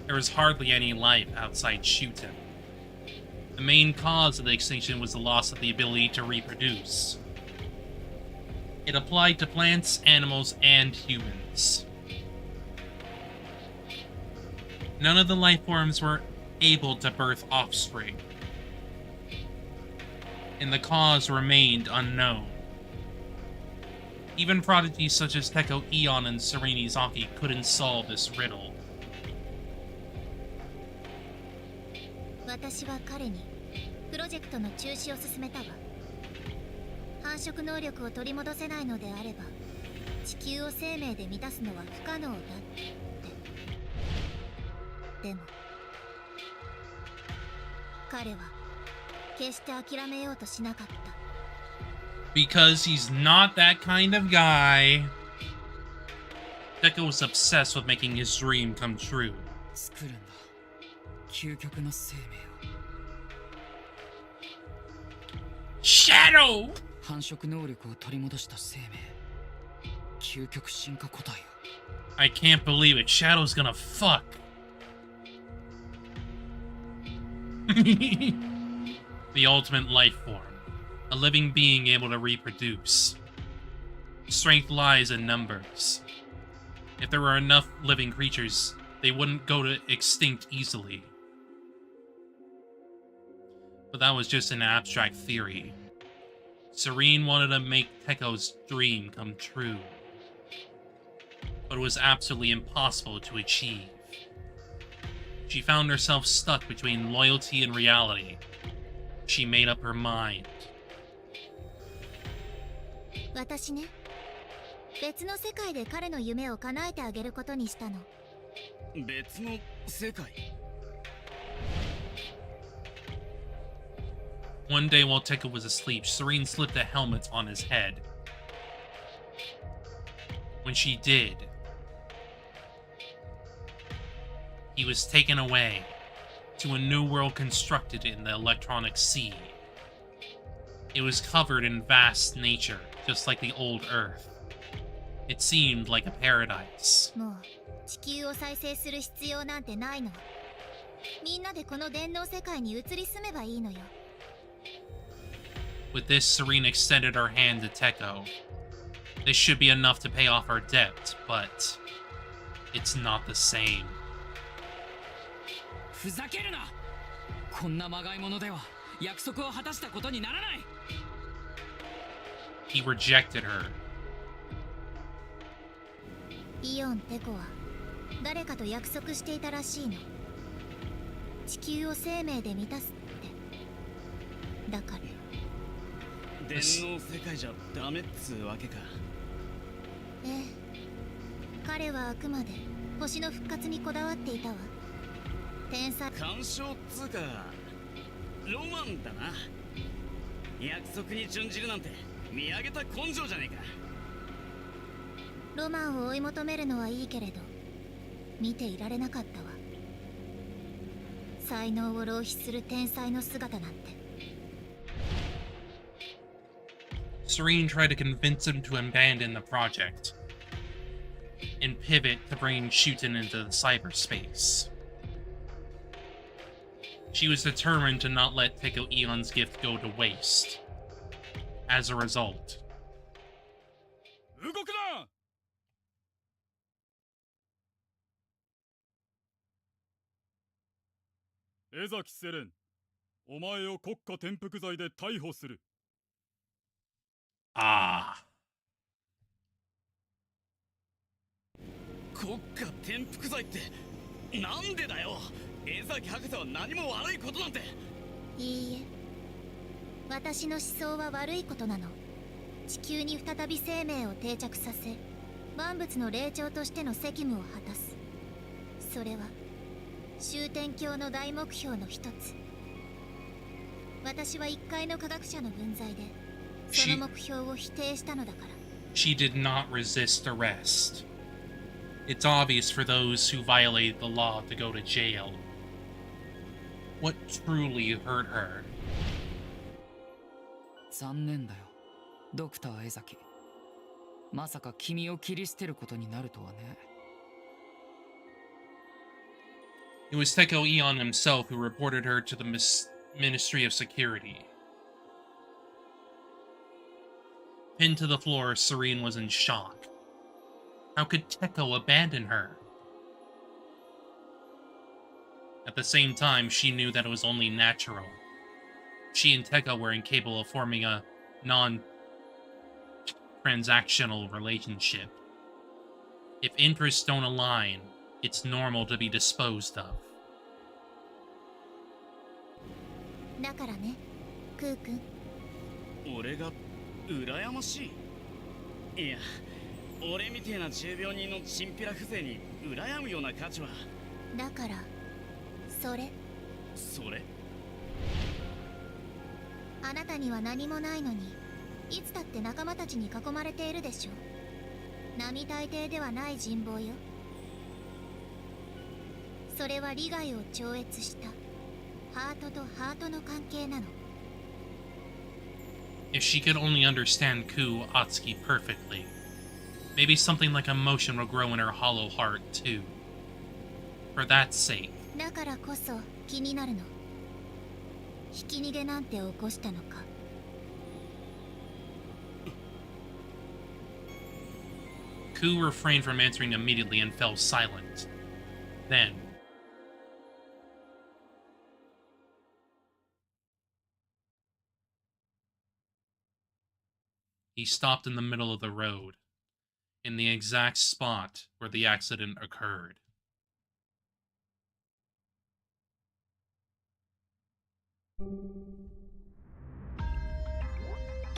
Speaker 1: There was hardly any life outside Shuten. The main cause of the extinction was the loss of the ability to reproduce. It applied to plants, animals, and humans. None of the life forms were able to birth offspring, and the cause remained unknown. Even prodigies such as Teko Eon and Serenity Zaki couldn't solve this riddle.
Speaker 3: 私は彼にプロジェクトの中止を進めたわ繁殖能力を取り戻せないのであれば地球を生命で満たすのは不可能だってでも彼は決して諦めようとしなかった
Speaker 1: Because he's not that kind of guy. Teko was obsessed with making his dream come true.
Speaker 4: 作るんだ究極の生命を
Speaker 1: Shadow!
Speaker 4: 繁殖能力を取り戻した生命究極進化個体を
Speaker 1: I can't believe it. Shadow's gonna fuck. The ultimate life form. A living being able to reproduce. Strength lies in numbers. If there were enough living creatures, they wouldn't go to extinct easily. But that was just an abstract theory. Serene wanted to make Teko's dream come true. But it was absolutely impossible to achieve. She found herself stuck between loyalty and reality, she made up her mind.
Speaker 3: 私ね、別の世界で彼の夢を叶えてあげることにしたの。
Speaker 2: 別の世界。
Speaker 1: One day while Tekka was asleep, Serene slipped a helmet on his head. When she did, he was taken away to a new world constructed in the electronic sea. It was covered in vast nature, just like the old Earth. It seemed like a paradise.
Speaker 3: もう地球を再生する必要なんてないの。みんなでこの電脳世界に移り住めばいいのよ。
Speaker 1: With this, Serene extended her hand to Tekko. This should be enough to pay off our debt, but it's not the same.
Speaker 4: ふざけるな。こんなまがいものでは約束を果たしたことにならない。
Speaker 1: He rejected her.
Speaker 3: イオン・テコは誰かと約束していたらしいの。地球を生命で満たすって。だから
Speaker 2: 電脳世界じゃダメっつうわけか。
Speaker 3: ええ、彼はあくまで星の復活にこだわっていたわ。天才
Speaker 2: 干渉っつうかロマンだな。約束に準じるなんて見上げた根性じゃねえか。
Speaker 3: ロマンを追い求めるのはいいけれど見ていられなかったわ。才能を浪費する天才の姿なんて。
Speaker 1: Serene tried to convince him to abandon the project and pivot to bringing Shuten into the cyberspace. She was determined to not let Tekko Eon's gift go to waste. As a result,
Speaker 2: 動くな。
Speaker 6: 江崎セレン、お前を国家転覆罪で逮捕する。
Speaker 2: 国家転覆罪ってなんでだよ。江崎博士は何も悪いことなんて。
Speaker 3: いいえ、私の思想は悪いことなの。地球に再び生命を定着させ、万物の霊長としての責務を果たす。それは終点教の大目標の一つ。私は一階の科学者の分際でその目標を否定したのだから。
Speaker 1: she did not resist arrest. It's obvious for those who violated the law to go to jail. What truly hurt her?
Speaker 4: 残念だよ、ドクター江崎。まさか君を切り捨てることになるとはね。
Speaker 1: It was Tekko Eon himself who reported her to the Ministry of Security. Pinned to the floor, Serene was in shock. How could Tekko abandon her? At the same time, she knew that it was only natural. She and Tekko were incapable of forming a non-transactional relationship. If interests don't align, it's normal to be disposed of.
Speaker 3: だからね、クー君。
Speaker 2: 俺が羨ましい。いや、俺みてえな重病人のチンピラ風情に羨むような価値は。
Speaker 3: だからそれあなたには何もないのにいつだって仲間たちに囲まれているでしょ。並大抵ではない人望よ。それは利害を超越したハートとハートの関係なの。
Speaker 1: If she could only understand Ku Atsuki perfectly, maybe something like emotion will grow in her hollow heart too. For that sake.
Speaker 3: だからこそ気になるの。ひき逃げなんて起こしたのか。
Speaker 1: Ku refrained from answering immediately and fell silent. Then, he stopped in the middle of the road, in the exact spot where the accident occurred.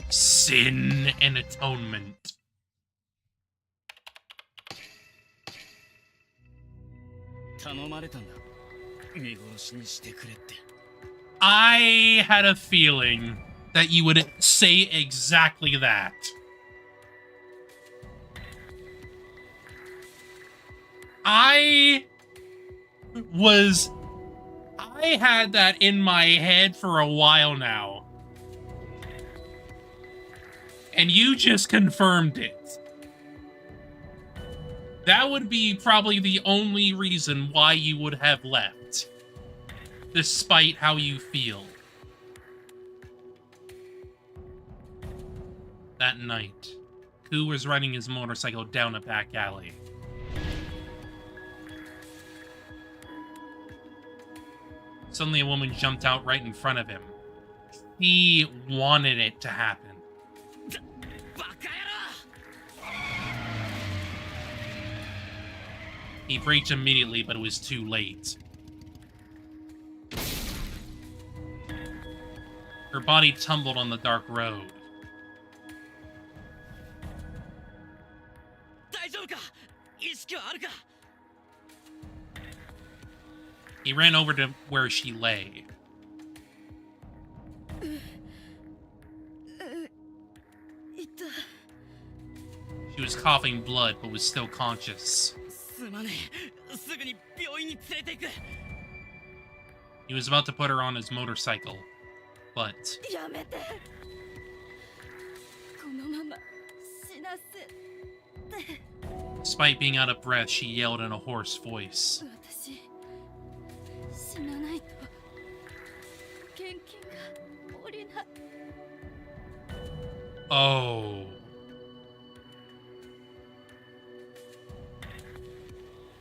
Speaker 1: Sin and atonement. I had a feeling that you would say exactly that. I had that in my head for a while now. And you just confirmed it. That would be probably the only reason why you would have left. Despite how you feel. That night, Ku was riding his motorcycle down a back alley. Suddenly a woman jumped out right in front of him. He wanted it to happen. He braked immediately, but it was too late. Her body tumbled on the dark road. He ran over to where she lay. She was coughing blood, but was still conscious. He was about to put her on his motorcycle, but... Despite being out of breath, she yelled in a hoarse voice. Oh.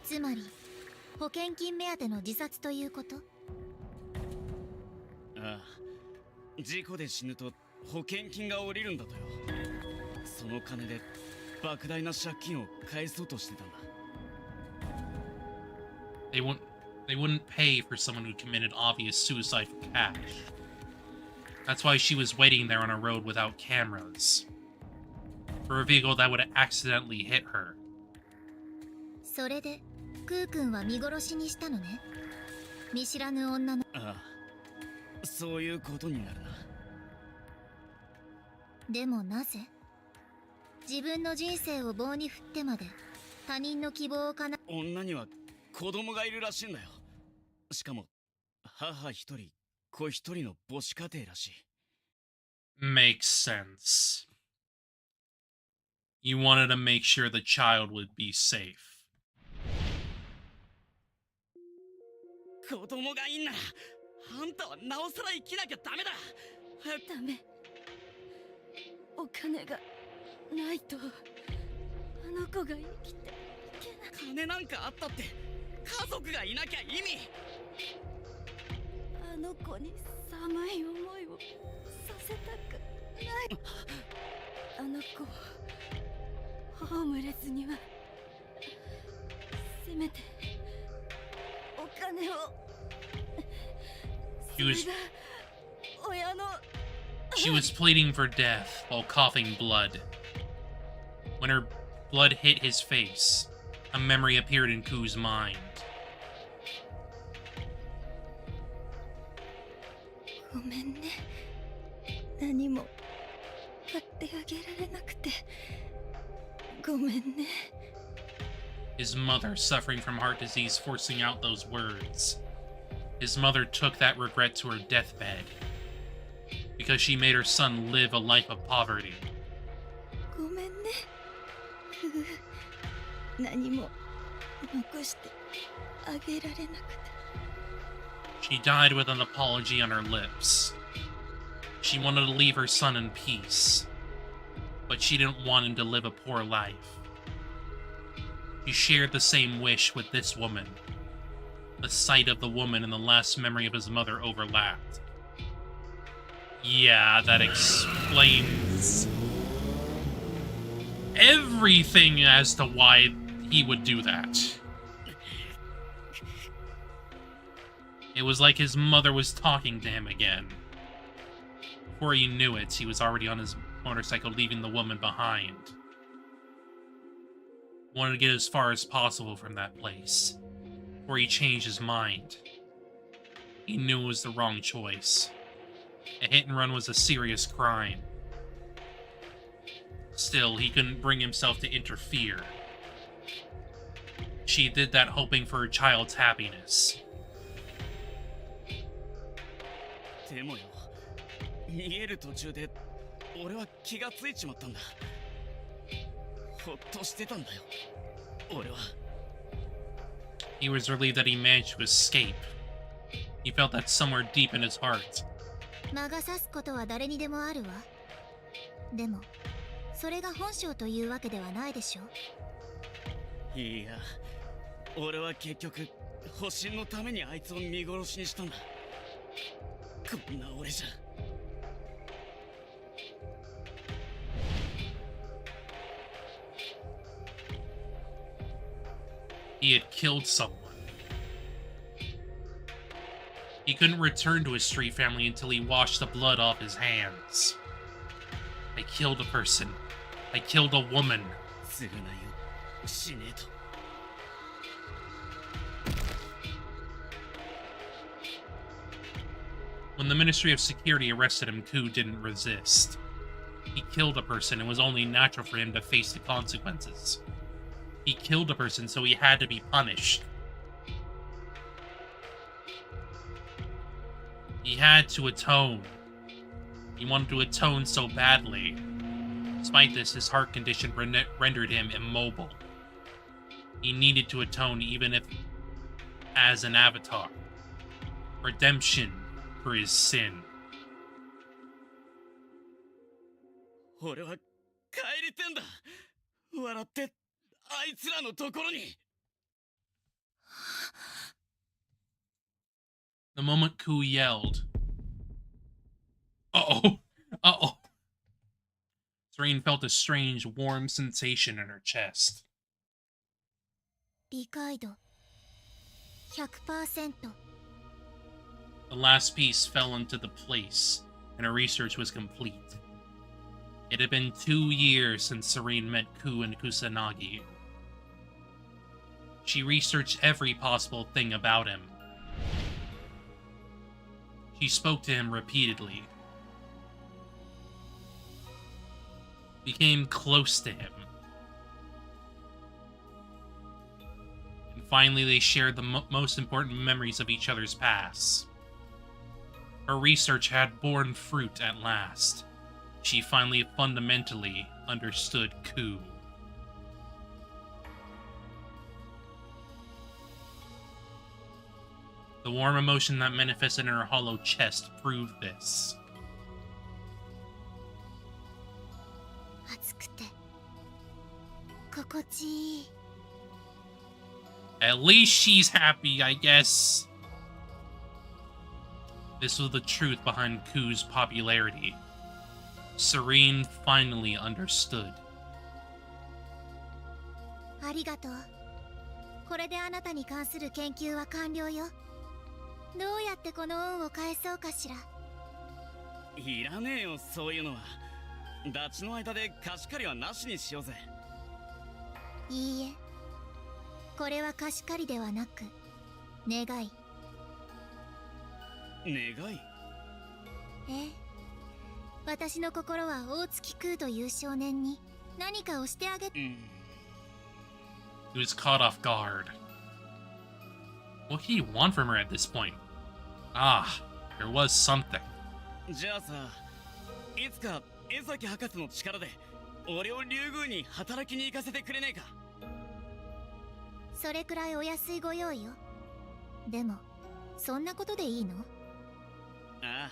Speaker 3: つまり保険金目当ての自殺ということ？
Speaker 2: ああ、事故で死ぬと保険金が下りるんだとよ。その金で莫大な借金を返そうとしてたんだ。
Speaker 1: They wouldn't pay for someone who committed obvious suicide for cash. That's why she was waiting there on a road without cameras. For a vehicle that would accidentally hit her.
Speaker 3: それでクー君は見殺しにしたのね。見知らぬ女の。
Speaker 2: ああ、そういうことになるな。
Speaker 3: でもなぜ自分の人生を棒に振ってまで他人の希望を叶え。
Speaker 2: 女には子供がいるらしいんだよ。しかも母一人子一人の母子家庭らしい。
Speaker 1: Makes sense. You wanted to make sure the child would be safe.
Speaker 2: 子供がいんならあんたはなおさら生きなきゃダメだ。
Speaker 5: ダメ。お金がないとあの子が生きていけない。
Speaker 2: 金なんかあったって家族がいなきゃ意味。
Speaker 5: あの子に寒い思いをさせたくない。あの子をホームレスにはせめてお金を。それが親の。
Speaker 1: She was pleading for death while coughing blood. When her blood hit his face, a memory appeared in Ku's mind.
Speaker 5: ごめんね。何も買ってあげられなくてごめんね。
Speaker 1: His mother, suffering from heart disease, forcing out those words. His mother took that regret to her deathbed because she made her son live a life of poverty.
Speaker 5: ごめんね。何も残してあげられなくて。
Speaker 1: She died with an apology on her lips. She wanted to leave her son in peace, but she didn't want him to live a poor life. She shared the same wish with this woman. The sight of the woman and the last memory of his mother overlapped. Yeah, that explains everything as to why he would do that. It was like his mother was talking to him again. Before he knew it, he was already on his motorcycle, leaving the woman behind. Wanted to get as far as possible from that place, before he changed his mind. He knew it was the wrong choice. A hit and run was a serious crime. Still, he couldn't bring himself to interfere. She did that hoping for her child's happiness.
Speaker 2: でもよ、逃げる途中で俺は気がついちまったんだ。ほっとしてたんだよ、俺は。
Speaker 1: He was relieved that he managed to escape. He felt that somewhere deep in his heart.
Speaker 3: 魔が差すことは誰にでもあるわ。でもそれが本性というわけではないでしょ。
Speaker 2: いや、俺は結局保身のためにあいつを見殺しにしたんだ。こんな俺じゃ。
Speaker 1: He had killed someone. He couldn't return to his street family until he washed the blood off his hands. I killed a person. I killed a woman.
Speaker 2: 償いをしねえと。
Speaker 1: When the Ministry of Security arrested him, Ku didn't resist. He killed a person and it was only natural for him to face the consequences. He killed a person, so he had to be punished. He had to atone. He wanted to atone so badly. Despite this, his heart condition rendered him immobile. He needed to atone, even if as an avatar. Redemption for his sin.
Speaker 2: 俺は帰りてんだ。笑ってあいつらのところに。
Speaker 1: The moment Ku yelled, uh-oh, uh-oh, Serene felt a strange, warm sensation in her chest.
Speaker 3: 理解度 100%。
Speaker 1: The last piece fell into the place, and her research was complete. It had been 2 years since Serene met Ku and Kusanagi. She researched every possible thing about him. She spoke to him repeatedly. Became close to him. And finally they shared the most important memories of each other's past. Her research had borne fruit at last. She finally fundamentally understood Ku. The warm emotion that manifested in her hollow chest proved this.
Speaker 3: 熱くて心地いい。
Speaker 1: At least she's happy, I guess. This was the truth behind Ku's popularity. Serene finally understood.
Speaker 3: ありがとう。これであなたに関する研究は完了よ。どうやってこの恩を返そうかしら。
Speaker 2: いらねえよ、そういうのは。ダチの間で貸し借りはなしにしようぜ。
Speaker 3: いいえ、これは貸し借りではなく願い。
Speaker 2: 願い？
Speaker 3: ええ、私の心は大月空という少年に何かをしてあげ。
Speaker 1: He was caught off guard. What did he want from her at this point? Ah, there was something.
Speaker 2: じゃあさ、いつか江崎博士の力で俺を竜宮に働きに行かせてくれねえか。
Speaker 3: それくらいお安いご用意よ。でもそんなことでいいの？
Speaker 2: ああ、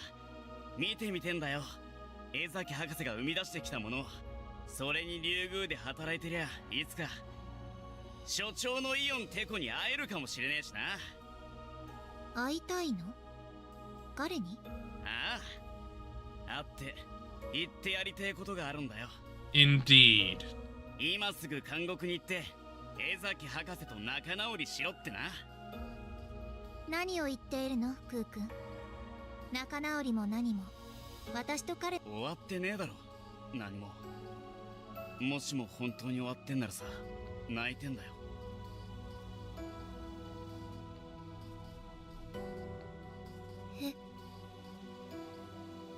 Speaker 2: 見てみてんだよ。江崎博士が生み出してきたもの。それに竜宮で働いてりゃいつか所長のイオンテコに会えるかもしれねえしな。
Speaker 3: 会いたいの？彼に？
Speaker 2: ああ、会って言ってやりてえことがあるんだよ。
Speaker 1: Indeed.
Speaker 2: 今すぐ監獄に行って江崎博士と仲直りしろってな。
Speaker 3: 何を言っているの、クー君。仲直りも何も私と彼。
Speaker 2: 終わってねえだろ。何も。もしも本当に終わってんならさ、泣いてんだよ。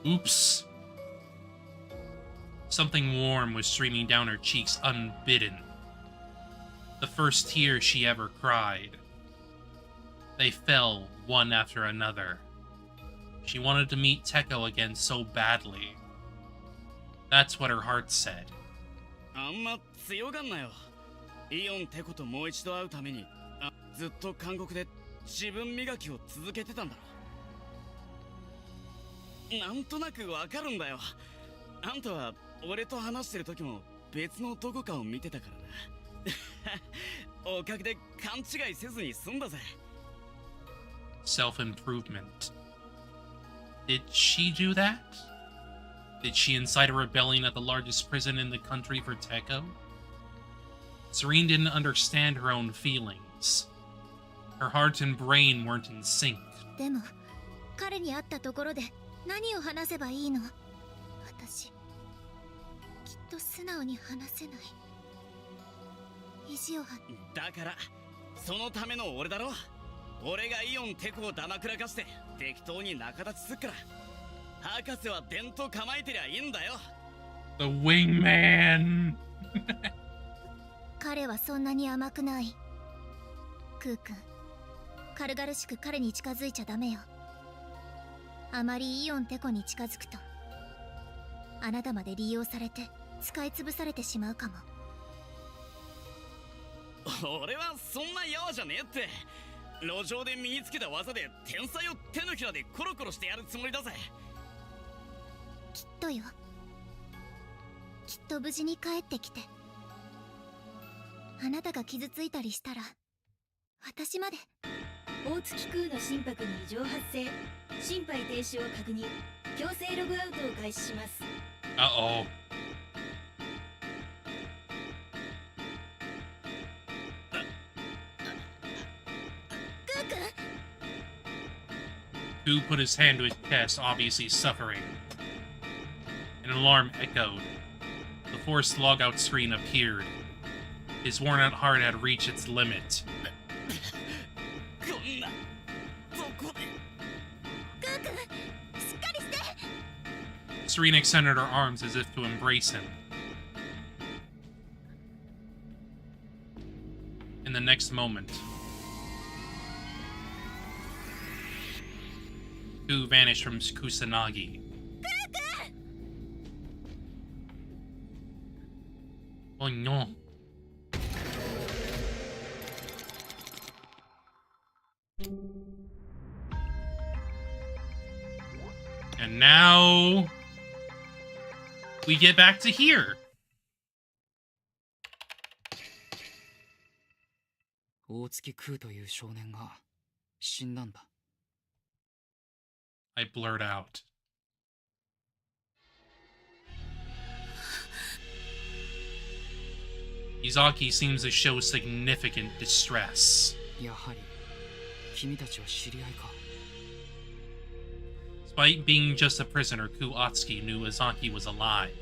Speaker 1: Oops. Something warm was streaming down her cheeks unbidden. The first tear she ever cried. They fell one after another. She wanted to meet Teko again so badly. That's what her heart said.
Speaker 2: あんま強がんなよ。イオンテコともう一度会うために、ずっと韓国で自分磨きを続けてたんだろ。 なんとなくわかるんだよ。あんたは俺と話してる時も別のどこかを見てたからな。おかげで勘違いせずに済んだぜ。
Speaker 1: Self-improvement. Did she do that? Did she incite a rebellion at the largest prison in the country for Teko? Serene didn't understand her own feelings. Her heart and brain weren't in sync.
Speaker 3: でも彼に会ったところで 何を話せばいいの？私、きっと素直に話せない。意地を張って。
Speaker 2: だから、そのための俺だろ。俺がイオンテコをだまくらかして適当に仲立ちすっから。博士は伝と構えてりゃいいんだよ。
Speaker 1: The wingman.
Speaker 3: 彼はそんなに甘くない。クー君、軽々しく彼に近づいちゃダメよ。 あまりイオンテコに近づくとあなたまで利用されて使い潰されてしまうかも。
Speaker 2: 俺はそんなヤワじゃねえって。路上で身につけた技で天才を手のひらでコロコロしてやるつもりだぜ。
Speaker 3: きっとよ。きっと無事に帰ってきて。あなたが傷ついたりしたら私まで。
Speaker 7: 大月空の心拍に異常発生。 心肺停止を確認。強制ログアウトを開始します。
Speaker 1: Uh-oh. Who put his hand to his chest, obviously suffering. An alarm echoed. The forced logout screen appeared. His worn-out heart had reached its limit. Serena extended her arms as if to embrace him. In the next moment, Ku vanished from Kusanagi. Oh no. And now we get back to here.
Speaker 4: 大月空という少年が死んだんだ。
Speaker 1: I blurt out. Izaki seems to show significant distress.
Speaker 4: やはり君たちは知り合いか。
Speaker 1: Despite being just a prisoner, Ku Atsuki knew Izaki was alive.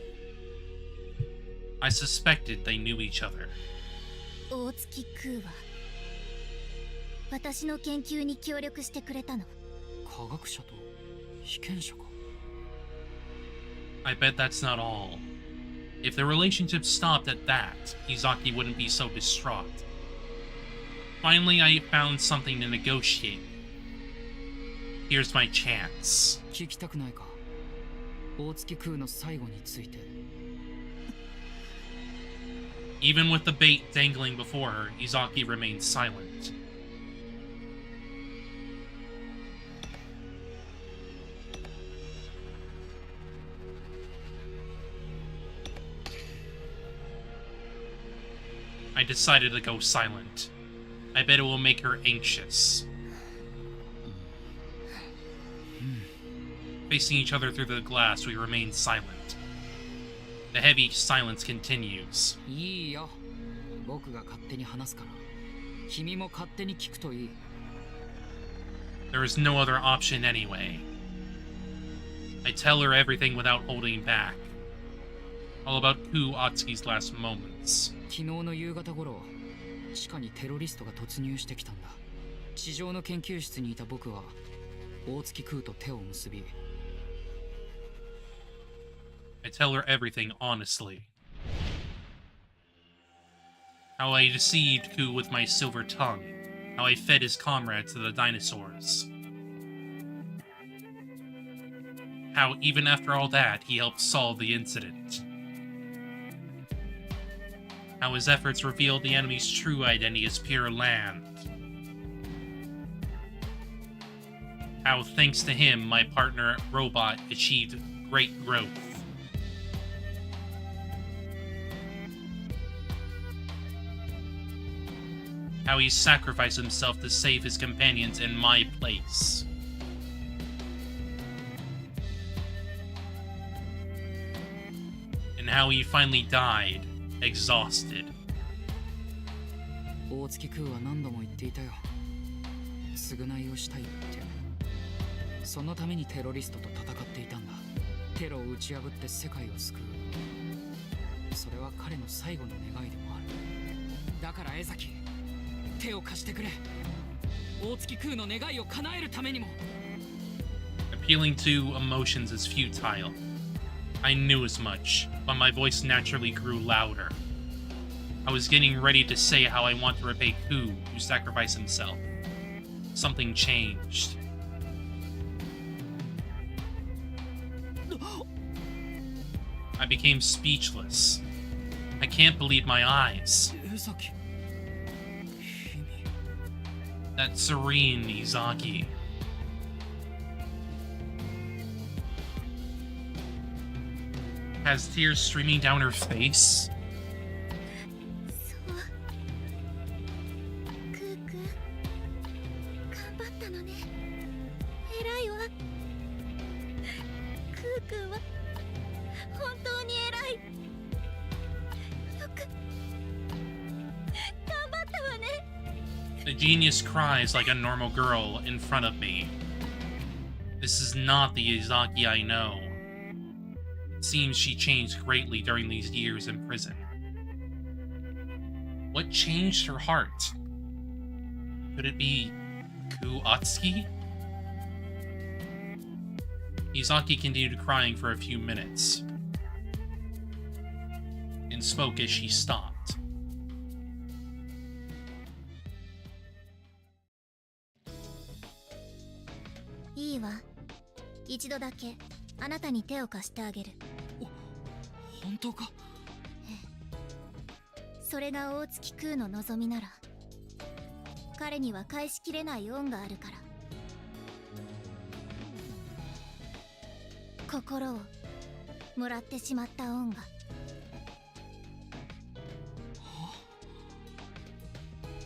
Speaker 1: I suspected they knew each other.
Speaker 3: 大月空は私の研究に協力してくれたの。
Speaker 4: 科学者と被験者か。
Speaker 1: I bet that's not all. If the relationship stopped at that, Izaki wouldn't be so distraught. Finally, I found something to negotiate. Here's my chance.
Speaker 4: 聞きたくないか。大月空の最後について。
Speaker 1: Even with the bait dangling before her, Izaki remained silent. I decided to go silent. I bet it will make her anxious. Facing each other through the glass, we remain silent. The heavy silence continues.
Speaker 4: いいよ。僕が勝手に話すから。君も勝手に聞くといい。
Speaker 1: There is no other option anyway. I tell her everything without holding back. All about Ku Atsuki's last moments.
Speaker 4: 昨日の夕方頃、地下にテロリストが突入してきたんだ。地上の研究室にいた僕は大月空と手を結び、
Speaker 1: I tell her everything honestly. How I deceived Ku with my silver tongue. How I fed his comrades to the dinosaurs. How even after all that, he helped solve the incident. How his efforts revealed the enemy's true identity as pure land. How thanks to him, my partner robot achieved great growth. How he sacrificed himself to save his companions in my place. And how he finally died, exhausted.
Speaker 4: 大月空は何度も言っていたよ。償いをしたいって。そのためにテロリストと戦っていたんだ。テロを打ち破って世界を救う。それは彼の最後の願いでもある。だから江崎、手を貸してくれ。大月空の願いを叶えるためにも。
Speaker 1: Appealing to emotions is futile. I knew as much, but my voice naturally grew louder. I was getting ready to say how I want to repay Ku, who sacrificed himself. Something changed. I became speechless. I can't believe my eyes.
Speaker 4: 江崎、君。
Speaker 1: That serene Izaki. Has tears streaming down her face.
Speaker 3: そうクーくん頑張ったのね。偉いわ。クーくんは本当に偉い。よく頑張ったわね。
Speaker 1: The genius cries like a normal girl in front of me. This is not the Izaki I know. It seems she changed greatly during these years in prison. What changed her heart? Could it be Ku Atsuki? Izaki continued crying for a few minutes, and spoke as she stopped.
Speaker 3: いいわ。一度だけあなたに手を貸してあげる。
Speaker 4: 本当か？
Speaker 3: それが大月空の望みなら、彼には返しきれない恩があるから。心をもらってしまった恩が。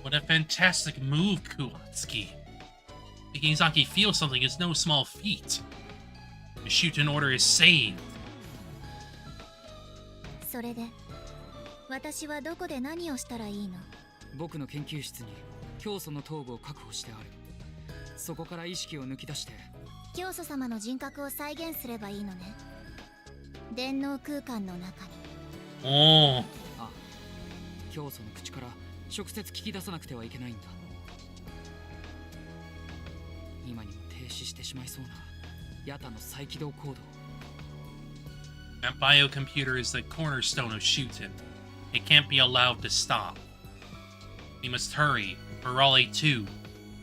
Speaker 1: What a fantastic move, Ku Atsuki. Making Izaki feel something is no small feat. The Shuten order is saved.
Speaker 3: それで私はどこで何をしたらいいの？
Speaker 4: 僕の研究室に教祖の頭部を確保してある。そこから意識を抜き出して。
Speaker 3: 教祖様の人格を再現すればいいのね。電脳空間の中に。
Speaker 1: Oh.
Speaker 4: あ、教祖の口から直接聞き出さなくてはいけないんだ。今にも停止してしまいそうなヤタの再起動コード。
Speaker 1: That biocomputer is the cornerstone of Shuten. It can't be allowed to stop. We must hurry. Arale too.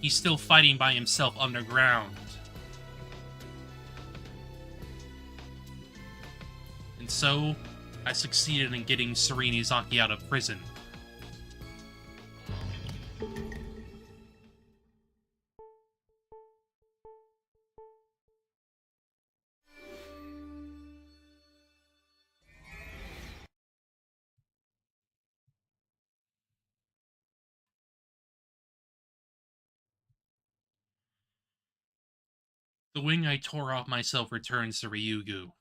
Speaker 1: He's still fighting by himself underground. And so, I succeeded in getting Serene Izaki out of prison. The wing I tore off myself returns to Ryugu.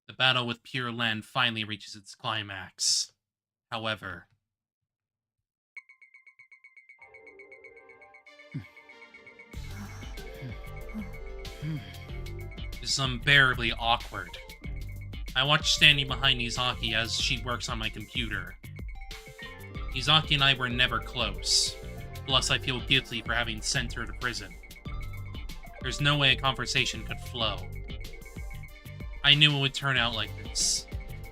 Speaker 1: The battle with Pure Land finally reaches its climax. However... This is unbearably awkward. I watch standing behind Izaki as she works on my computer. Izaki and I were never close. Plus, I feel guilty for having sent her to prison. There's no way a conversation could flow. I knew it would turn out like this.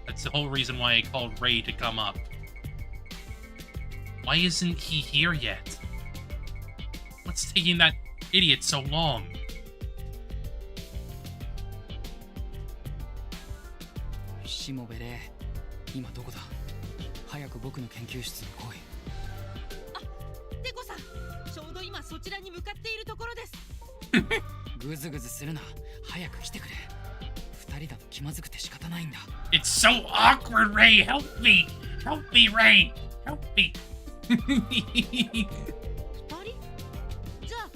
Speaker 1: That's the whole reason why I called Ray to come up. Why isn't he here yet? What's taking that idiot so long?
Speaker 4: Shimobere, 今どこだ? 早く僕の研究室に来い。
Speaker 8: テコさん、ちょうど今そちらに向かっているところです。
Speaker 4: ぐずぐずするな。早く来てくれ。二人だと気まずくて仕方ないんだ。
Speaker 1: It's so awkward, Ray! Help me! Help me, Ray! Help me!
Speaker 8: 二人？じゃあ、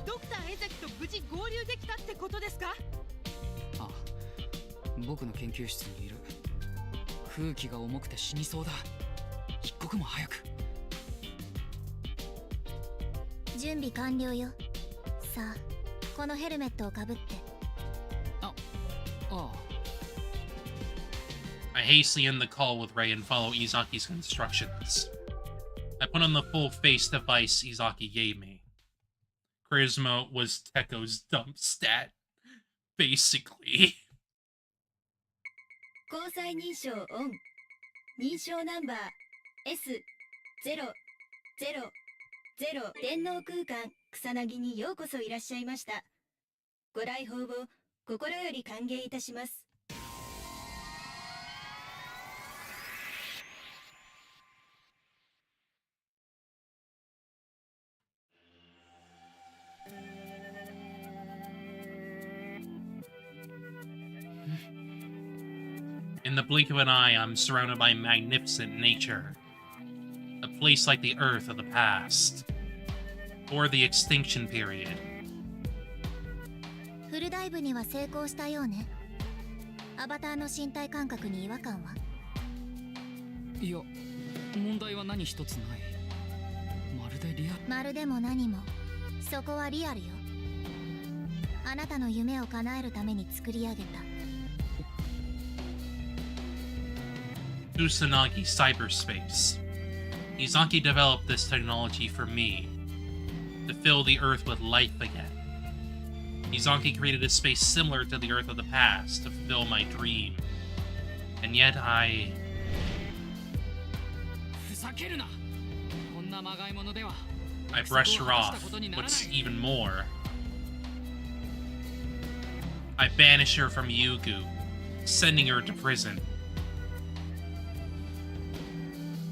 Speaker 8: ドクター江崎と無事合流できたってことですか？
Speaker 4: ああ、僕の研究室にいる。空気が重くて死にそうだ。一刻も早く。
Speaker 3: 準備完了よ。さあ、このヘルメットをかぶって。
Speaker 4: ああ。
Speaker 1: I hastily end the call with Ray and follow Izaki's instructions. I put on the full face device Izaki gave me. Charisma was Tekko's dump stat. Basically.
Speaker 7: 交際認証オン。認証ナンバー S000 電脳空間草薙にようこそいらっしゃいました。ご来訪を心より歓迎いたします。
Speaker 1: In the blink of an eye, I'm surrounded by magnificent nature. A place like the Earth of the past. Or the extinction period.
Speaker 3: フルダイブには成功したようね。アバターの身体感覚に違和感は？
Speaker 4: いや、問題は何一つない。まるでリアル。
Speaker 3: まるでも何も、そこはリアルよ。あなたの夢を叶えるために作り上げた。
Speaker 1: Kusanagi cyberspace. Izaki developed this technology for me, to fill the Earth with life again. Izaki created a space similar to the Earth of the past to fulfill my dream. And yet I...
Speaker 4: ふざけるな。こんなまがいものでは。
Speaker 1: I brushed her off. What's even more, I banished her from Yugu, sending her to prison.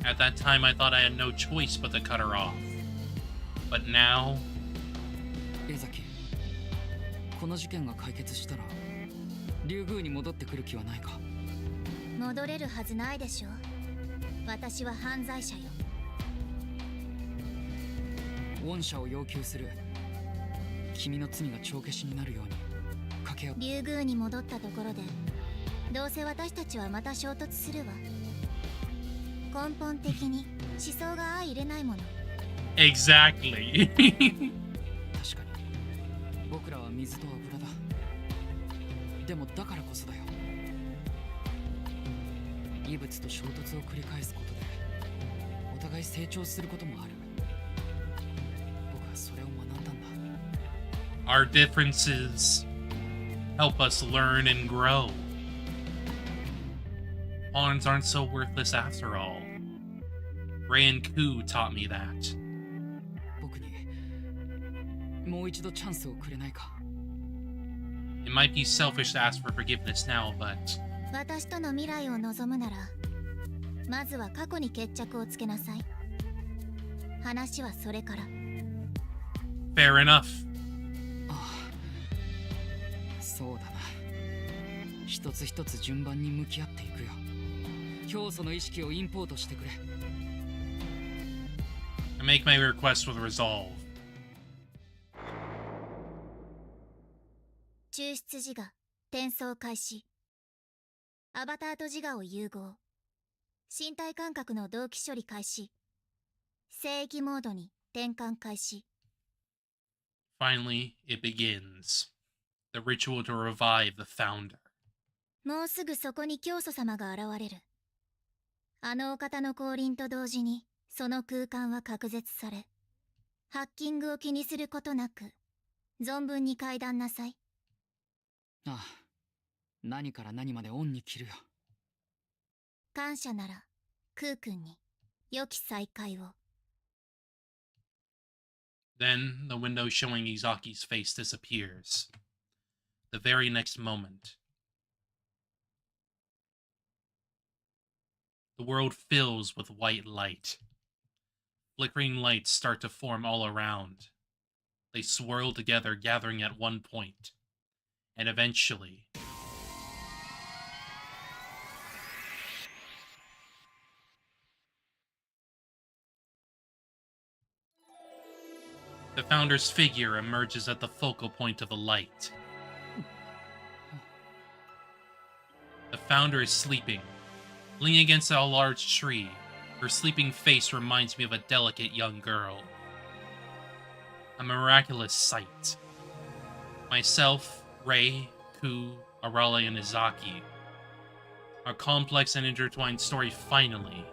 Speaker 1: At that time, I thought I had no choice but to cut her off. But now...
Speaker 4: 江崎、この事件が解決したら、竜宮に戻ってくる気はないか？
Speaker 3: 戻れるはずないでしょ。私は犯罪者よ。
Speaker 4: 恩赦を要求する。君の罪が帳消しになるように、掛け合う。
Speaker 3: 竜宮に戻ったところで、どうせ私たちはまた衝突するわ。根本的に思想が相入れないもの。
Speaker 1: Exactly.
Speaker 4: 確かに僕らは水と油だ。でもだからこそだよ。異物と衝突を繰り返すことでお互い成長することもある。僕はそれを学んだんだ。
Speaker 1: Our differences help us learn and grow. Pawns aren't so worthless after all. Ray and Ku taught me that.
Speaker 4: 僕にもう一度チャンスをくれないか？
Speaker 1: It might be selfish to ask for forgiveness now, but
Speaker 3: 私との未来を望むなら、まずは過去に決着をつけなさい。話はそれから。
Speaker 1: fair enough.
Speaker 4: ああ、そうだな。一つ一つ順番に向き合っていくよ。教祖の意識をインポートしてくれ。
Speaker 1: I make my request with resolve.
Speaker 3: 抽出自我、転送開始。アバターと自我を融合。身体感覚の同期処理開始。聖域モードに転換開始。
Speaker 1: Finally, it begins. The ritual to revive the founder.
Speaker 3: もうすぐそこに教祖様が現れる。あのお方の降臨と同時にその空間は隔絶され、ハッキングを気にすることなく存分に階段なさい。
Speaker 4: ああ、何から何までオンに切るよ。
Speaker 3: 感謝なら空君に良き再会を。
Speaker 1: Then the window showing Izaki's face disappears. The very next moment, the world fills with white light. Flickering lights start to form all around. They swirl together, gathering at one point, and eventually, the founder's figure emerges at the focal point of a light. The founder is sleeping, leaning against a large tree. Her sleeping face reminds me of a delicate young girl. A miraculous sight. Myself, Rei, Ku, Arale, and Izaki. Our complex and intertwined story finally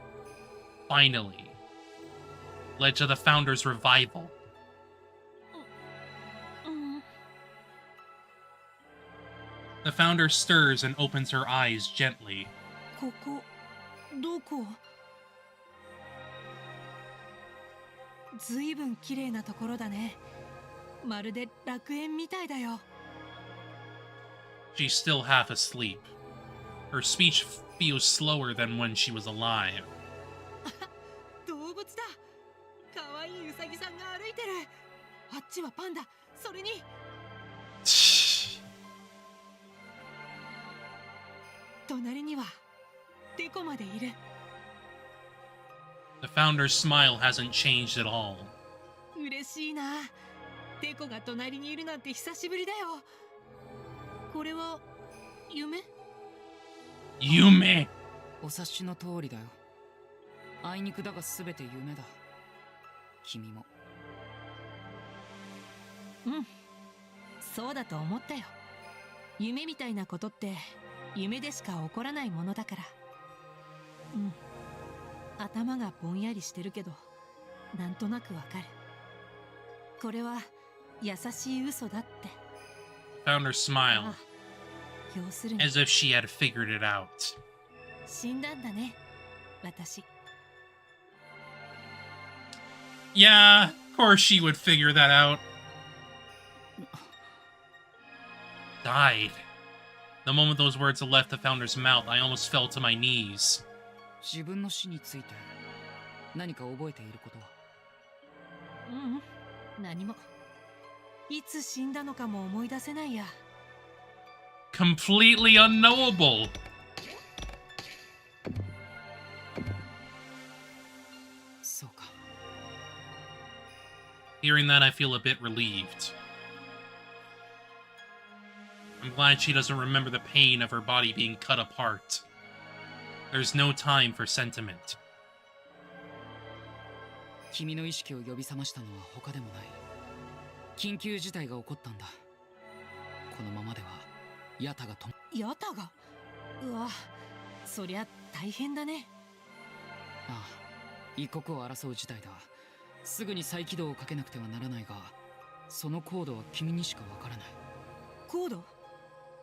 Speaker 1: led to the founder's revival. The founder stirs and opens her eyes gently.
Speaker 8: ここどこ？ずいぶん綺麗なところだね。まるで楽園みたいだよ。
Speaker 1: She's still half asleep. Her speech feels slower than when she was alive.
Speaker 8: 動物だ。可愛いウサギさんが歩いてる。あっちはパンダ。それに隣にはデコまでいる。
Speaker 1: The founder's smile hasn't changed at all.
Speaker 8: 嬉しいな。デコが隣にいるなんて久しぶりだよ。これは夢？
Speaker 1: Yume!
Speaker 4: お察しの通りだよ。あいにくだが全て夢だ。君も。
Speaker 8: うん、そうだと思ったよ。夢みたいなことって夢でしか起こらないものだから。うん、頭がぼんやりしてるけどなんとなくわかる。これは優しい嘘だって。
Speaker 1: Founder smiled,
Speaker 8: 要するに
Speaker 1: as if she had figured it out.
Speaker 8: 死んだんだね、私。
Speaker 1: Yeah, of course she would figure that out. Died. The moment those words left the founder's mouth, I almost fell to my knees.
Speaker 4: 自分の死について何か覚えていることは？
Speaker 8: 何も。いつ死んだのかも思い出せないや。
Speaker 1: Completely unknowable.
Speaker 4: そうか。
Speaker 1: Hearing that, I feel a bit relieved. I'm glad she doesn't remember the pain of her body being cut apart. There's no time for sentiment.
Speaker 4: 君の意識を呼び覚ましたのは他でもない。緊急事態が起こったんだ。このままではヤタがと。
Speaker 8: ヤタが？うわ、そりゃ大変だね。
Speaker 4: ああ、一刻を争う事態だ。すぐに再起動をかけなくてはならないが、そのコードは君にしかわからない。
Speaker 8: コード？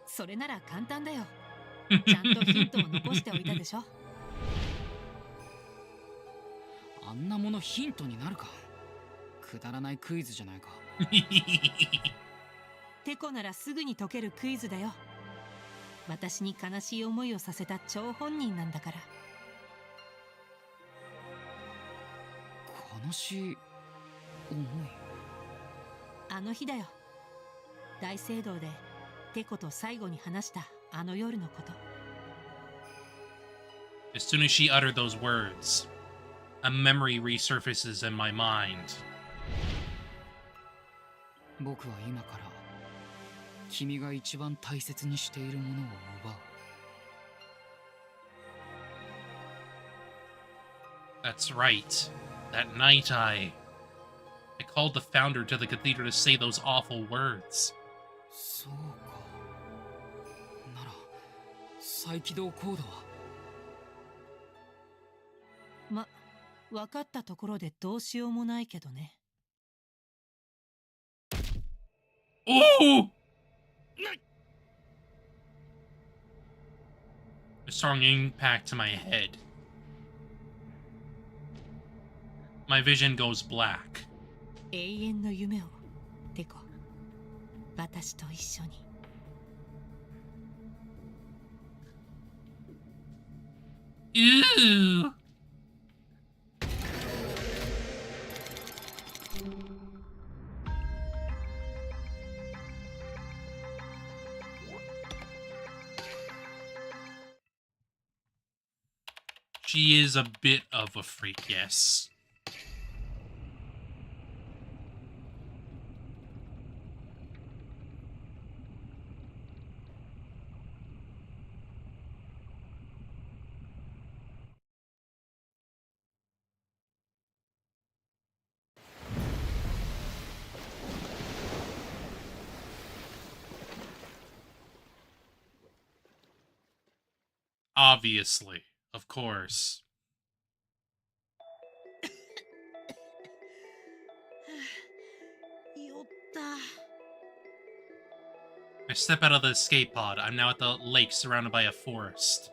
Speaker 8: それなら簡単だよ。ちゃんとヒントを残しておいたでしょ。
Speaker 4: あんなものヒントになるか。くだらないクイズじゃないか。
Speaker 8: テコならすぐに解けるクイズだよ。私に悲しい思いをさせた張本人なんだから。
Speaker 4: 悲しい思い。
Speaker 8: あの日だよ。大聖堂でテコと最後に話したあの夜のこと。
Speaker 1: As soon as she uttered those words, a memory resurfaces in my mind.
Speaker 4: 僕は今から君が一番大切にしているものを奪う。
Speaker 1: That's right. That night I called the founder to the cathedral to say those awful words.
Speaker 4: そうか。なら再起動コードは。
Speaker 8: ま、分かったところでどうしようもないけどね。
Speaker 1: Oh! A strong impact to my head. My vision goes black.
Speaker 8: 永遠の夢を、てこ。私と一緒に。
Speaker 1: Ooh! She is a bit of a freak, yes. Obviously, of course. I step out of the escape pod. I'm now at the lake surrounded by a forest.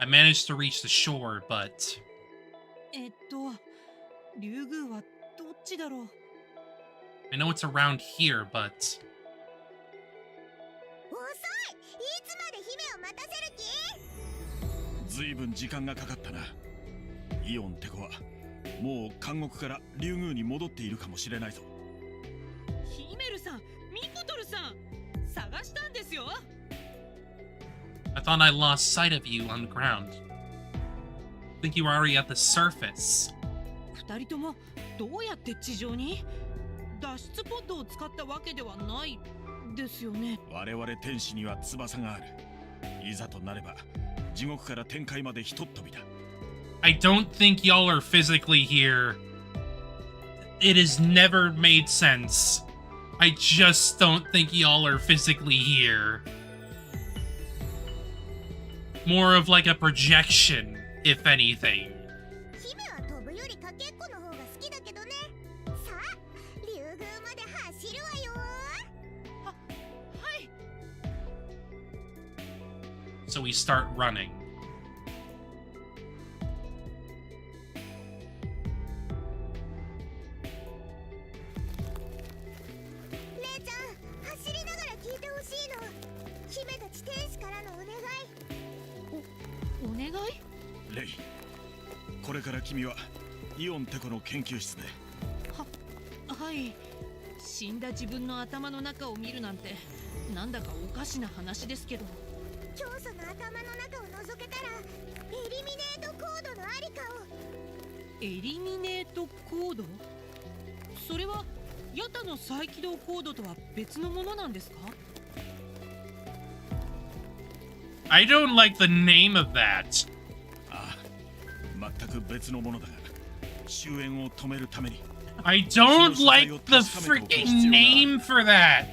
Speaker 1: I managed to reach the shore, but...
Speaker 8: 竜宮はどっちだろう。
Speaker 1: I know it's around here, but...
Speaker 3: 遅い。いつまで姫を待たせる気？
Speaker 9: ずいぶん時間がかかったな。イオンって子はもう監獄から竜宮に戻っているかもしれないぞ。
Speaker 8: ヒメルさん、ミコトルさん、探したんですよ。
Speaker 1: I thought I lost sight of you on the ground. Think you were already at the surface.
Speaker 8: 二人ともどうやって地上に？脱出ポッドを使ったわけではないですよね。
Speaker 9: 我々天使には翼がある。いざとなれば地獄から天界までひとっ飛びだ。
Speaker 1: I don't think y'all are physically here. It has never made sense. I just don't think y'all are physically here. More of like a projection, if anything.
Speaker 3: 姫は飛ぶよりかけっこの方が好きだけどね。さあ、竜宮まで走るわよ。
Speaker 8: はい。
Speaker 1: So we start running.
Speaker 3: 姉ちゃん、走りながら聞いてほしいの。姫たち天使からのお願い。
Speaker 8: お願い？
Speaker 9: レイ、これから君はイオンって子の研究室で。
Speaker 8: はい。死んだ自分の頭の中を見るなんてなんだかおかしな話ですけど。
Speaker 3: 教祖の頭の中を覗けたらエリミネートコードのありかを。
Speaker 8: エリミネートコード？それはヤタの再起動コードとは別のものなんですか？
Speaker 1: I don't like the name of that.
Speaker 9: ああ、全く別のものだが、終焉を止めるために。
Speaker 1: I don't like the freaking name for that.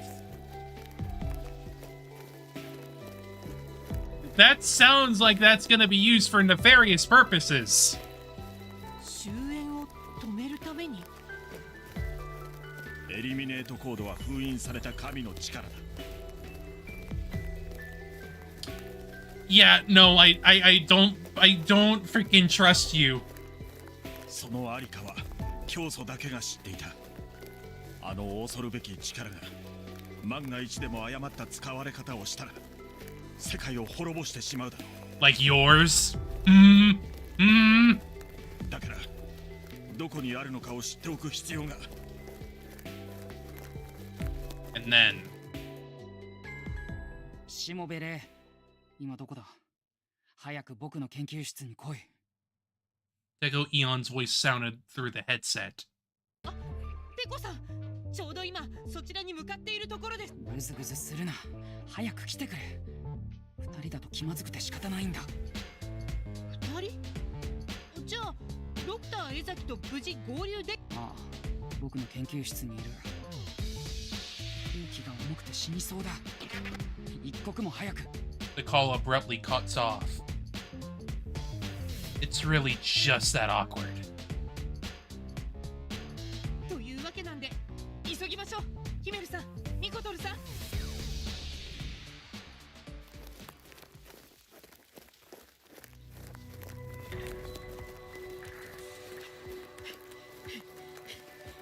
Speaker 1: That sounds like that's gonna be used for nefarious purposes.
Speaker 8: 終焉を止めるために？
Speaker 9: エリミネートコードは封印された神の力だ。
Speaker 1: Yeah, no, I don't freaking trust you.
Speaker 9: そのありかは教祖だけが知っていた。あの恐るべき力が万が一でも誤った使われ方をしたら世界を滅ぼしてしまうだろう。
Speaker 1: Like yours?
Speaker 9: だからどこにあるのかを知っておく必要が。
Speaker 1: And then
Speaker 2: しもべれ、今どこだ？早く僕の研究室に来い。
Speaker 1: Deco Eon's voice sounded through the headset.
Speaker 8: あ、テコさん、ちょうど今そちらに向かっているところです。
Speaker 2: ぐずぐずするな。早く来てくれ。二人だと気まずくて仕方ないんだ。
Speaker 8: 二人？じゃあドクター江崎と無事合流で？
Speaker 2: ああ、僕の研究室にいる。空気が重くて死にそうだ。一刻も早く
Speaker 1: The call abruptly cuts off. It's really just that awkward.
Speaker 8: というわけなんで急ぎましょう。ヒメルさん、ニコトルさん。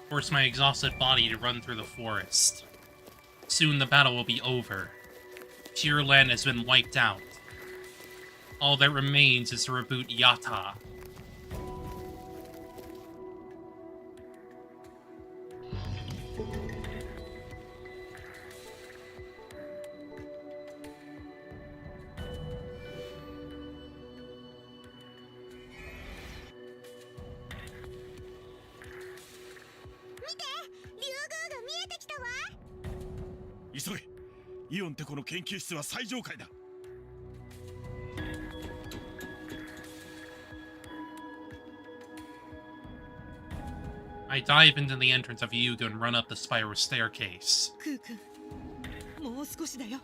Speaker 1: Force my exhausted body to run through the forest. Soon the battle will be over. Pure Land has been wiped out. All that remains is to reboot Yatta.
Speaker 9: 急げ、イオンテコの研究室は最上階だ。
Speaker 1: I dive into the entrance of Yuga and run up the spiral staircase.
Speaker 8: クー君、もう少しだよ。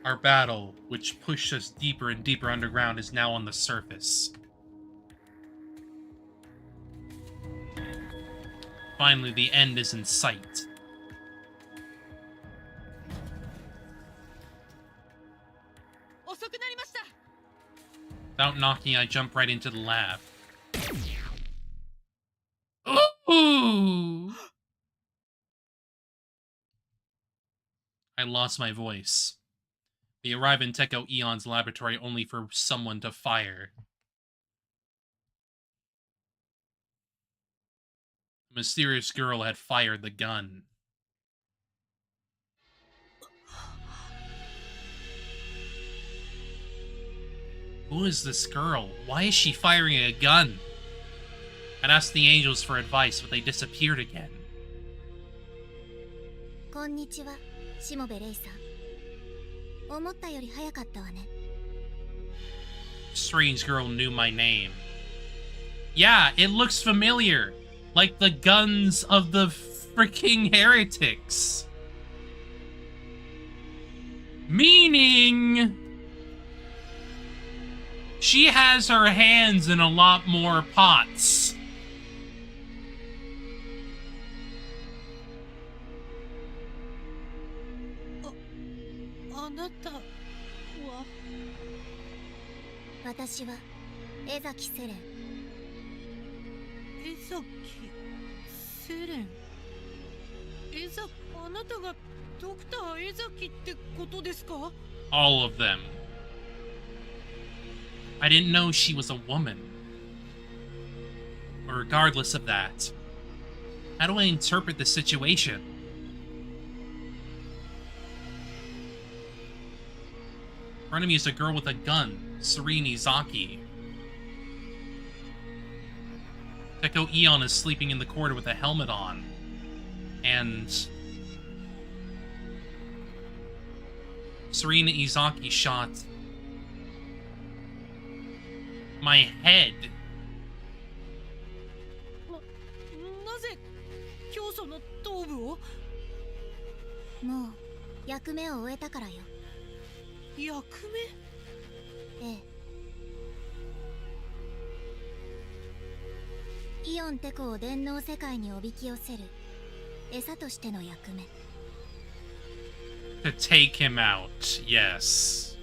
Speaker 1: Our battle, which pushed us deeper and deeper underground, is now on the surface. Finally, the end is in sight. Without knocking, I jump right into the lab. Ooh! I lost my voice. We arrive in Tekko Eon's laboratory only for someone to fire. A mysterious girl had fired the gun. Who is this girl? Why is she firing a gun? I'd asked the angels for advice, but they disappeared again.
Speaker 3: こんにちは、しもべレイさん。思ったより早かったわね。
Speaker 1: Strange girl knew my name. Yeah, it looks familiar. Like the guns of the freaking heretics. Meaning... she has her hands in a lot more pots.
Speaker 3: "私は江崎セレン。
Speaker 8: 江崎セレン。江崎、あなたがドクター江崎ってことですか?
Speaker 1: All of them. I didn't know she was a woman. But regardless of that, how do I interpret the situation? In front of me is a girl with a gun, Serenity Zaki. Tekko Eon is sleeping in the corridor with a helmet on. And Serenity Zaki shot my head.
Speaker 8: なぜ教祖の頭部を?
Speaker 3: もう役目を終えたからよ。
Speaker 8: 役目?
Speaker 3: ええ。イオンテコを電脳世界におびき寄せる餌としての役目。
Speaker 1: To take him out, yes.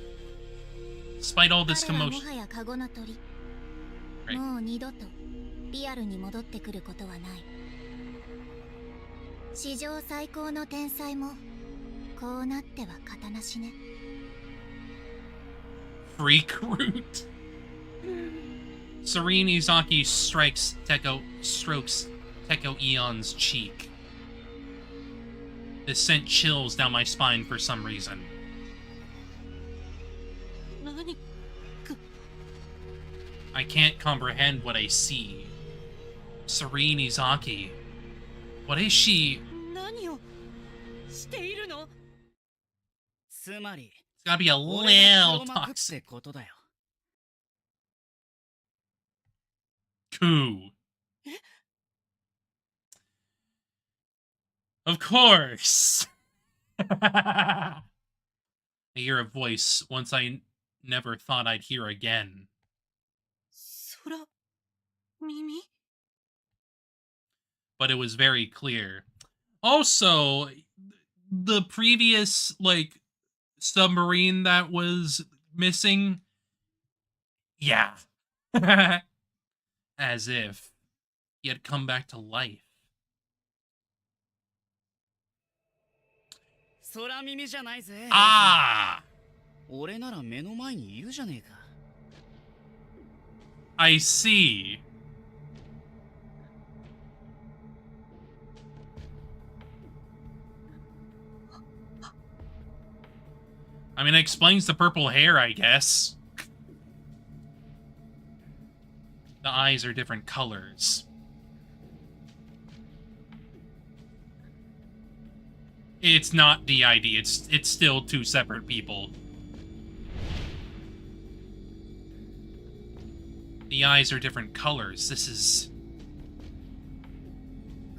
Speaker 1: Despite all this
Speaker 3: 彼は
Speaker 1: commotion.
Speaker 3: もはやカゴの鳥。
Speaker 1: Right.
Speaker 3: もう二度とリアルに戻ってくることはない。史上最高の天才もこうなっては型なしね。
Speaker 1: Freak root. Serenity Zaki strokes Tekko Eon's cheek. This sent chills down my spine for some reason.
Speaker 8: 何?
Speaker 1: I can't comprehend what I see. Serenity Zaki. What is she?
Speaker 8: 何をしているの?
Speaker 2: つまり
Speaker 1: It's gotta be a
Speaker 2: 俺が
Speaker 1: little
Speaker 2: 黒幕っ
Speaker 1: toxic.
Speaker 2: てことだよ。
Speaker 1: Coup. Of course. I hear a voice once I never thought I'd hear again.
Speaker 8: 空耳
Speaker 1: But it was very clear. Also, the previous, like, submarine that was missing, yeah. As if he had come back to life.
Speaker 2: 空耳じゃないぜ。
Speaker 1: Ah!
Speaker 2: 俺なら目の前にいるじゃねえか。
Speaker 1: I see. I mean, it explains the purple hair, I guess. The eyes are different colors. It's not DID, it's still two separate people. The eyes are different colors. This is...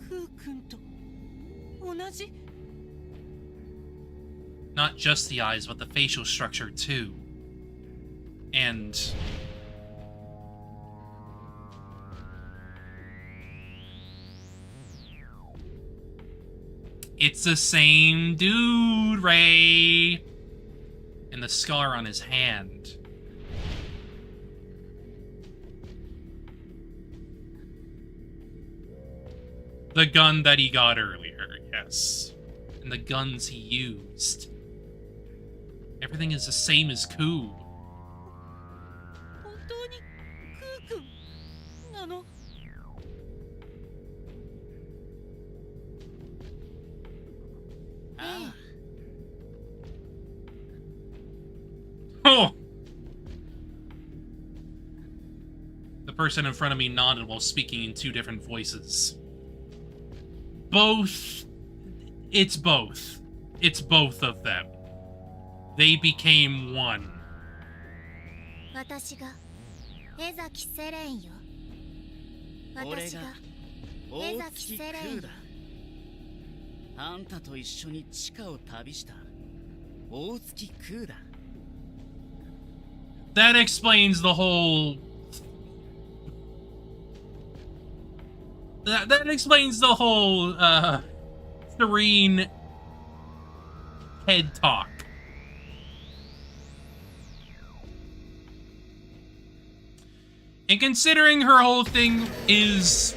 Speaker 8: クー君と同じ
Speaker 1: not just the eyes, but the facial structure too. And... it's the same dude, Ray! And the scar on his hand. The gun that he got earlier, yes. And the guns he used. Everything is the same as Ku.
Speaker 8: 本当にクー君なの
Speaker 2: ああ。
Speaker 1: Oh! The person in front of me nodded while speaking in two different voices. Both... it's both. It's both of them. They became one.
Speaker 3: 私が江崎セレンよ。私が江
Speaker 2: 大
Speaker 3: 崎
Speaker 2: 月
Speaker 3: セレンよ。
Speaker 2: 空だ。あんたと一緒に地下を旅した大月空だ。
Speaker 1: That explains the whole... That explains the whole, Serene head talk. And considering her whole thing is...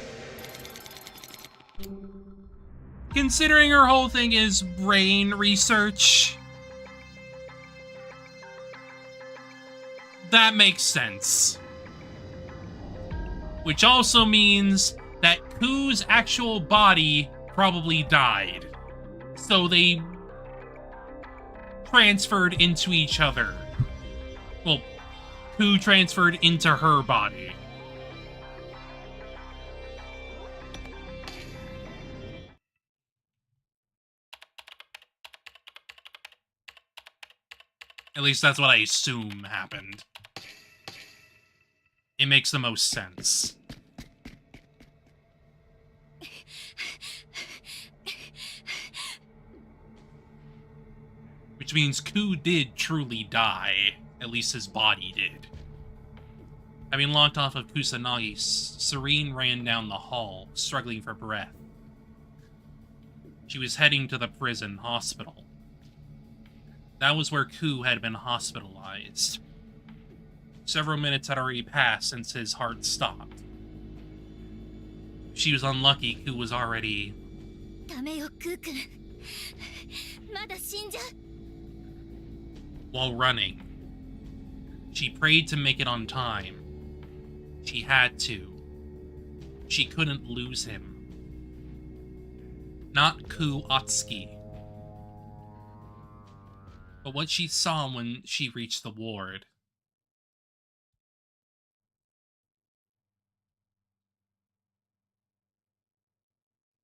Speaker 1: considering her whole thing is brain research... that makes sense. Which also means that Ku's actual body probably died. So they transferred into each other. Well, Ku transferred into her body. At least that's what I assume happened. It makes the most sense. Which means Ku did truly die. At least his body did. Having locked off of Kusanagi, Serene ran down the hall, struggling for breath. She was heading to the prison hospital. That was where Ku had been hospitalized. Several minutes had already passed since his heart stopped. If she was unlucky, Ku was already...
Speaker 3: ダメよクー君。まだ死んじゃう。
Speaker 1: while running. She prayed to make it on time. She had to. She couldn't lose him. Not Ku Atsuki. But what she saw when she reached the ward.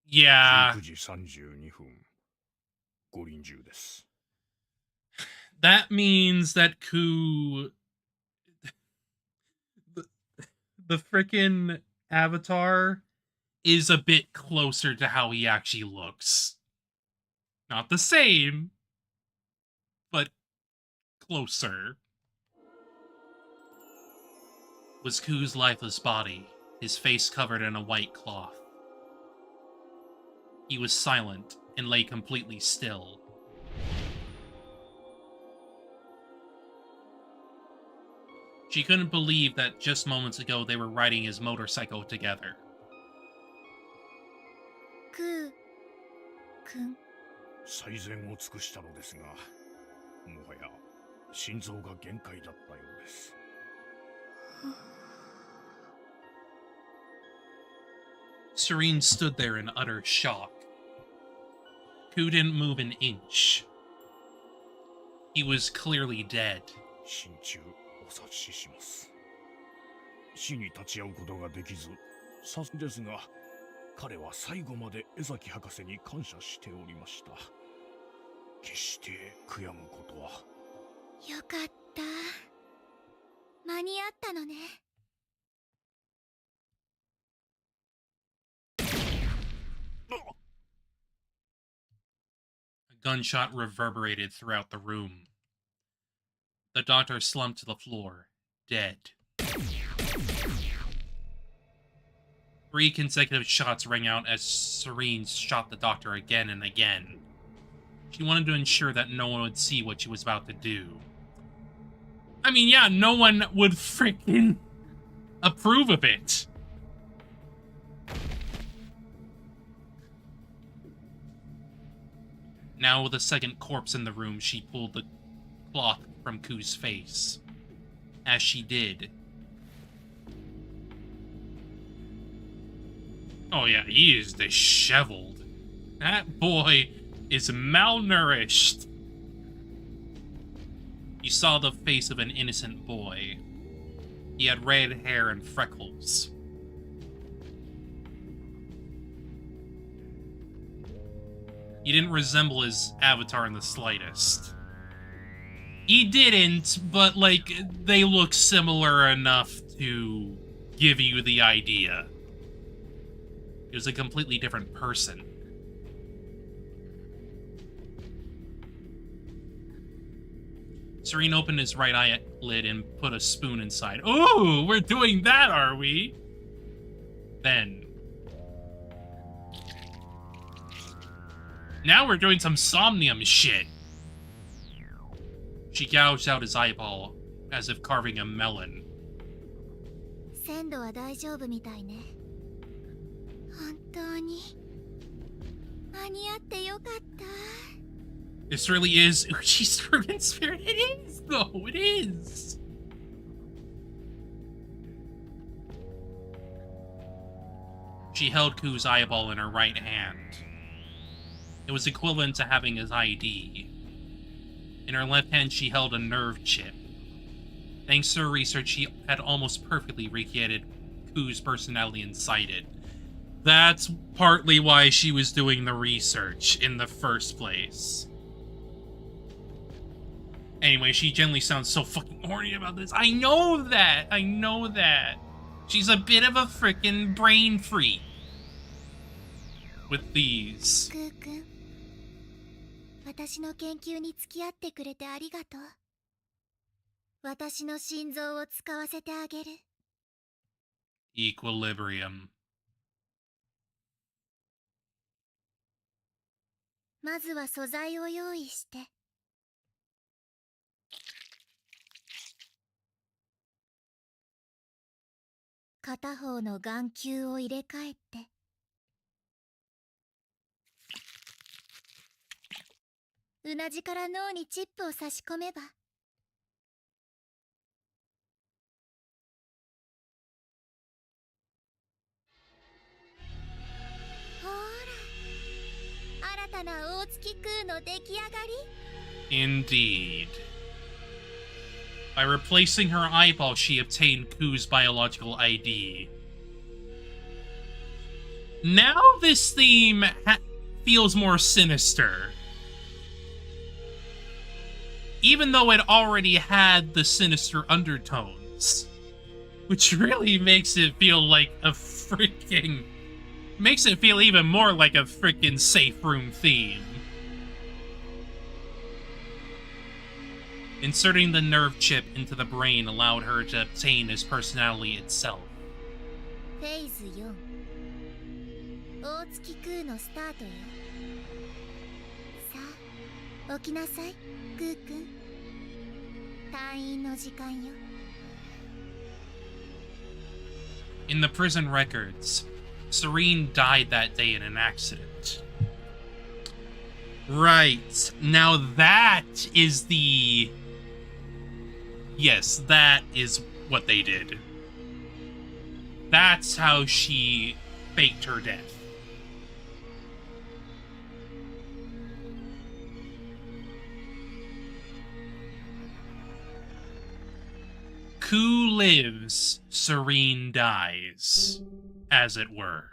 Speaker 1: Yeah.
Speaker 6: 19時32分。五輪中です。
Speaker 1: That means that Ku... the frickin' avatar is a bit closer to how he actually looks. Not the same, but closer was Ku's lifeless body, his face covered in a white cloth. He was silent and lay completely still. She couldn't believe that just moments ago they were riding his motorcycle together.
Speaker 3: クー君。
Speaker 6: 最善を尽くしたのですが、もはや心臓が限界だったようです。
Speaker 1: Serene stood there in utter shock. Ku didn't move an inch. He was clearly dead.
Speaker 6: 心中お察しします。死に立ち会うことができず、さすですが、彼は最後まで江崎博士に感謝しておりました。決して悔やむことは。
Speaker 3: よかった。間に合ったのね。
Speaker 1: A gunshot reverberated throughout the room. The doctor slumped to the floor, dead. 3 consecutive shots rang out as Serene shot the doctor again and again. She wanted to ensure that no one would see what she was about to do. I mean, yeah, no one would freaking approve of it. Now with a second corpse in the room, she pulled the cloth from Ku's face. As she did, oh yeah, he is disheveled. That boy is malnourished. You saw the face of an innocent boy. He had red hair and freckles. He didn't resemble his avatar in the slightest. He didn't, but, like, they look similar enough to give you the idea. He was a completely different person. Serene opened his right eyelid and put a spoon inside. Ooh, we're doing that, are we? Then. Now we're doing some somnium shit. She gouged out his eyeball, as if carving a melon.
Speaker 3: 鮮度は大丈夫みたいね。本当に間に合ってよかった。
Speaker 1: This really is Uchi's Fruit Spirit. It is, though. It is. She held Ku's eyeball in her right hand. It was equivalent to having his ID. In her left hand, she held a nerve chip. Thanks to her research, she had almost perfectly recreated Ku's personality inside it. That's partly why she was doing the research in the first place. Anyway, she generally sounds so fucking horny about this. I know that! I know that! She's a bit of a frickin' brain freak. With these.
Speaker 3: クー君、私の研究に付き合ってくれてありがとう。私の心臓を使わせてあげる。
Speaker 1: Equilibrium.
Speaker 3: まずは素材を用意して。片方の眼球を入れ替えて。うなじから脳にチップを差し込めば。ほら、新たな大月空の出来上がり。
Speaker 1: Indeed. By replacing her eyeball, she obtained Ku's biological ID. Now this theme feels more sinister. Even though it already had the sinister undertones. Which really makes it feel like a freaking... Makes it feel even more like a freaking safe room theme. Inserting the nerve chip into the brain allowed her to obtain his personality itself.
Speaker 3: フェーズ4大月空のスタートよ。さあ起きなさいクーくん。退院の時間よ。
Speaker 1: In the prison records, Serene died that day in an accident. Right. Now that is the... Yes, that is what they did. That's how she faked her death. Ku lives, Serene dies, as it were.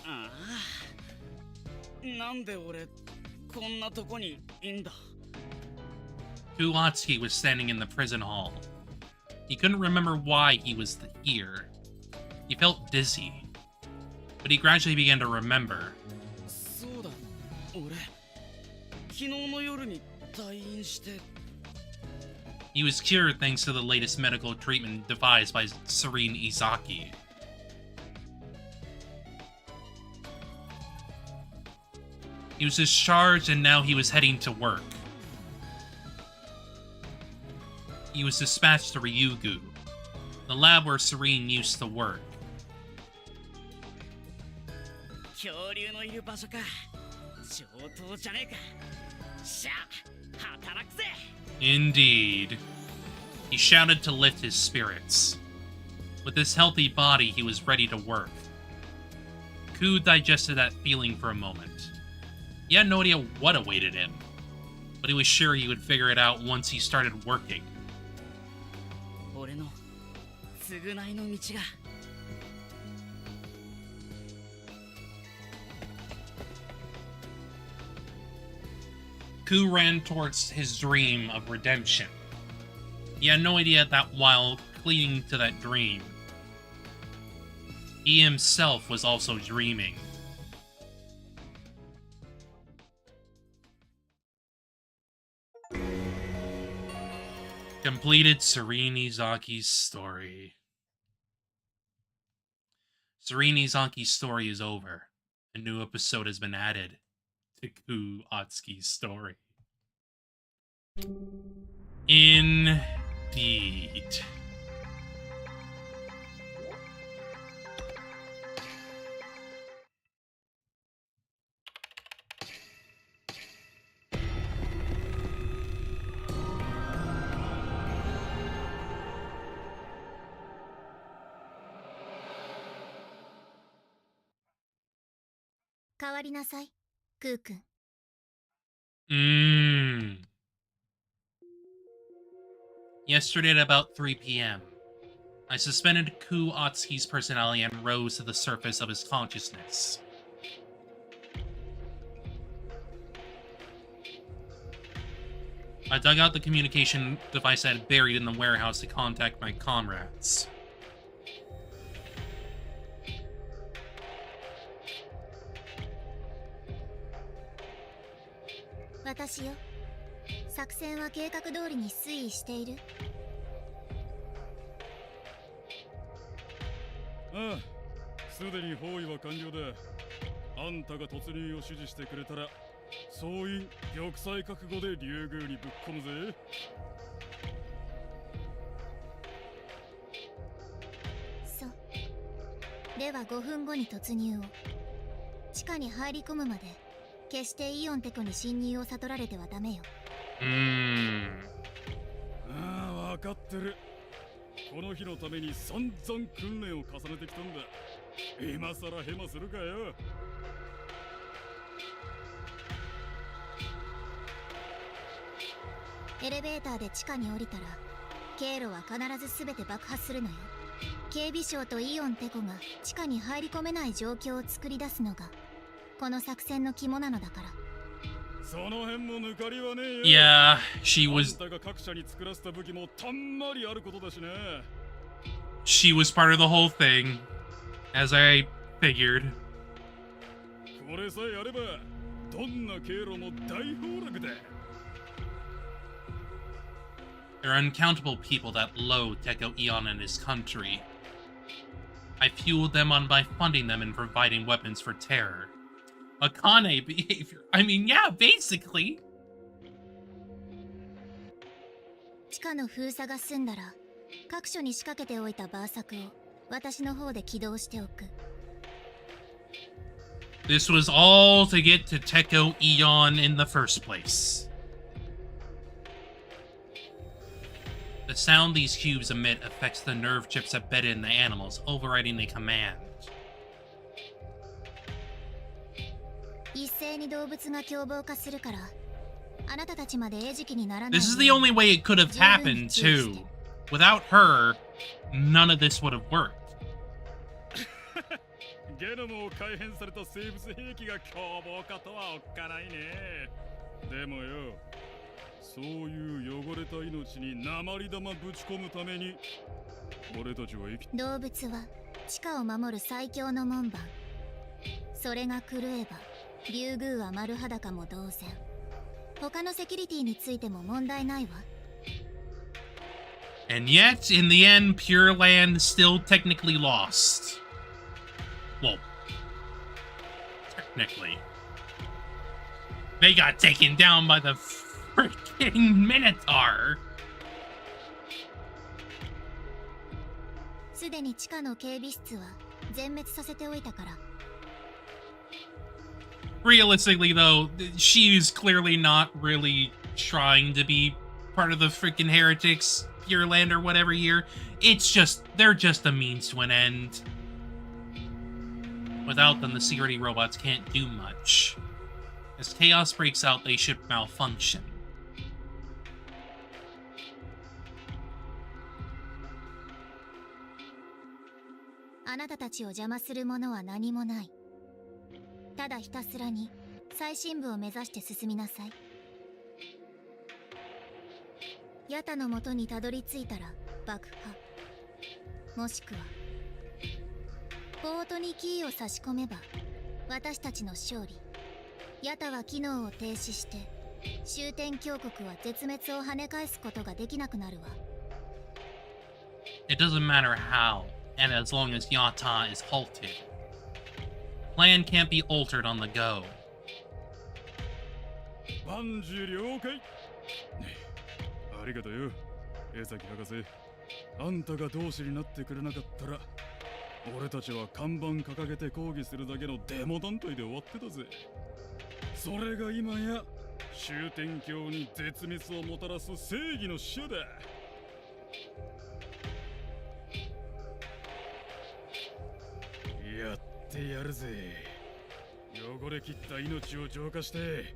Speaker 2: Ah, なんで俺こんなとこにいんだ。
Speaker 1: Kulatsuki was standing in the prison hall. He couldn't remember why he was here. He felt dizzy, but he gradually began to remember.
Speaker 2: そうだ、俺昨日の夜に退院して。
Speaker 1: He was cured thanks to the latest medical treatment devised by Serene Izaki. He was discharged and now he was heading to work. He was dispatched to Ryugu, the lab where Serene used to work.
Speaker 2: 恐竜のいる場所か。上等じゃねえか。しゃあ、働くぜ。
Speaker 1: Indeed. He shouted to lift his spirits. With his healthy body, he was ready to work. Ku digested that feeling for a moment. He had no idea what awaited him, but he was sure he would figure it out once he started working.
Speaker 2: 俺の償いの道が。
Speaker 1: Ku ran towards his dream of redemption. He had no idea that while clinging to that dream, he himself was also dreaming. Completed Serene Izaki's story. Serene Izaki's story is over. A new episode has been added to Ku Atsuki's story. Indeed. Yesterday at about 3 p.m., I suspended Ku Atsuki's personality and rose to the surface of his consciousness. I dug out the communication device I had buried in the warehouse to contact my comrades.
Speaker 6: Ah, すでに包囲は完了だ。あんたが突入を指示してくれたら、総員玉砕覚悟で竜宮にぶっ込むぜ。
Speaker 3: そう。では5分後に突入を。地下に入り込むまで、決してイオンテコに侵入を悟られてはダメよ。
Speaker 6: ああ、わかってる。この日のために散々訓練を重ねてきたんだ。今さらヘマするかよ。
Speaker 3: エレベーターで地下に降りたら経路は必ず全て爆破するのよ。警備省とイオンテコが地下に入り込めない状況を作り出すのがこの作戦の肝なのだから。
Speaker 1: Yeah, she was part of the whole thing, as I figured. There are uncountable people that loathe Teko Eon and his country. I fueled them on by funding them and providing weapons for terror. Akane behavior. I mean, yeah, basically.
Speaker 3: 地下の封鎖が済んだら、各所に仕掛けておいたバーサクを私の方で起動しておく。
Speaker 1: This was all to get to Teko Eon in the first place. The sound these cubes emit affects the nerve chips embedded in the animals, overriding the command.
Speaker 3: 一斉に動物が凶暴化するから、あなたたちまで餌食にならない。
Speaker 1: This is the only way it could have happened, too. Without her, none of this would have worked.
Speaker 6: ゲノムを改変された生物兵器が凶暴化とはおっかないね。でもよ、そういう汚れた命に鉛玉ぶち込むために俺たちは生き。
Speaker 3: 動物は地下を守る最強の門番。それが狂えばリュウグウは丸裸も同然。他のセキュリティについても問題ないわ。
Speaker 1: And yet, in the end, Pure Land still technically lost. Well, technically. They got taken down by the freaking Minotaur.
Speaker 3: すでに地下の警備室は全滅させておいたから。
Speaker 1: Realistically, though, she's clearly not really trying to be part of the freaking heretics, Pure Land or whatever here. It's just, they're just a means to an end. Without them, the security robots can't do much. As chaos breaks out, they should malfunction.
Speaker 3: あなたたちを邪魔するものは何もない。ただひたすらに最深部を目指して進みなさい。ヤタのもとにたどり着いたら爆破、もしくはポートにキーを差し込めば私たちの勝利。ヤタは機能を停止して終点峡谷は絶滅を跳ね返すことができなくなるわ。
Speaker 1: It doesn't matter how, and as long as Yata is halted. Plan can't be altered on the go.
Speaker 6: 万事了解。ありがとうよ、江崎博士。あんたが同志になってくれなかったら俺たちは看板掲げて抗議するだけのデモ団体で終わってたぜ。それが今や終点橋に絶滅をもたらす正義の使者だ。やってやるぜ。汚れ切った命を浄化して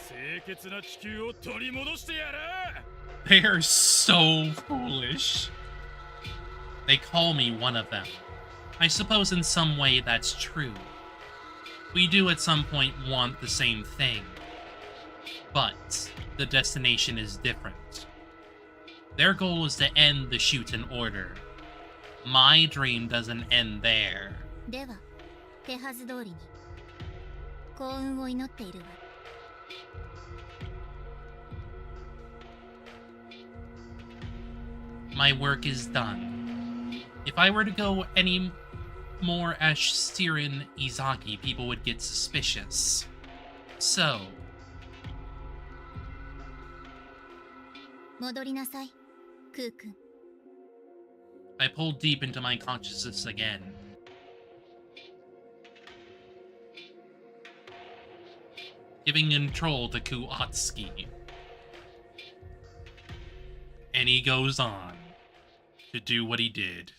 Speaker 6: 清潔な地球を取り戻してやる。
Speaker 1: They are so foolish. They call me one of them. I suppose in some way that's true. We do at some point want the same thing. But the destination is different. Their goal is to end the Shuten order. My dream doesn't end there.
Speaker 3: では手はず通りに幸運を祈っているわ。
Speaker 1: My work is done. If I were to go any more as Siren Izaki, people would get suspicious. So,
Speaker 3: 戻りなさい、クー君。
Speaker 1: I pulled deep into my consciousness again. Giving control to Kuatsuki. And he goes on to do what he did.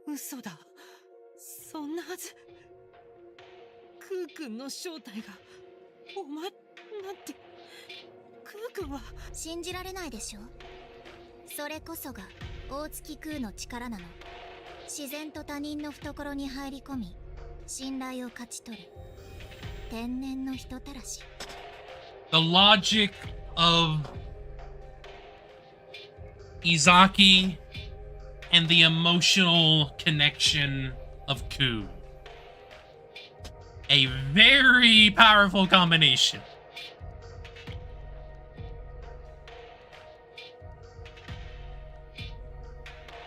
Speaker 8: 嘘だ。そんなはず。クー君の正体がお前なんて。クー君は
Speaker 3: 信じられないでしょ。それこそが大月空の力なの。自然と他人の懐に入り込み信頼を勝ち取る天然の人たらし。
Speaker 1: The logic of Izaki and the emotional connection of Ku. A very powerful combination.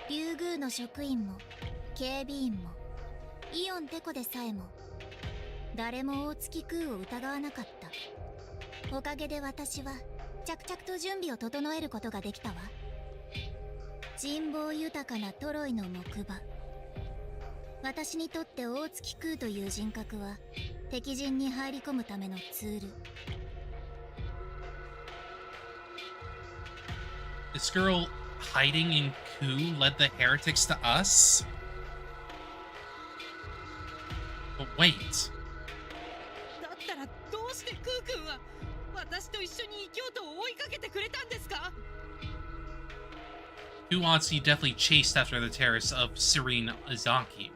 Speaker 3: 竜宮の職員も警備員もイオンテコでさえも誰も大月空を疑わなかった。おかげで私は着々と準備を整えることができたわ。人望豊かなトロイの木馬。私にとって大月空という人格は敵陣に入り込むためのツール。
Speaker 1: This girl hiding in Ku led the heretics to us? But wait.
Speaker 4: だったらどうしてクー君は私と一緒に異教徒を追いかけてくれたんですか？
Speaker 1: Kuatsu definitely chased after the terrorists of Serene Izaki.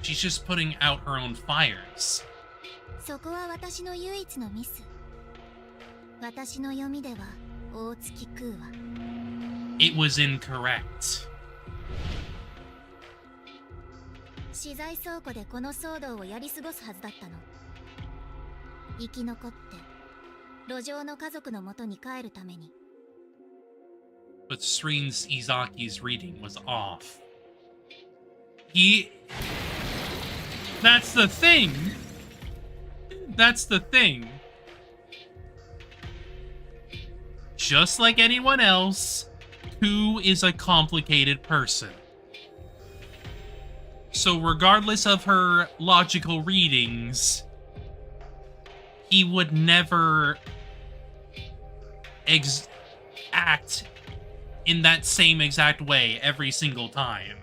Speaker 1: She's just putting out her own fires.
Speaker 3: そこは私の唯一のミス。私の読みでは大月空は
Speaker 1: It was incorrect.
Speaker 3: 資材倉庫でこの騒動をやり過ごすはずだったの。生き残って路上の家族のもとに帰るために。
Speaker 1: But Serene Izaki's reading was off. That's the thing! That's the thing. Just like anyone else, Ku is a complicated person. So regardless of her logical readings, he would never act in that same exact way every single time.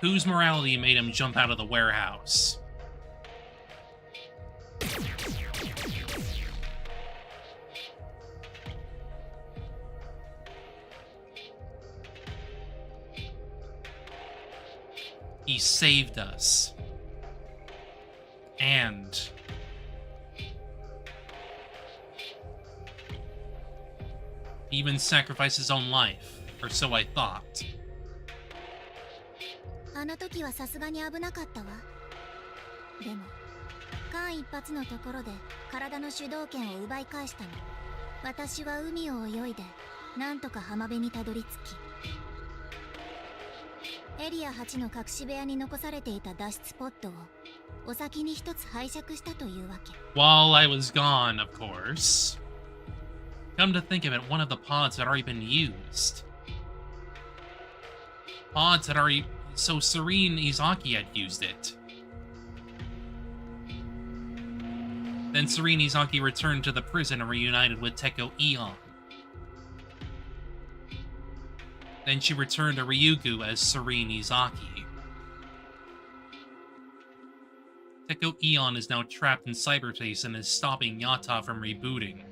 Speaker 1: Whose morality made him jump out of the warehouse? He saved us. And he even sacrificed his own life, or so I thought.
Speaker 3: あの時はさすがに危なかったわ。でも間一髪のところで体の主導権を奪い返したの。私は海を泳いでなんとか浜辺にたどり着き、エリア8の隠し部屋に残されていた脱出ポットをお先に一つ拝借したというわけ。
Speaker 1: While I was gone, of course. Come to think of it, one of the pods had already been used. Pods had already... So Serene Izaki had used it. Then Serene Izaki returned to the prison and reunited with Teko Eon. Then she returned to Ryugu as Serene Izaki. Teko Eon is now trapped in cyberspace and is stopping Yata from rebooting.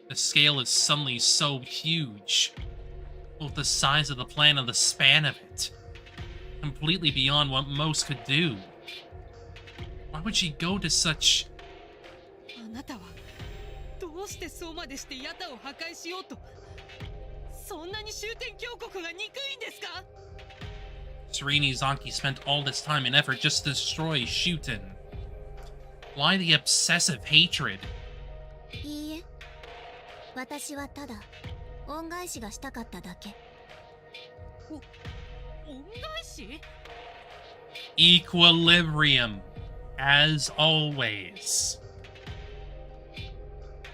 Speaker 1: The scale is suddenly so huge. Both the size of the plan and the span of it. Completely beyond what most could do. Why would she go to such...
Speaker 4: あなたはどうしてそうまでしてヤタを破壊しようと、そんなに終点峡谷が憎いんですか？
Speaker 1: Serene Izaki spent all this time and effort just to destroy Shuten. Why the obsessive hatred?
Speaker 3: いいえ、私はただ恩返しがしたかっただけ。
Speaker 4: 恩返し？
Speaker 1: Equilibrium. As always.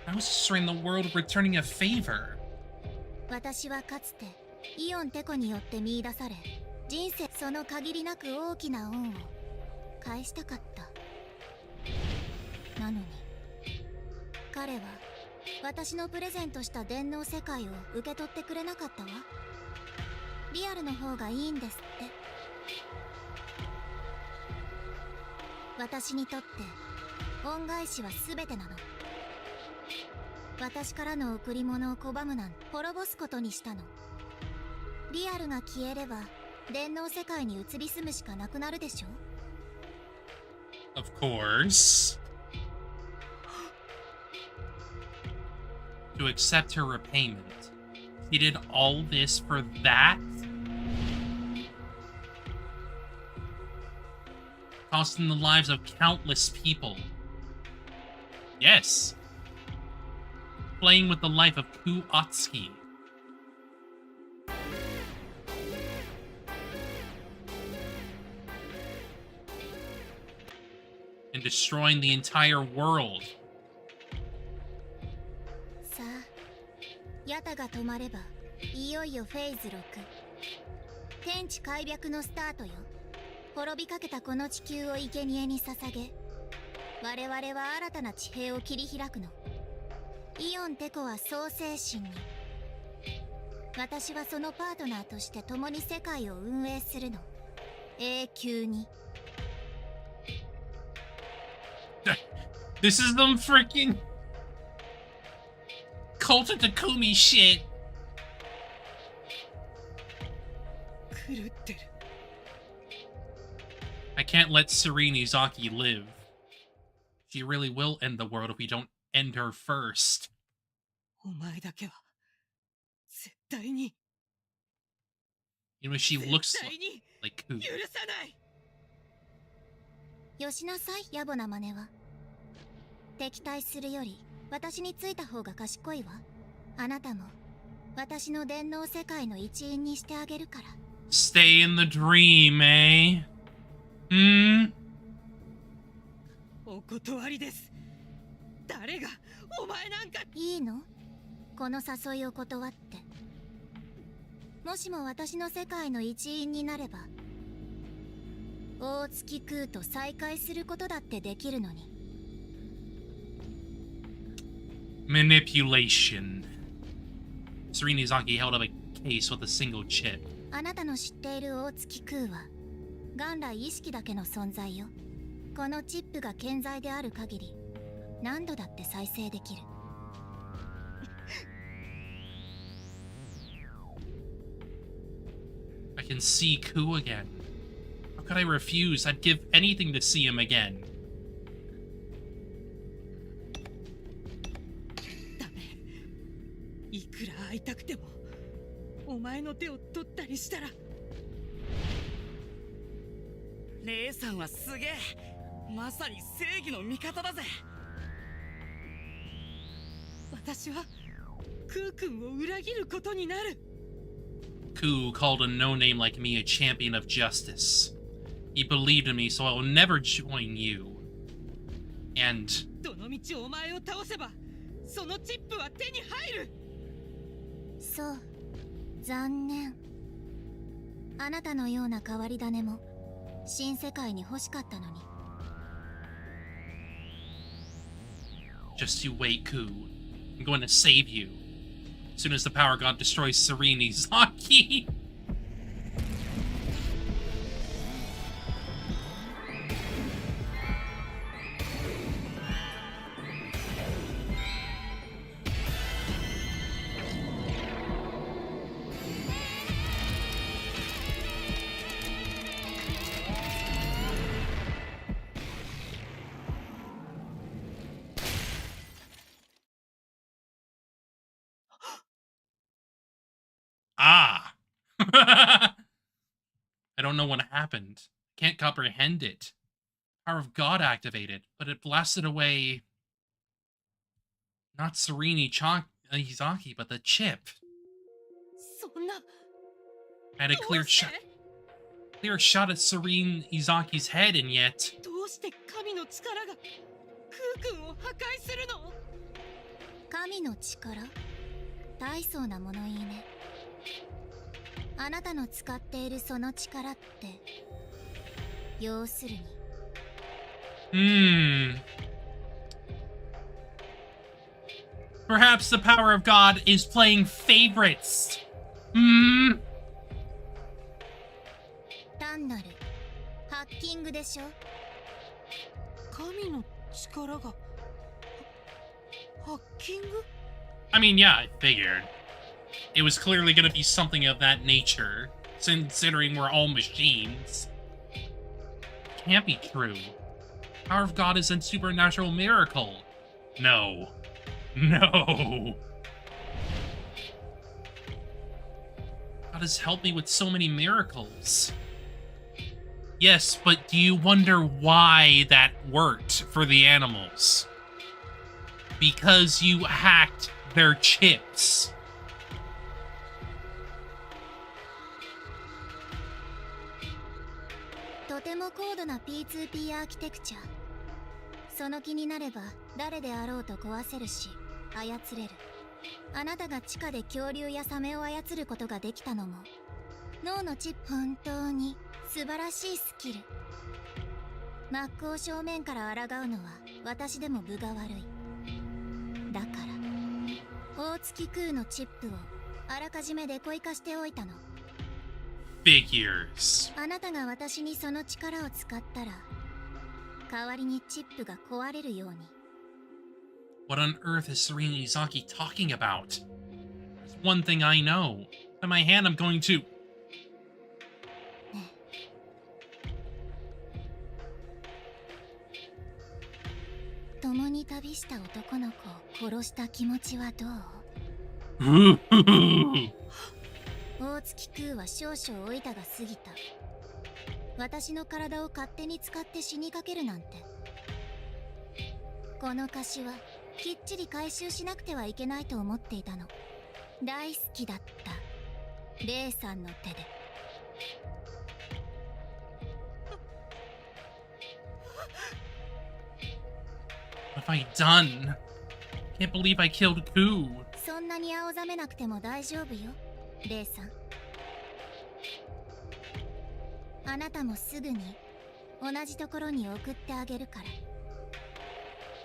Speaker 1: I was just in the world of returning a favor.
Speaker 3: 私はかつてイオンテコによって見出され、人生その限りなく大きな恩を返したかった。なのに彼は私のプレゼントした電脳世界を受け取ってくれなかったわ。リアルの方がいいんですって。私にとって恩返しは全てなの。私からの贈り物を拒むなんて滅ぼすことにしたの。リアルが消えれば電脳世界に移り住むしかなくなるでしょ。
Speaker 1: Of course. To accept her repayment. He did all this for that? Costing the lives of countless people. Yes. Playing with the life of Ku Atsuki. And destroying the entire world.
Speaker 3: さあ、ヤタが止まればいよいよフェーズ6、天地開闢のスタートよ。滅びかけたこの地球を生贄に捧げ、我々は新たな地平を切り開くの。イオンテコは創世神に、私はそのパートナーとして共に世界を運営するの。永久に。
Speaker 1: This is some freaking Cult of Takumi shit.
Speaker 4: 狂ってる。
Speaker 1: I can't let Serenity Izaki live. She really will end the world if we don't end her first.
Speaker 4: お前だけは絶対に
Speaker 1: You know, she looks
Speaker 4: 絶対に
Speaker 1: like Ku.
Speaker 4: 許さない。
Speaker 3: よしなさい、野暮な真似は。敵対するより私についた方が賢いわ。あなたも私の電脳世界の一員にしてあげるから。
Speaker 1: Stay in the dream, eh? Hmm?
Speaker 4: お断りです。誰がお前なんか。
Speaker 3: いいの？この誘いを断って。もしも私の世界の一員になれば、大月空と再会することだってできるのに。
Speaker 1: Manipulation. Serenity Izaki held up a case with a single chip.
Speaker 3: あなたの知っている大月空は元来意識だけの存在よ。このチップが健在である限り何度だって再生できる。
Speaker 1: I can see Ku again. How could I refuse? I'd give anything to see him again.
Speaker 4: ダメ。いくら会いたくてもお前の手を取ったりしたら。姉さんはすげえ。まさに正義の味方だぜ。私はクー君を裏切ることになる。
Speaker 1: Ku called a no-name like me a champion of justice. He believed in me, so I will never join you. And
Speaker 4: どのみちお前を倒せばそのチップは手に入る。
Speaker 3: そう、残念。あなたのような変わり種も新世界に欲しかったのに。
Speaker 1: just you wait, Ku. I'm going to save you. As soon as the power god destroys Serenity Izaki. Ah! I don't know what happened. Can't comprehend it. Power of God activated, but it blasted away not Serenity Izaki, but the chip.
Speaker 4: そんな。
Speaker 1: I had a clear shot at Serene Izaki's head, and yet
Speaker 4: どうして神の力がクー君を破壊するの？
Speaker 3: 神の力？大層な物言いね。あなたの使っているその力って要するに。
Speaker 1: Perhaps the power of God is playing favorites.
Speaker 3: 単なるハッキングでしょ。
Speaker 4: 神の力がハッキング？
Speaker 1: I mean, yeah, I figured. It was clearly gonna be something of that nature, considering we're all machines. Can't be true. Power of God is a supernatural miracle. No. No. God has helped me with so many miracles. Yes, but do you wonder why that worked for the animals? Because you hacked their chips.
Speaker 3: Toても高度な P2P アーキテクチャ。その気になれば誰であろうと壊せるし操れる。あなたが地下で恐竜やサメを操ることができたのも脳のチップ。本当に素晴らしいスキル。真っ向正面から抗うのは私でも分が悪い。だから大月空のチップをあらかじめデコイ化しておいたの。
Speaker 1: Figures.
Speaker 3: あなたが私にその力を使ったら代わりにチップが壊れるように。
Speaker 1: What on earth is Serenity Zaki talking about? There's one thing I know. By my hand, I'm going to...
Speaker 3: 共に旅した男の子を殺した気持ちはどう？大月空は少々老いたが過ぎた。私の体を勝手に使って死にかけるなんて。この貸しはきっちり回収しなくてはいけないと思っていたの。大好きだったレイさんの手で。
Speaker 1: What have I done? Can't believe I killed Koo.
Speaker 3: そんなに青ざめなくても大丈夫よ、レイさん。あなたもすぐに同じところに送ってあげるから。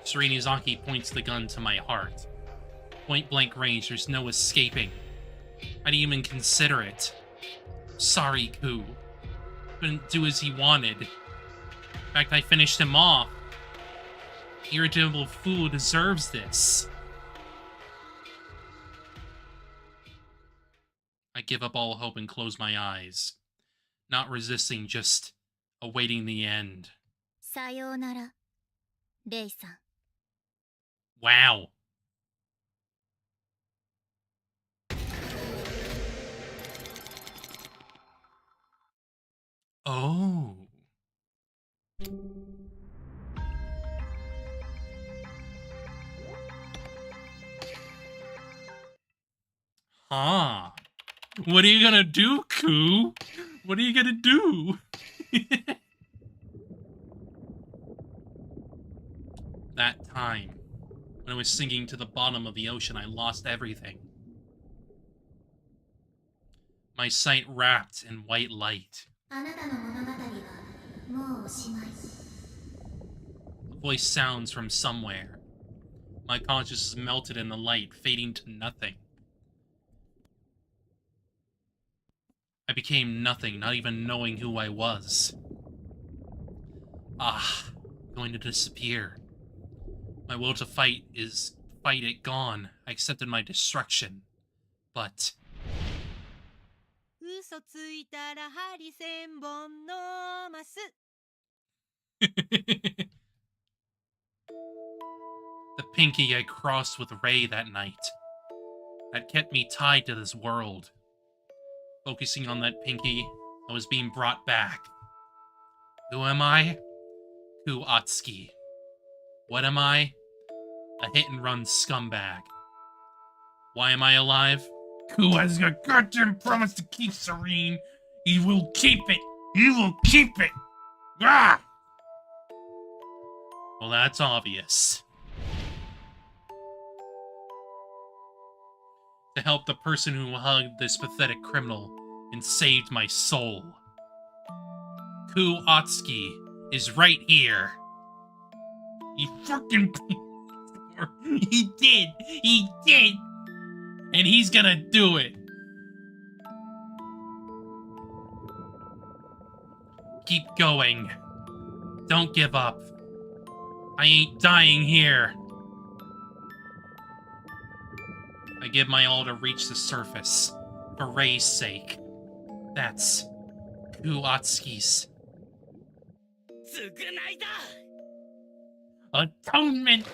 Speaker 1: Serenity Zaki points the gun to my heart. Point blank range, there's no escaping. I didn't even consider it. Sorry, Koo. Couldn't do as he wanted. In fact, I finished him off. Irritable fool deserves this. I give up all hope and close my eyes. Not resisting, just awaiting the end.
Speaker 3: さようなら、レイさん。
Speaker 1: Wow. Oh. Huh. What are you gonna do, Koo? What are you gonna do? That time, when I was sinking to the bottom of the ocean, I lost everything. My sight wrapped in white light.
Speaker 3: あなたの物語はもうおしまい。
Speaker 1: A voice sounds from somewhere. My consciousness melted in the light, fading to nothing. I became nothing, not even knowing who I was. Ah, I'm going to disappear. My will to fight it gone. I accepted my destruction. But...
Speaker 8: 嘘ついたら針千本のマス
Speaker 1: The pinky I crossed with Ray that night. That kept me tied to this world. Focusing on that pinky, I was being brought back. Who am I? Koo Atsuki. What am I? A hit-and-run scumbag. Why am I alive? Koo has a goddamn promise to keep, Serene. He will keep it. He will keep it. Ah! Well, that's obvious. To help the person who hugged this pathetic criminal and saved my soul. Koo Atsuki is right here. He fucking... He did! He did! And he's gonna do it! Keep going. Don't give up. I ain't dying here. I give my all to reach the surface, for Rei's sake. That's Kuatsuki's atonement!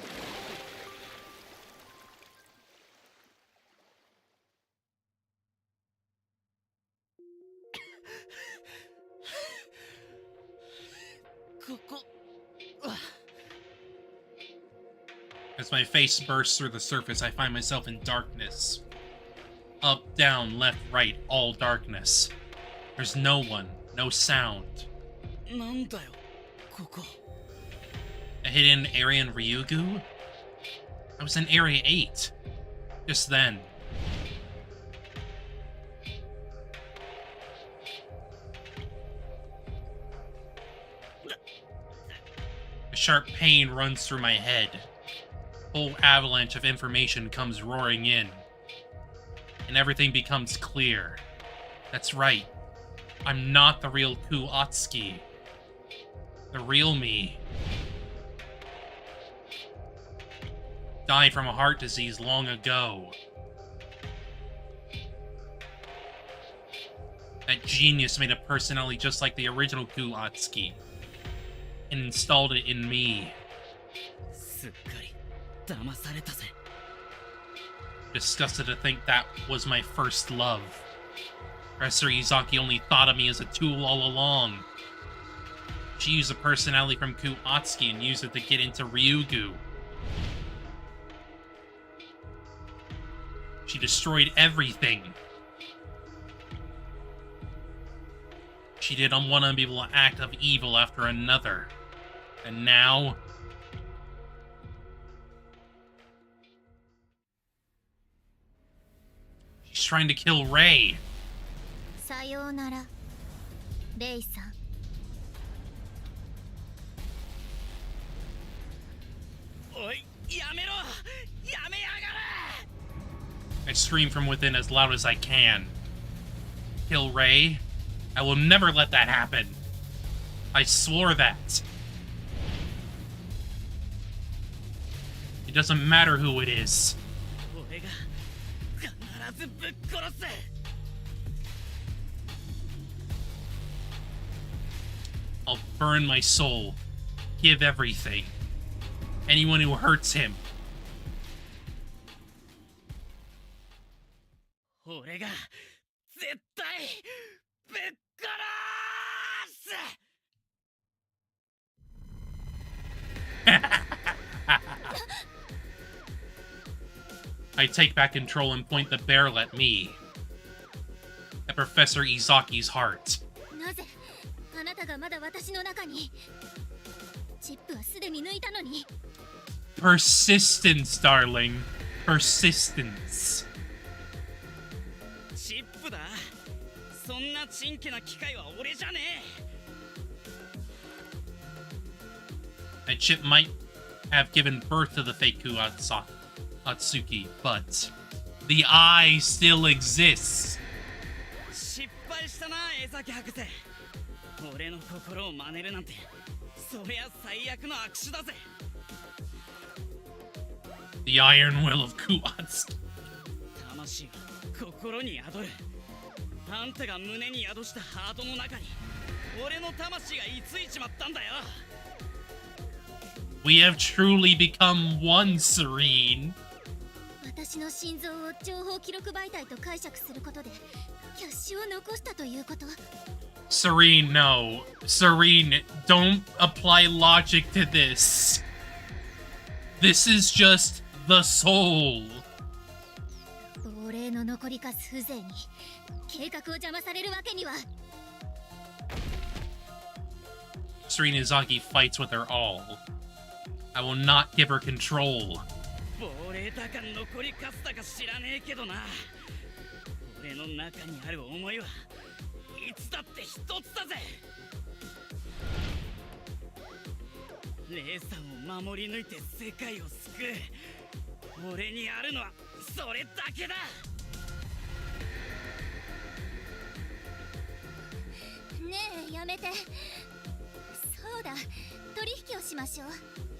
Speaker 1: As my face bursts through the surface, I find myself in darkness. Up, down, left, right, all darkness. There's no one, no sound. A hidden area in Ryugu? I was in Area 8. Just then. A sharp pain runs through my head. A whole avalanche of information comes roaring in. And everything becomes clear. That's right. I'm not the real Kuatsuki. The real me died from a heart disease long ago. That genius made a personality just like the original Kuatsuki and installed it in me. Disgusted to think that was my first love. Professor Izaki only thought of me as a tool all along. She used a personality from Kuatsuki and used it to get into Ryugu. She destroyed everything. She did one unbelievable act of evil after another. And now... she's trying to kill Rei.
Speaker 3: Sayonara, Rei-san.
Speaker 1: I scream from within as loud as I can. Kill Rei? I will never let that happen. I swore that. It doesn't matter who it is. I'll burn my soul. Give everything. Anyone who hurts him. I take back control and point the barrel at me. At Professor Izaki's heart. Persistence, darling. Persistence. That chip might have given birth to the fake Kuatsuki, but the eye still exists. The iron will of Kuatsuki. We have truly become one, Serene. Serene, no. Serene, don't apply logic to this. This is just the soul. Serene Izaki fights with her all. I will not give her control.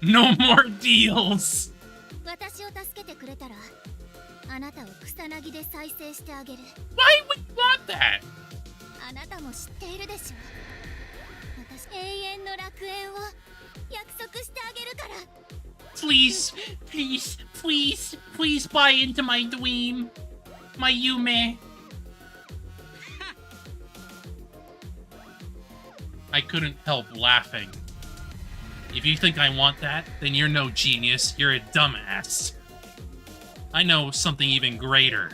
Speaker 1: No more deals.
Speaker 3: あなたを草薙で再生してあげる。
Speaker 1: Why would you want that?
Speaker 3: あなたも知っているでしょ。私永遠の楽園を約束してあげるから。
Speaker 1: Please, please, please, please buy into my dream. My Yume. I couldn't help laughing. If you think I want that, then you're no genius, you're a dumbass. I know something even greater.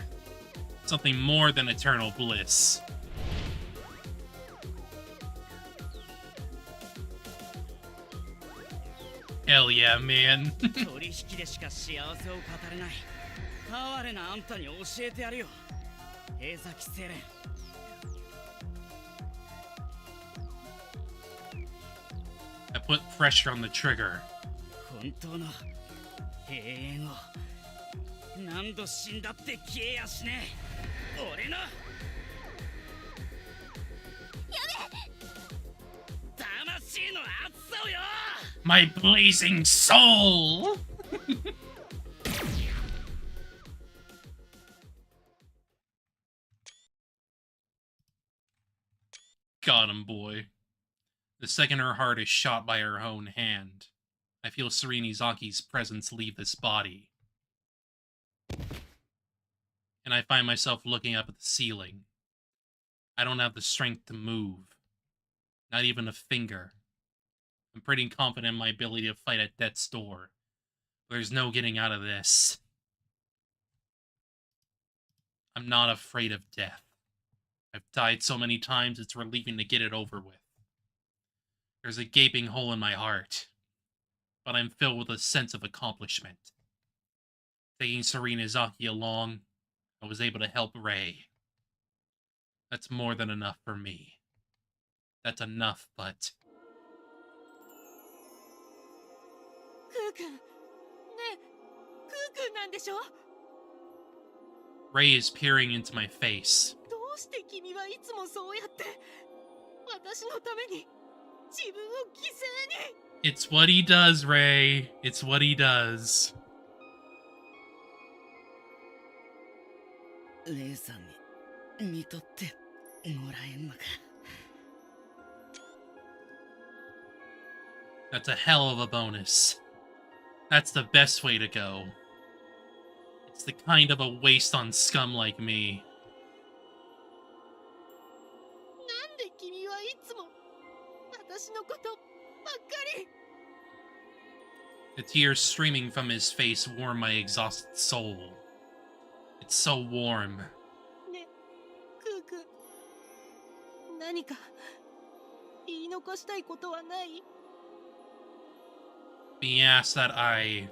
Speaker 1: Something more than eternal bliss. Hell yeah, man.
Speaker 2: 取引でしか幸せを語れない哀れなあんたに教えてやるよ、江崎セレン。
Speaker 1: I put pressure on the trigger.
Speaker 2: 本当の永遠を何度死んだって消えやしねえ俺の魂の熱さをよ。
Speaker 1: My blazing soul! Got him, boy. The second her heart is shot by her own hand, I feel Serenizaki's presence leave this body. And I find myself looking up at the ceiling. I don't have the strength to move. Not even a finger. I'm pretty confident in my ability to fight at death's door. There's no getting out of this. I'm not afraid of death. I've died so many times, it's relieving to get it over with. There's a gaping hole in my heart, but I'm filled with a sense of accomplishment. Taking Serenizaki along, I was able to help Rei. That's more than enough for me. That's enough, but...
Speaker 8: クー君ねえクー君なんでしょ。
Speaker 1: Rei is peering into my face.
Speaker 8: どうして君はいつもそうやって私のために自分を犠牲に。
Speaker 1: It's what he does, Rei. It's what he does.
Speaker 2: レイさんに見とってもらえんのか。
Speaker 1: That's a hell of a bonus. That's the best way to go. It's the kind of a waste on scum like me.
Speaker 8: なんで君はいつも私のことばっかり。
Speaker 1: The tears streaming from his face warm my exhausted soul. It's so warm.
Speaker 8: ね、クー君何か言い残したいことはない？
Speaker 1: Being asked that I...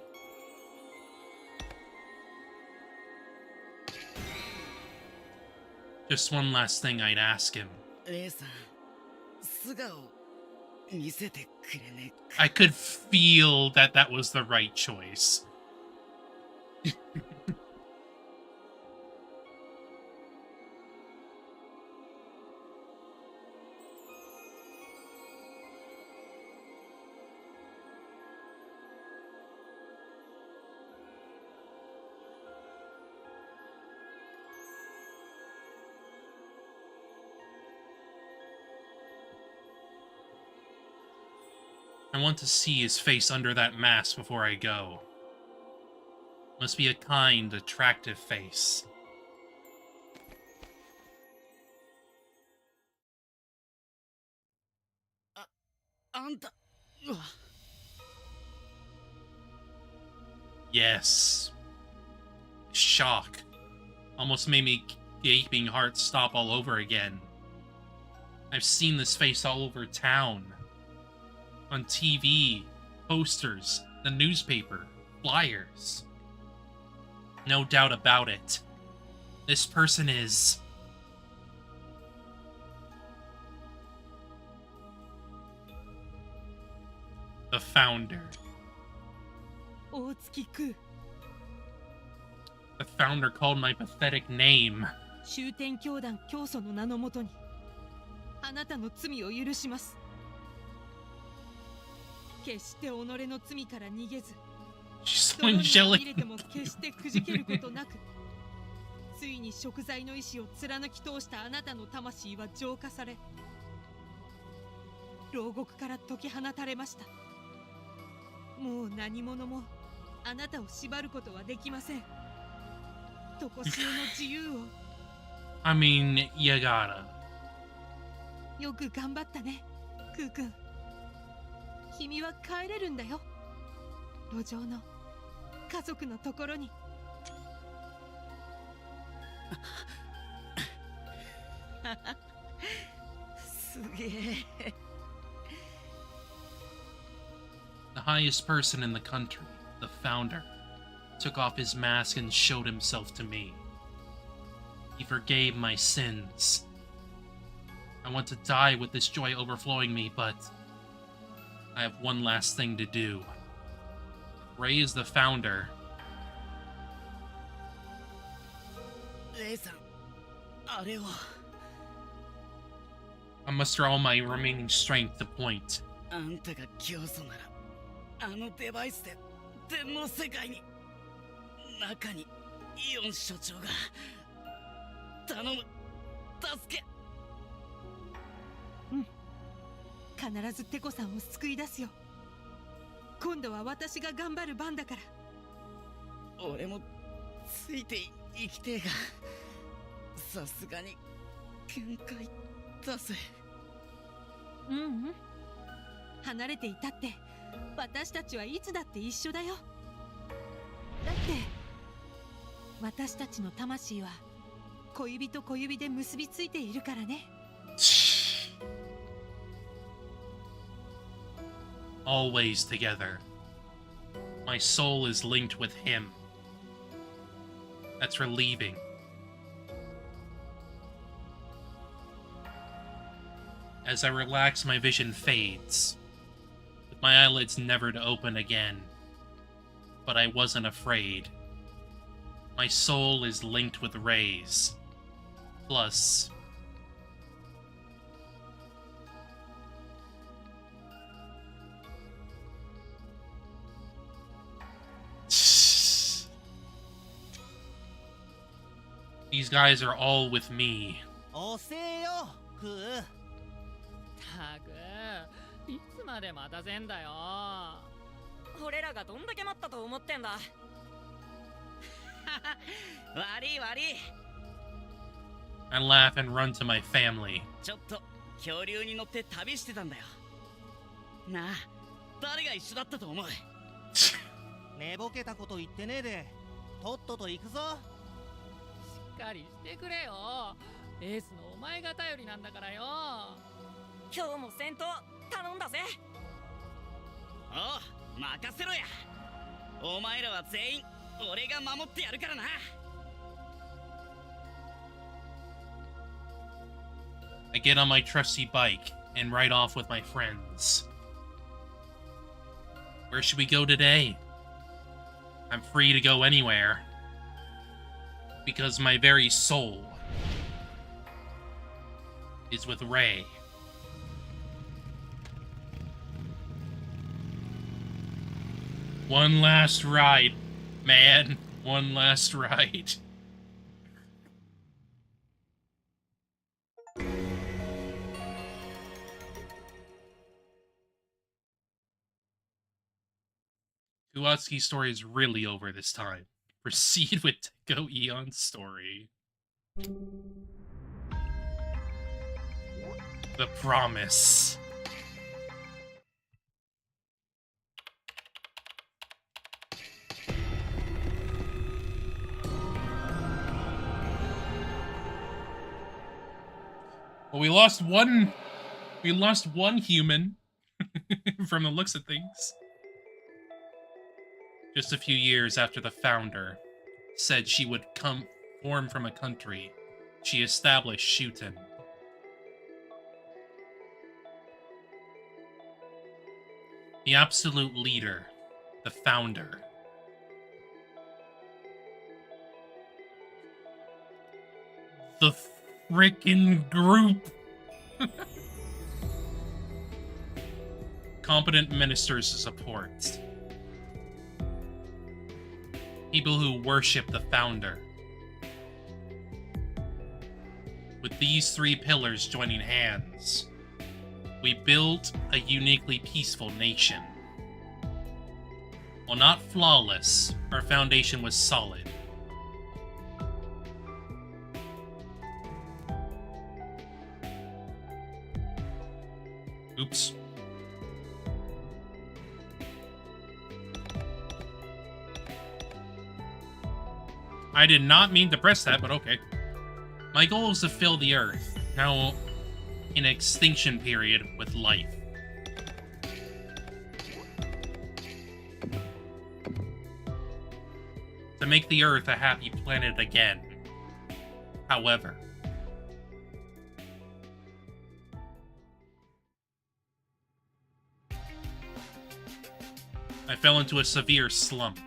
Speaker 1: Just one last thing I'd ask him.
Speaker 2: レイさん、素顔見せてくれねえか。
Speaker 1: I could feel that that was the right choice. I want to see his face under that mask before I go. Must be a kind, attractive face. Yes. Shock. Almost made me gaping heart stop all over again. I've seen this face all over town. On TV, posters, the newspaper, flyers. No doubt about it. This person is... the founder.
Speaker 8: 大月クー
Speaker 1: The founder called my pathetic name.
Speaker 8: 終点教団教祖の名のもとにあなたの罪を許します。決して己の罪から逃げず、
Speaker 1: She's so
Speaker 8: 泥にま
Speaker 1: angelic.
Speaker 8: みれても決してくじけることなく、ついに贖罪の意志を貫き通したあなたの魂は浄化され、牢獄から解き放たれました。もう何者もあなたを縛ることはできません。とこしえの自由を。
Speaker 1: I mean, you gotta.
Speaker 8: よく頑張ったね、クー君。君は帰れるんだよ。路上の家族のところに。
Speaker 2: すげえ。
Speaker 1: The highest person in the country, the founder, took off his mask and showed himself to me. He forgave my sins. I want to die with this joy overflowing me, but I have one last thing to do. Ray is the founder.
Speaker 2: レイさん、あれを。
Speaker 1: I muster all my remaining strength to point.
Speaker 2: あんたが教祖なら、あのデバイスで天の世界に、中にイオン所長が、頼む、助け。
Speaker 8: 必ずテコさんを救い出すよ。今度は私が頑張る番だから。
Speaker 2: 俺もついて生きてえが、さすがに限界だぜ。
Speaker 8: 離れていたって私たちはいつだって一緒だよ。だって私たちの魂は小指と小指で結びついているからね。
Speaker 1: Always together. My soul is linked with him. That's relieving. As I relax, my vision fades, with my eyelids never to open again. But I wasn't afraid. My soul is linked with Ray's. Plus, these guys are all with me.
Speaker 2: 遅えよ、クー。
Speaker 4: たく、いつまで待たせんだよ。
Speaker 5: 俺らがどんだけ待ったと思ってんだ。
Speaker 2: 悪い悪い。
Speaker 1: I laugh and run to my family.
Speaker 2: ちょっと恐竜に乗って旅してたんだよ。なあ、誰が一緒だったと思う？
Speaker 10: 寝ぼけたこと言ってねえで、とっとと行くぞ。
Speaker 4: しっかりしてくれよ。エースのお前が頼りなんだからよ。
Speaker 5: 今日も戦闘頼んだぜ。
Speaker 2: おう、任せろや。お前らは全員俺が守ってやるからな。
Speaker 1: I get on my trusty bike and ride off with my friends. Where should we go today? I'm free to go anywhere. Because my very soul is with Ray. One last ride, man. One last ride. Kuwatsuki's story is really over this time. Proceed with Go Eon's story. The Promise. Well, we lost one human from the looks of things. Just a few years after the founder said she would form from a country, she established Shuten. The absolute leader, the founder. The frickin' group. Competent ministers to support. People who worship the founder. With these three pillars joining hands, we built a uniquely peaceful nation. While not flawless, our foundation was solid. Oops. I did not mean to press that, but okay. My goal is to fill the Earth, now in extinction period, with life. To make the Earth a happy planet again. However, I fell into a severe slump.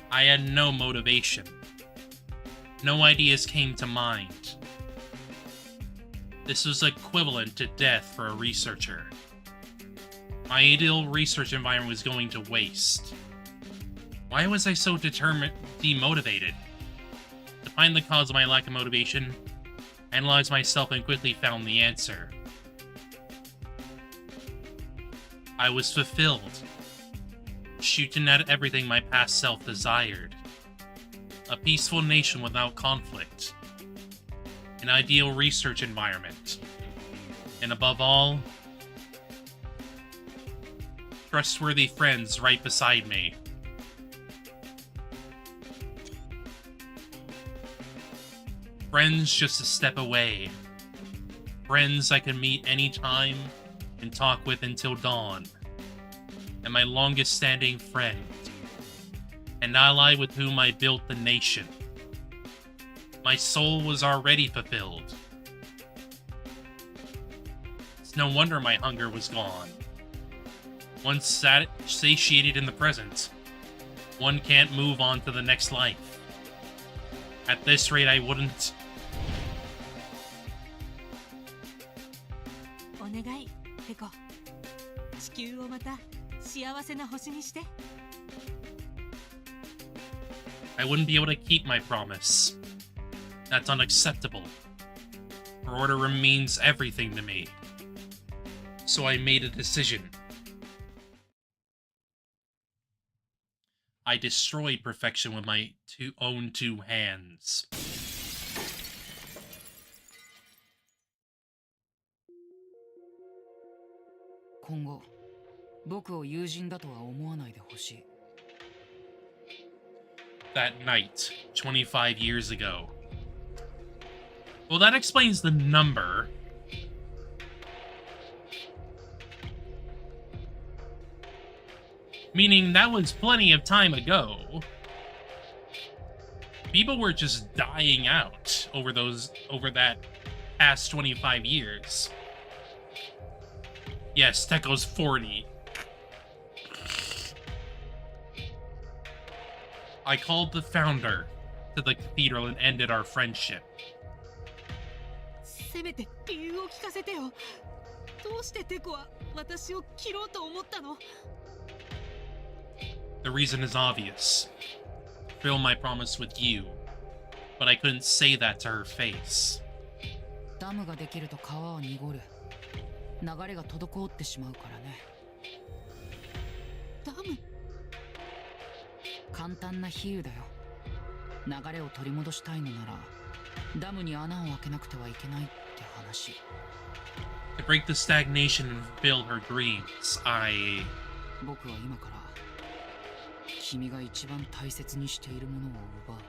Speaker 1: I had no motivation. No ideas came to mind. This was equivalent to death for a researcher. My ideal research environment was going to waste. Why was I so demotivated? To find the cause of my lack of motivation, analyzed myself and quickly found the answer. I was fulfilled. Shuten had everything my past self desired. A peaceful nation without conflict. An ideal research environment. And above all, trustworthy friends right beside me. Friends just a step away. Friends I can meet anytime and talk with until dawn. And my longest standing friend. An ally with whom I built the nation. My soul was already fulfilled. It's no wonder my hunger was gone. Once satiated in the present, one can't move on to the next life. At this rate, I wouldn't.
Speaker 8: お願い、ペコ。地球をまた幸せな星にして。
Speaker 1: I wouldn't be able to keep my promise. That's unacceptable. Her order remains everything to me. So I made a decision. I destroyed perfection with my own two hands. That night, 25 years ago. Well, that explains the number. Meaning that was plenty of time ago. People were just dying out over that past 25 years. Yes, Tekko's 40. I called the founder to the cathedral and ended our friendship.
Speaker 8: せめて理由を聞かせてよ。どうしてテコは私を切ろうと思ったの？
Speaker 1: The reason is obvious. Fulfill my promise with you. But I couldn't say that to her face.
Speaker 11: ダムができると川は濁る。流れが滞ってしまうからね。
Speaker 8: ダム？
Speaker 11: 簡単な比喩だよ。流れを取り戻したいのなら、ダムに穴を開けなくてはいけないって話。
Speaker 1: To break the stagnation and fulfill her dreams, I...
Speaker 11: 僕は今から君が一番大切にしているものを奪う。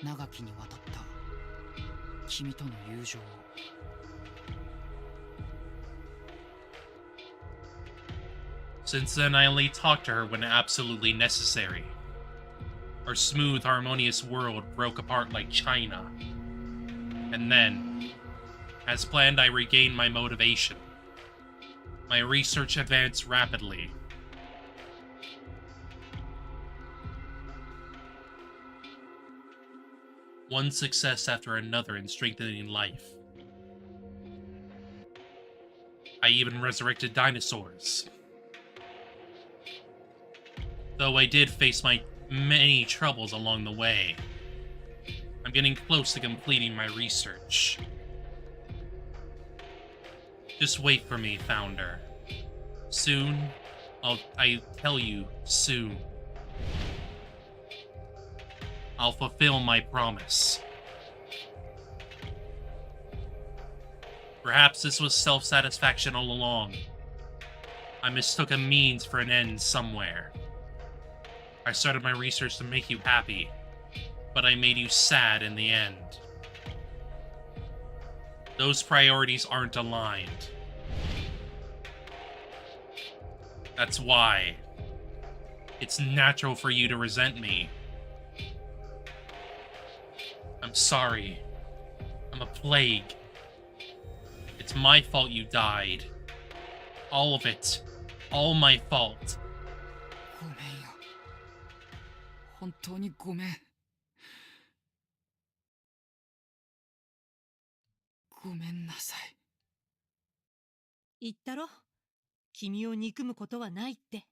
Speaker 11: 長きにわたった君との友情を。
Speaker 1: Since then, I only talked to her when absolutely necessary. Our smooth, harmonious world broke apart like China. And then, as planned, I regained my motivation. My research advanced rapidly. One success after another in strengthening life. I even resurrected dinosaurs. Though I did face my many troubles along the way. I'm getting close to completing my research. Just wait for me, Founder. Soon, I tell you, soon. I'll fulfill my promise. Perhaps this was self-satisfaction all along. I mistook a means for an end somewhere. I started my research to make you happy, but I made you sad in the end. Those priorities aren't aligned. That's why. It's natural for you to resent me. I'm sorry. I'm a plague. It's my fault you died. All of it. All my fault.
Speaker 11: ごめんよ。本当にごめん。ごめんなさい。
Speaker 8: 言ったろ、君を憎むことはないって。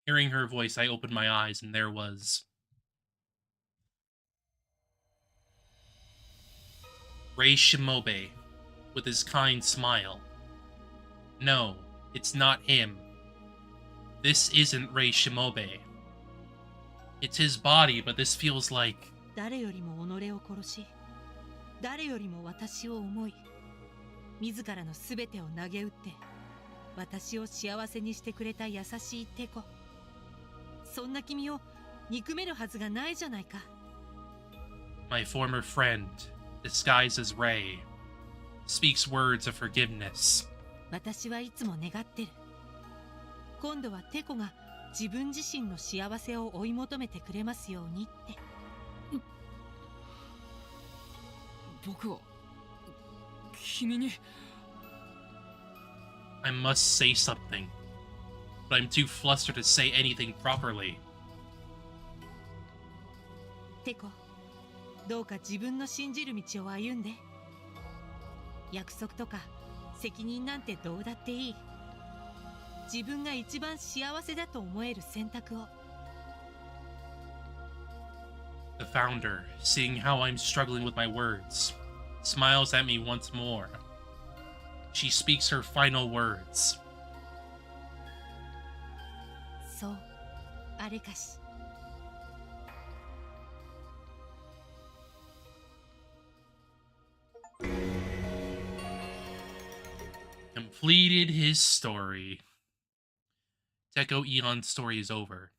Speaker 1: Hearing her voice, I opened my eyes and there was Rei Shimobe with his kind smile. No, it's not him. This isn't Rei Shimobe. It's his body, but this feels like...
Speaker 8: 誰よりも己を殺し、誰よりも私を思い、自らのすべてを投げ打って、私を幸せにしてくれた優しいテコ。そんな君を憎めるはずがないじゃないか。
Speaker 1: My former friend, disguised as Rei, speaks words of forgiveness.
Speaker 8: 私はいつも願ってる。今度はテコが自分自身の幸せを追い求めてくれますようにって。
Speaker 11: 僕は君に
Speaker 1: I must say something, but I'm too flustered to say anything properly.
Speaker 8: テコ、どうか自分の信じる道を歩んで。約束とか責任なんてどうだっていい。自分が一番幸せだと思える選択を。
Speaker 1: The founder, seeing how I'm struggling with my words, smiles at me once more. She speaks her final words.
Speaker 8: そう、あれかし。
Speaker 1: Completed his story. Teko Eon's story is over.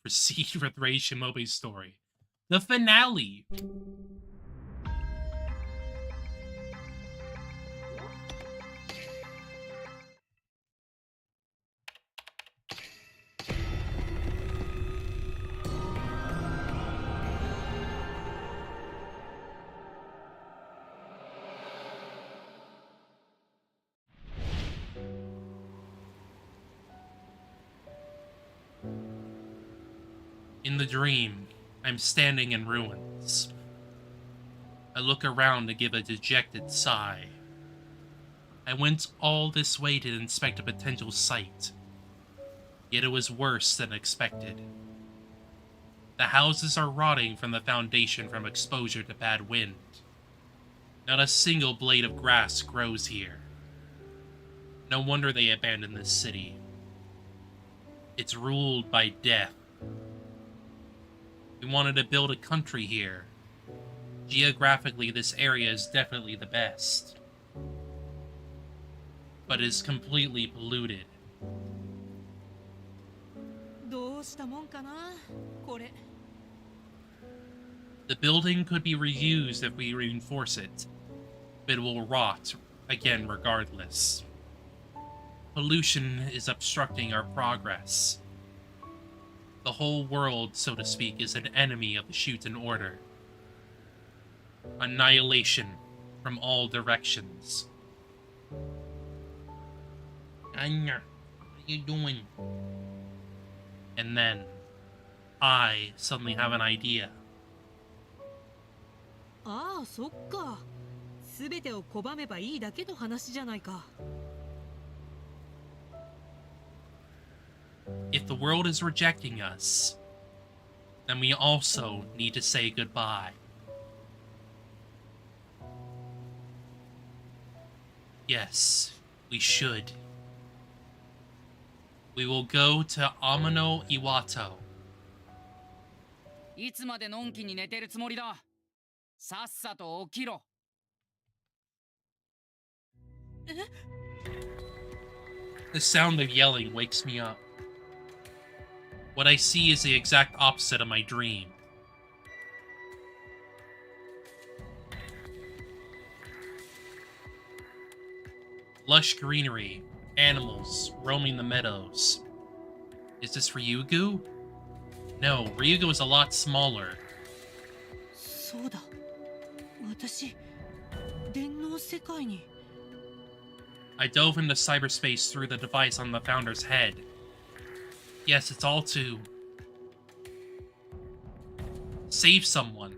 Speaker 1: Proceed with Rei Shimobe's story. The finale! In the dream, I'm standing in ruins. I look around to give a dejected sigh. I went all this way to inspect a potential site, yet it was worse than expected. The houses are rotting from the foundation from exposure to bad wind. Not a single blade of grass grows here. No wonder they abandoned this city. It's ruled by death. We wanted to build a country here. Geographically, this area is definitely the best. But is completely polluted.
Speaker 8: どうしたもんかな、これ。
Speaker 1: The building could be reused if we reinforce it, but it will rot again regardless. Pollution is obstructing our progress. The whole world, so to speak, is an enemy of the Shuten order. Annihilation from all directions. Anya, what are you doing? And then, I suddenly have an idea.
Speaker 8: ああ、そっか。すべてを拒めばいいだけの話じゃないか。
Speaker 1: if the world is rejecting us, then we also need to say goodbye. Yes, we should. We will go to Amano Iwato.
Speaker 11: いつまでのんきに寝てるつもりだ。さっさと起きろ。
Speaker 1: The sound of yelling wakes me up. What I see is the exact opposite of my dream. Lush greenery, animals roaming the meadows. Is this Ryugu? No, Ryugu is a lot smaller.
Speaker 8: そうだ。私、電脳世界に。
Speaker 1: I dove into cyberspace through the device on the founder's head. Yes, it's all to save someone.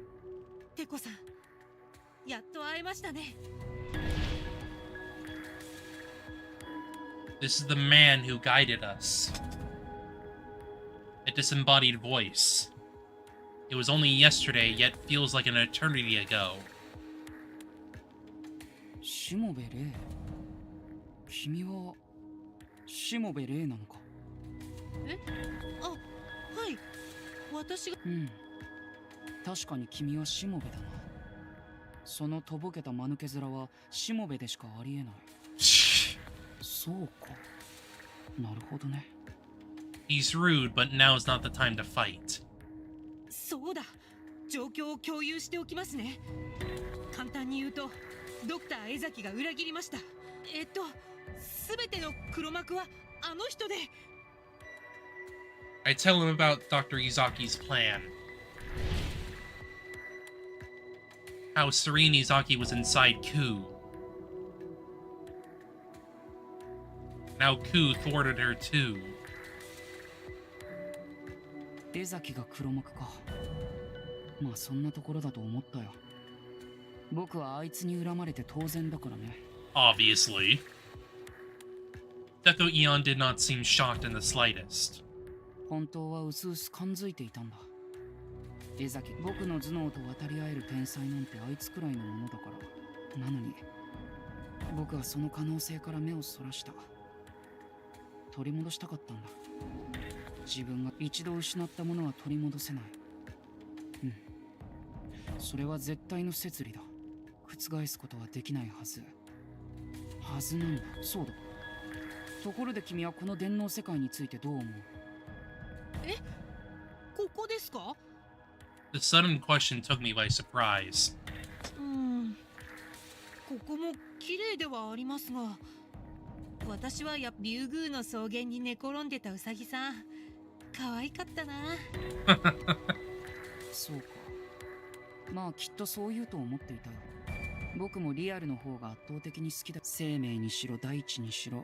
Speaker 8: テコさん、やっと会えましたね。
Speaker 1: This is the man who guided us. A disembodied voice. It was only yesterday, yet feels like an eternity ago.
Speaker 11: しもべれ。君はしもべれなのか。
Speaker 8: え？あ、はい。私が。
Speaker 11: うん。確かに君はしもべだな。そのとぼけた間抜け面はしもべでしかありえない。そうか。なるほどね。
Speaker 1: He's rude, but now's not the time to fight.
Speaker 8: そうだ。状況を共有しておきますね。簡単に言うと、ドクター江崎が裏切りました。すべての黒幕はあの人で。
Speaker 1: I tell him about Dr. Izaki's plan. How Serene Izaki was inside Ku. Now Ku thwarted her too.
Speaker 11: 江崎が黒幕か。まあそんなところだと思ったよ。僕はあいつに恨まれて当然だからね。
Speaker 1: Obviously. Deco Eon did not seem shocked in the slightest.
Speaker 11: 本当はうすうす感づいていたんだ。江崎、僕の頭脳と渡り合える天才なんてあいつくらいのものだから。なのに、僕はその可能性から目をそらした。取り戻したかったんだ。自分が一度失ったものは取り戻せない。うん。それは絶対の摂理だ。覆すことはできないはず。はずなんだ。そうだ。ところで君はこの電脳世界についてどう思う？
Speaker 8: え？ここですか？
Speaker 1: The sudden question took me by surprise.
Speaker 8: ここも綺麗ではありますが、私はリュウグウの草原に寝転んでたウサギさん、可愛かったな。
Speaker 11: そうか。まあきっとそう言うと思っていたよ。僕もリアルの方が圧倒的に好きだ。生命にしろ大地にしろ、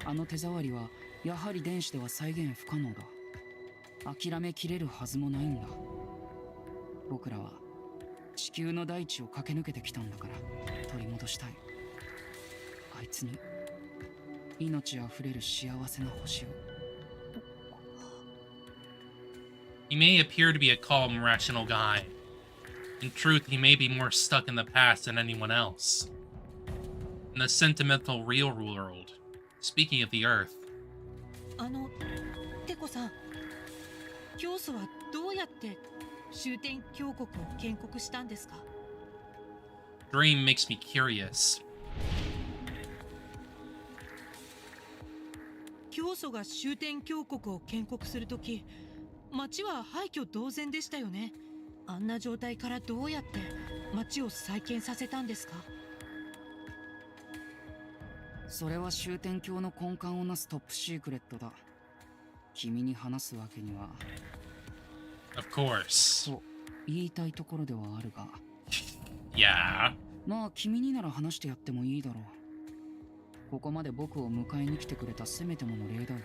Speaker 11: あの手触りはやはり電子では再現不可能だ。諦めきれるはずもないんだ。僕らは地球の大地を駆け抜けてきたんだから取り戻したい。あいつに命あふれる幸せな星を。
Speaker 1: He may appear to be a calm, rational guy. In truth, he may be more stuck in the past than anyone else. In the sentimental real world, speaking of the Earth.
Speaker 8: テコさん、教祖はどうやって終点峡谷を建国したんですか？
Speaker 1: Dream makes me curious.
Speaker 8: 教祖が終点峡谷を建国するとき、町は廃墟同然でしたよね。あんな状態からどうやって町を再建させたんですか？
Speaker 11: それは終点橋の根幹をなすトップシークレットだ。君に話すわけには。
Speaker 1: Of course.
Speaker 11: と言いたいところではあるが。
Speaker 1: Yeah.
Speaker 11: まあ君になら話してやってもいいだろう。ここまで僕を迎えに来てくれたせめてもの礼だよ。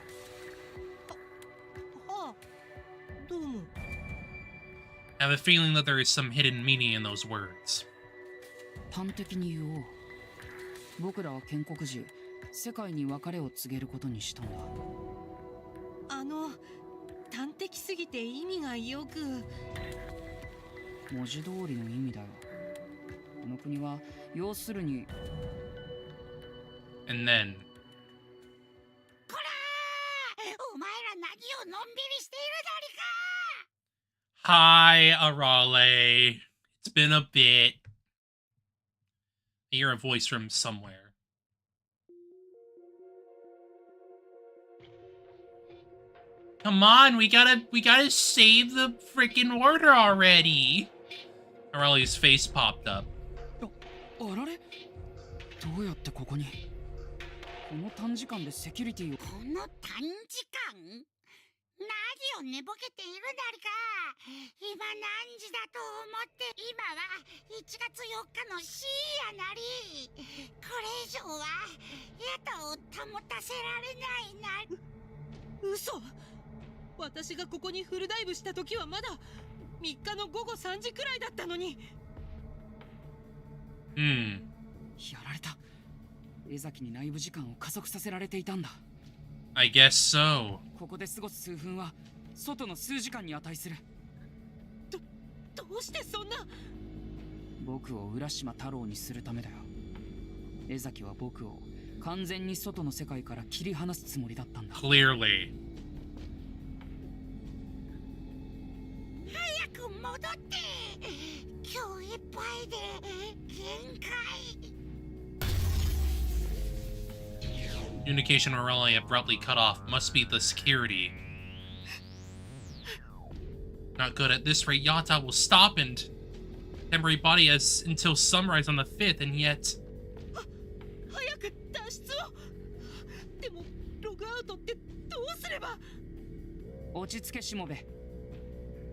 Speaker 8: はあ、どうも。
Speaker 1: I have a feeling that there is some hidden meaning in those words.
Speaker 11: 端的に言おう。僕らは建国時、世界に別れを告げることにしたんだ。
Speaker 8: 端的すぎて意味がよく。
Speaker 11: 文字通りの意味だよ。この国は要するに
Speaker 1: And then
Speaker 12: こらー、お前ら何をのんびりしているだりか。
Speaker 1: Hi, Arale. It's been a bit. I hear a voice from somewhere. Come on, we gotta save the freaking order already. Arale's face popped up.
Speaker 11: あられ、どうやってここに。この短時間でセキュリティを。
Speaker 12: この短時間、何を寝ぼけているだりか。今何時だと思って。今は1月4日の深夜なり。これ以上はヤタを保たせられないな。
Speaker 8: 嘘。私がここにフルダイブした時はまだ3日の午後3時くらいだったのに。
Speaker 11: やられた。江崎に内部時間を加速させられていたんだ。
Speaker 1: I guess so.
Speaker 11: ここで過ごす数分は外の数時間に値する。
Speaker 8: どうしてそんな。
Speaker 11: 僕を浦島太郎にするためだよ。江崎は僕を完全に外の世界から切り離すつもりだったんだ。
Speaker 1: Clearly.
Speaker 12: 早く戻って。今日いっぱいで限界。
Speaker 1: Communication Arale abruptly cut off. Must be the security. Not good. At this rate, Yata will stop and temporary body as until sunrise on the 5th, and yet
Speaker 8: 早く脱出を。でもログアウトってどうすれば。
Speaker 11: 落ち着けしもべ。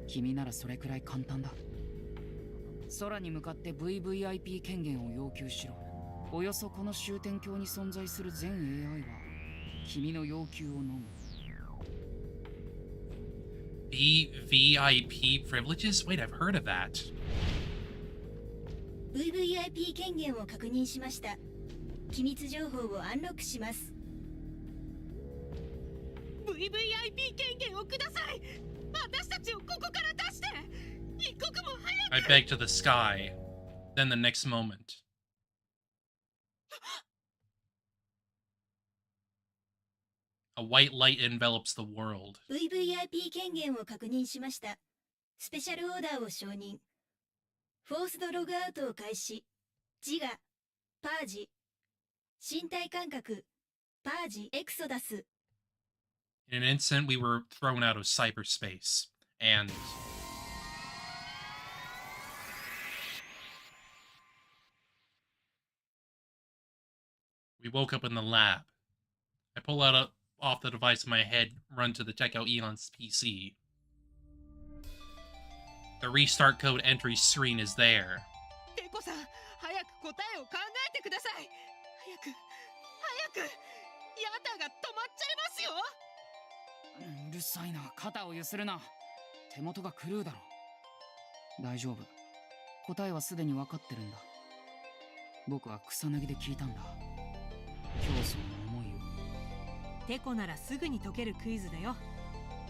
Speaker 11: 君ならそれくらい簡単だ。空に向かって VVIP 権限を要求しろ。およそこの終点橋に存在する全 AI は君の要求を飲む。
Speaker 1: VVIP privileges? Wait, I've heard of that.
Speaker 7: VVIP 権限を確認しました。機密情報をアンロックします。
Speaker 8: VVIP 権限をください。私たちをここから出して。一刻も早く。
Speaker 1: I beg to the sky. Then the next moment. A white light envelops the world.
Speaker 7: VVIP 権限を確認しました。スペシャルオーダーを承認。フォースドログアウトを開始。自我、パージ。身体感覚、パージ、エクソダス。
Speaker 1: In an instant, we were thrown out of cyberspace. And we woke up in the lab. I pull out off the device in my head, run to the checkout Eon's PC. The restart code entry screen is there.
Speaker 8: テコさん、早く答えを考えてください。早く。ヤタが止まっちゃいますよ。
Speaker 11: うるさいな。肩を揺するな。手元が狂うだろ。大丈夫。答えはすでに分かってるんだ。僕は草薙で聞いたんだ。教祖の思いを。
Speaker 8: テコならすぐに解けるクイズだよ。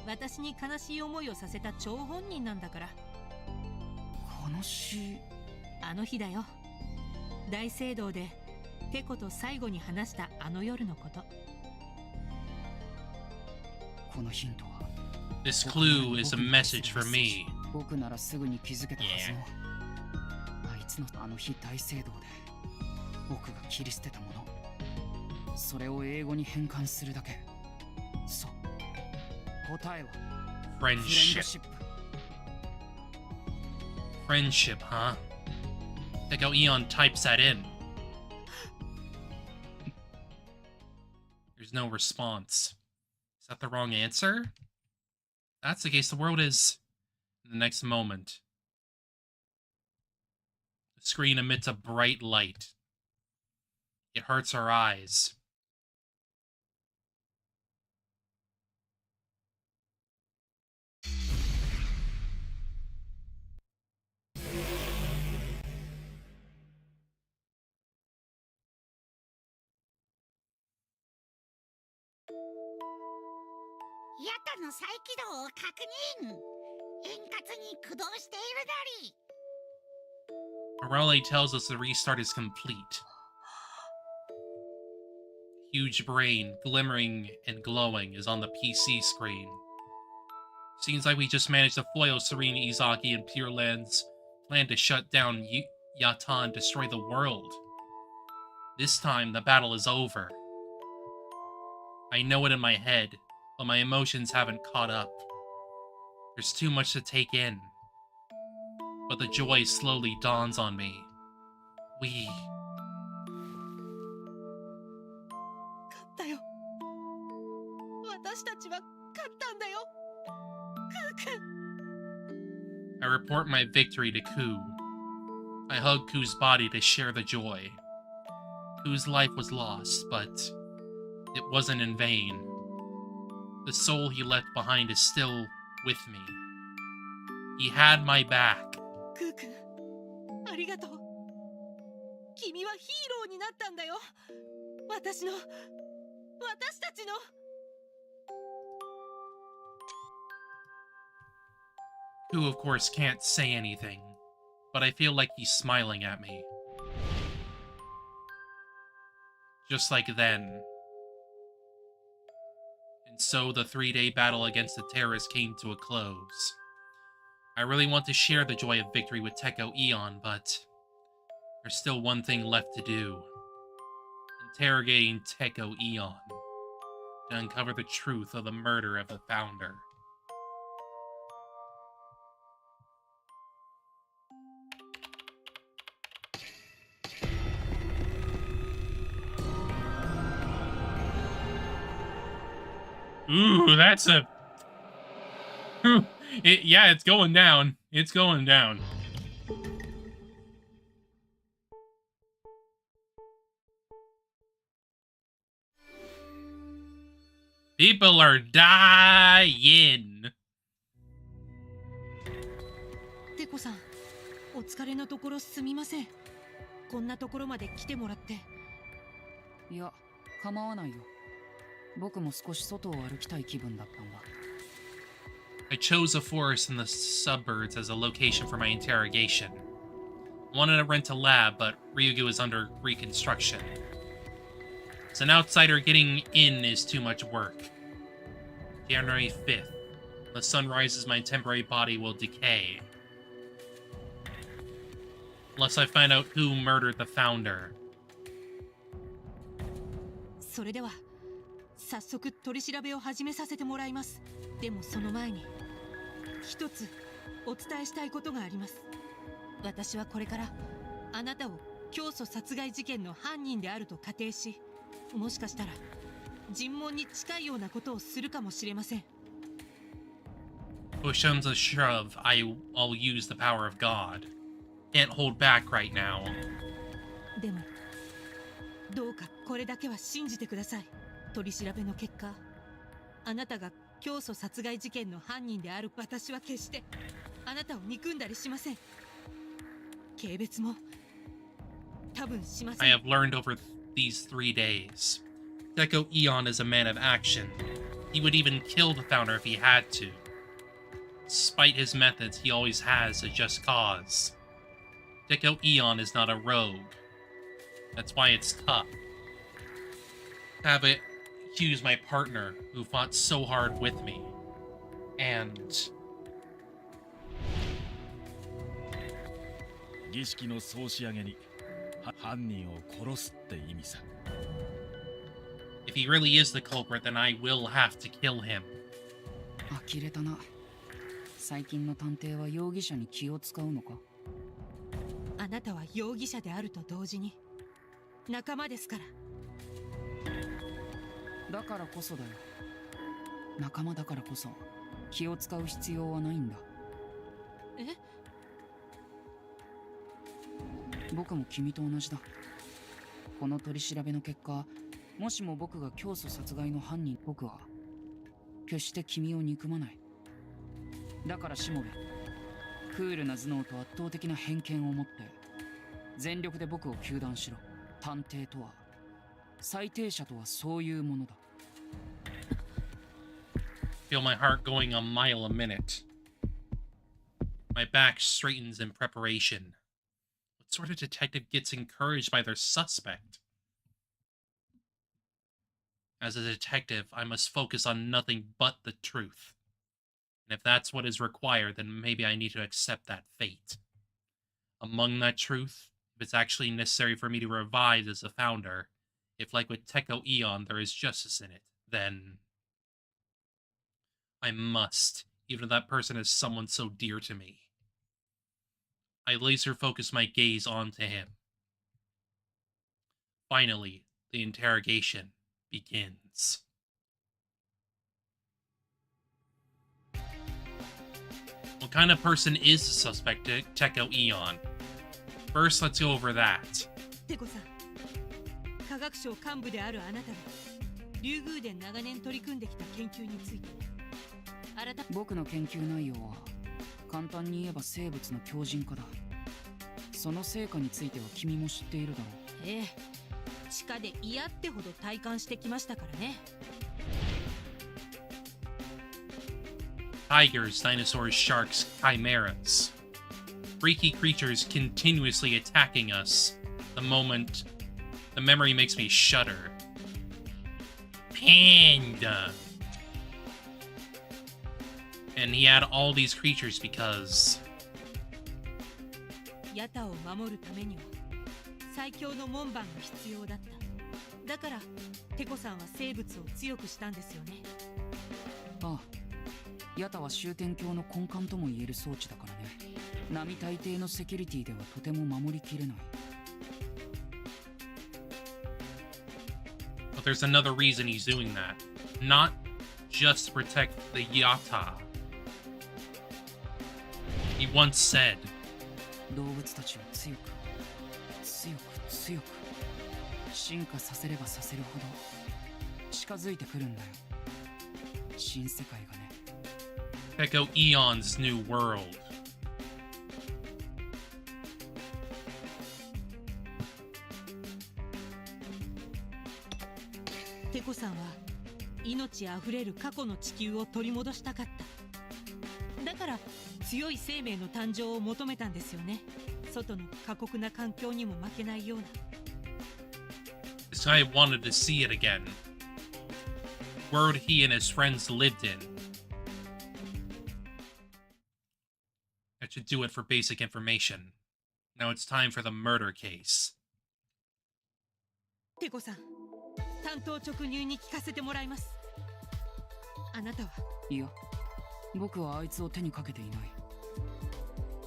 Speaker 8: 私に悲しい思いをさせた張本人なんだから。
Speaker 11: 悲しい。
Speaker 8: あの日だよ。大聖堂でテコと最後に話したあの夜のこと。
Speaker 11: このヒントは
Speaker 1: This clue is a message for me.
Speaker 11: 僕ならすぐに気づけたはずの、あいつのあの日大聖堂で僕が切り捨てたもの、それを英語に変換するだけ。そう、答えはフレンドシップ。
Speaker 1: Friendship, huh? Check out Eon types that in. There's no response. Is that the wrong answer? If that's the case, the world is in the next moment. The screen emits a bright light. It hurts our eyes.
Speaker 12: ヤタの再起動を確認。円滑に駆動しているなり。
Speaker 1: Arale tells us the restart is complete. Huge brain, glimmering and glowing, is on the PC screen. Seems like we just managed to foil Serenity, Izaki, and Pure Land's plan to shut down Yata and destroy the world. This time, the battle is over. I know it in my head, but my emotions haven't caught up. There's too much to take in. But the joy slowly dawns on me. We...
Speaker 8: 勝ったよ。私たちは勝ったんだよ。クーくん。
Speaker 1: I report my victory to Ku. I hug Ku's body to share the joy. Ku's life was lost, but it wasn't in vain. The soul he left behind is still with me. He had my back.
Speaker 8: クーくん、ありがとう。君はヒーローになったんだよ。私たちの。
Speaker 1: Ku, of course, can't say anything, but I feel like he's smiling at me. Just like then. And so the 3-day battle against the terrorists came to a close. I really want to share the joy of victory with Tekko Eon, but there's still one thing left to do. Interrogating Tekko Eon to uncover the truth of the murder of the founder. Ooh, that's a... yeah, it's going down. It's going down. People are dying.
Speaker 8: テコさん、お疲れのところすみません。こんなところまで来てもらって。
Speaker 11: いや、構わないよ。僕も少し外を歩きたい気分だったんだ。
Speaker 1: I chose a forest in the suburbs as a location for my interrogation. I wanted to rent a lab, but Ryugu is under reconstruction. As an outsider, getting in is too much work. January 5th. When the sun rises, my temporary body will decay. Unless I find out who murdered the founder.
Speaker 8: それでは早速取り調べを始めさせてもらいます。でもその前に一つお伝えしたいことがあります。私はこれからあなたを教祖殺害事件の犯人であると仮定し、もしかしたら尋問に近いようなことをするかもしれません。
Speaker 1: Push comes a shove, I'll use the power of God. Can't hold back right now.
Speaker 8: でもどうかこれだけは信じてください。取り調べの結果、あなたが教祖殺害事件の犯人である私は決してあなたを憎んだりしません。軽蔑も多分しません。
Speaker 1: I have learned over these 3 days. Tekko Eon is a man of action. He would even kill the founder if he had to. Despite his methods, he always has a just cause. Tekko Eon is not a rogue. That's why it's tough to have it accuse my partner who fought so hard with me. And
Speaker 9: 儀式の総仕上げに犯人を殺すって意味さ。
Speaker 1: if he really is the culprit, then I will have to kill him.
Speaker 11: 呆れたな。最近の探偵は容疑者に気を使うのか？
Speaker 8: あなたは容疑者であると同時に仲間ですから。
Speaker 11: だからこそだよ。仲間だからこそ気を使う必要はないんだ。
Speaker 8: え？
Speaker 11: 僕も君と同じだ。この取り調べの結果、もしも僕が教祖殺害の犯人、僕は決して君を憎まない。だからしもべ、クールな頭脳と圧倒的な偏見を持って全力で僕を糾弾しろ。探偵とは、最低者とはそういうものだ。
Speaker 1: Feel my heart going a mile a minute. My back straightens in preparation. What sort of detective gets encouraged by their suspect? As a detective, I must focus on nothing but the truth. And if that's what is required, then maybe I need to accept that fate. Among that truth, if it's actually necessary for me to revive as a founder, if like with Tekko Eon there is justice in it, then I must, even if that person is someone so dear to me. I laser focus my gaze onto him. Finally, the interrogation begins. What kind of person is the suspect, Tekko Eon? First, let's go over that.
Speaker 8: テコさん、科学省幹部であるあなたが竜宮で長年取り組んできた研究について
Speaker 11: 僕の研究内容は簡単に言えば生物の強靭化だ。その成果については君も知っているだろう。
Speaker 8: ええ、地下で嫌ってほど体感してきましたからね。
Speaker 1: Tigers, dinosaurs, sharks, chimeras. Freaky creatures continuously attacking us. The memory makes me shudder. Panda! And he had all these creatures because...
Speaker 8: ヤタを守るためには最強の門番が必要だった。だからテコさんは生物を強くしたんですよね。
Speaker 11: ああ、ヤタは終点鏡の根幹とも言える装置だからね。並大抵のセキュリティではとても守りきれない。
Speaker 1: But there's another reason he's doing that. Not just to protect the Yata. He once said,
Speaker 11: 動物たちを強く強く強く進化させればさせるほど近づいてくるんだよ。新世界がね。
Speaker 1: Tekko Eon's new world.
Speaker 8: テコさんは命あふれる過去の地球を取り戻したかった。だから強い生命の誕生を求めたんですよね。外の過酷な環境にも負けないような。
Speaker 1: This guy wanted to see it again. World he and his friends lived in. That should do it for basic information. Now it's time for the murder case.
Speaker 8: テコさん、単刀直入に聞かせてもらいます。あなたは？
Speaker 11: いや、僕はあいつを手にかけていない。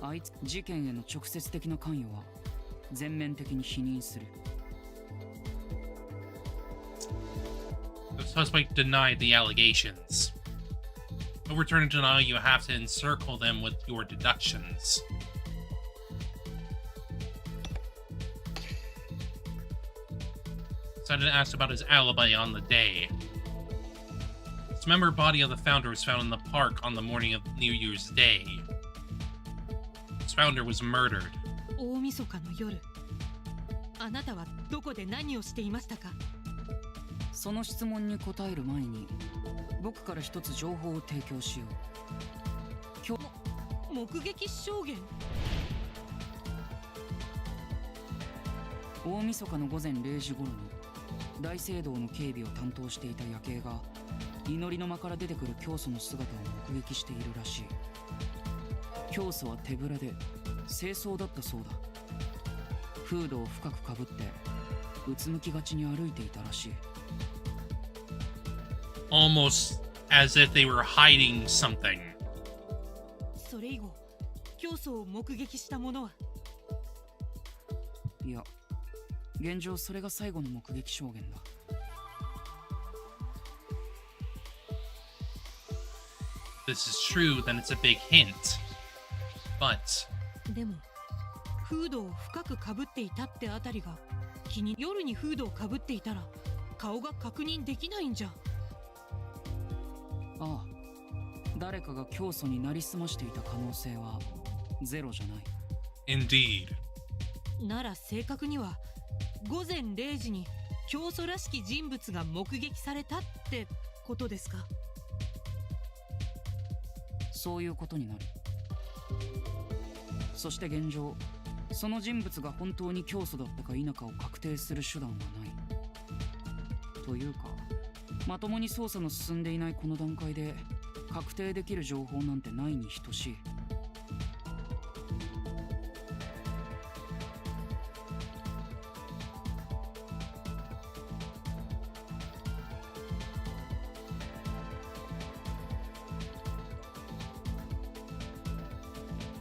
Speaker 11: あいつ事件への直接的な関与は全面的に否認する。
Speaker 1: The suspect denied the allegations. To overturn a denial, you have to encircle them with your deductions. Sutton asked about his alibi on the day. The dismembered body of the founder was found in the park on the morning of New Year's Day. His founder was murdered.
Speaker 8: 大晦日の夜、あなたはどこで何をしていましたか？
Speaker 11: その質問に答える前に僕から一つ情報を提供しよう。今日
Speaker 8: 目撃証言。
Speaker 11: 大晦日の午前0時頃に大聖堂の警備を担当していた夜警が祈りの間から出てくる教祖の姿を目撃しているらしい。教祖は手ぶらで清掃だったそうだ。フードを深くかぶってうつむきがちに歩いていたらしい。
Speaker 1: Almost as if they were hiding something.
Speaker 8: それ以後、教祖を目撃した者は？
Speaker 11: いや、現状それが最後の目撃証言だ。
Speaker 1: This is true, then it's a big hint. But
Speaker 8: でも、フードを深くかぶっていたってあたりが夜にフードをかぶっていたら顔が確認できないんじゃ。
Speaker 11: ああ、誰かが教祖になりすましていた可能性はゼロじゃない。
Speaker 1: Indeed.
Speaker 8: なら正確には午前0時に教祖らしき人物が目撃されたってことですか？
Speaker 11: そういうことになる。そして現状、その人物が本当に教祖だったか否かを確定する手段はない。というか、まともに捜査の進んでいないこの段階で確定できる情報なんてないに等しい。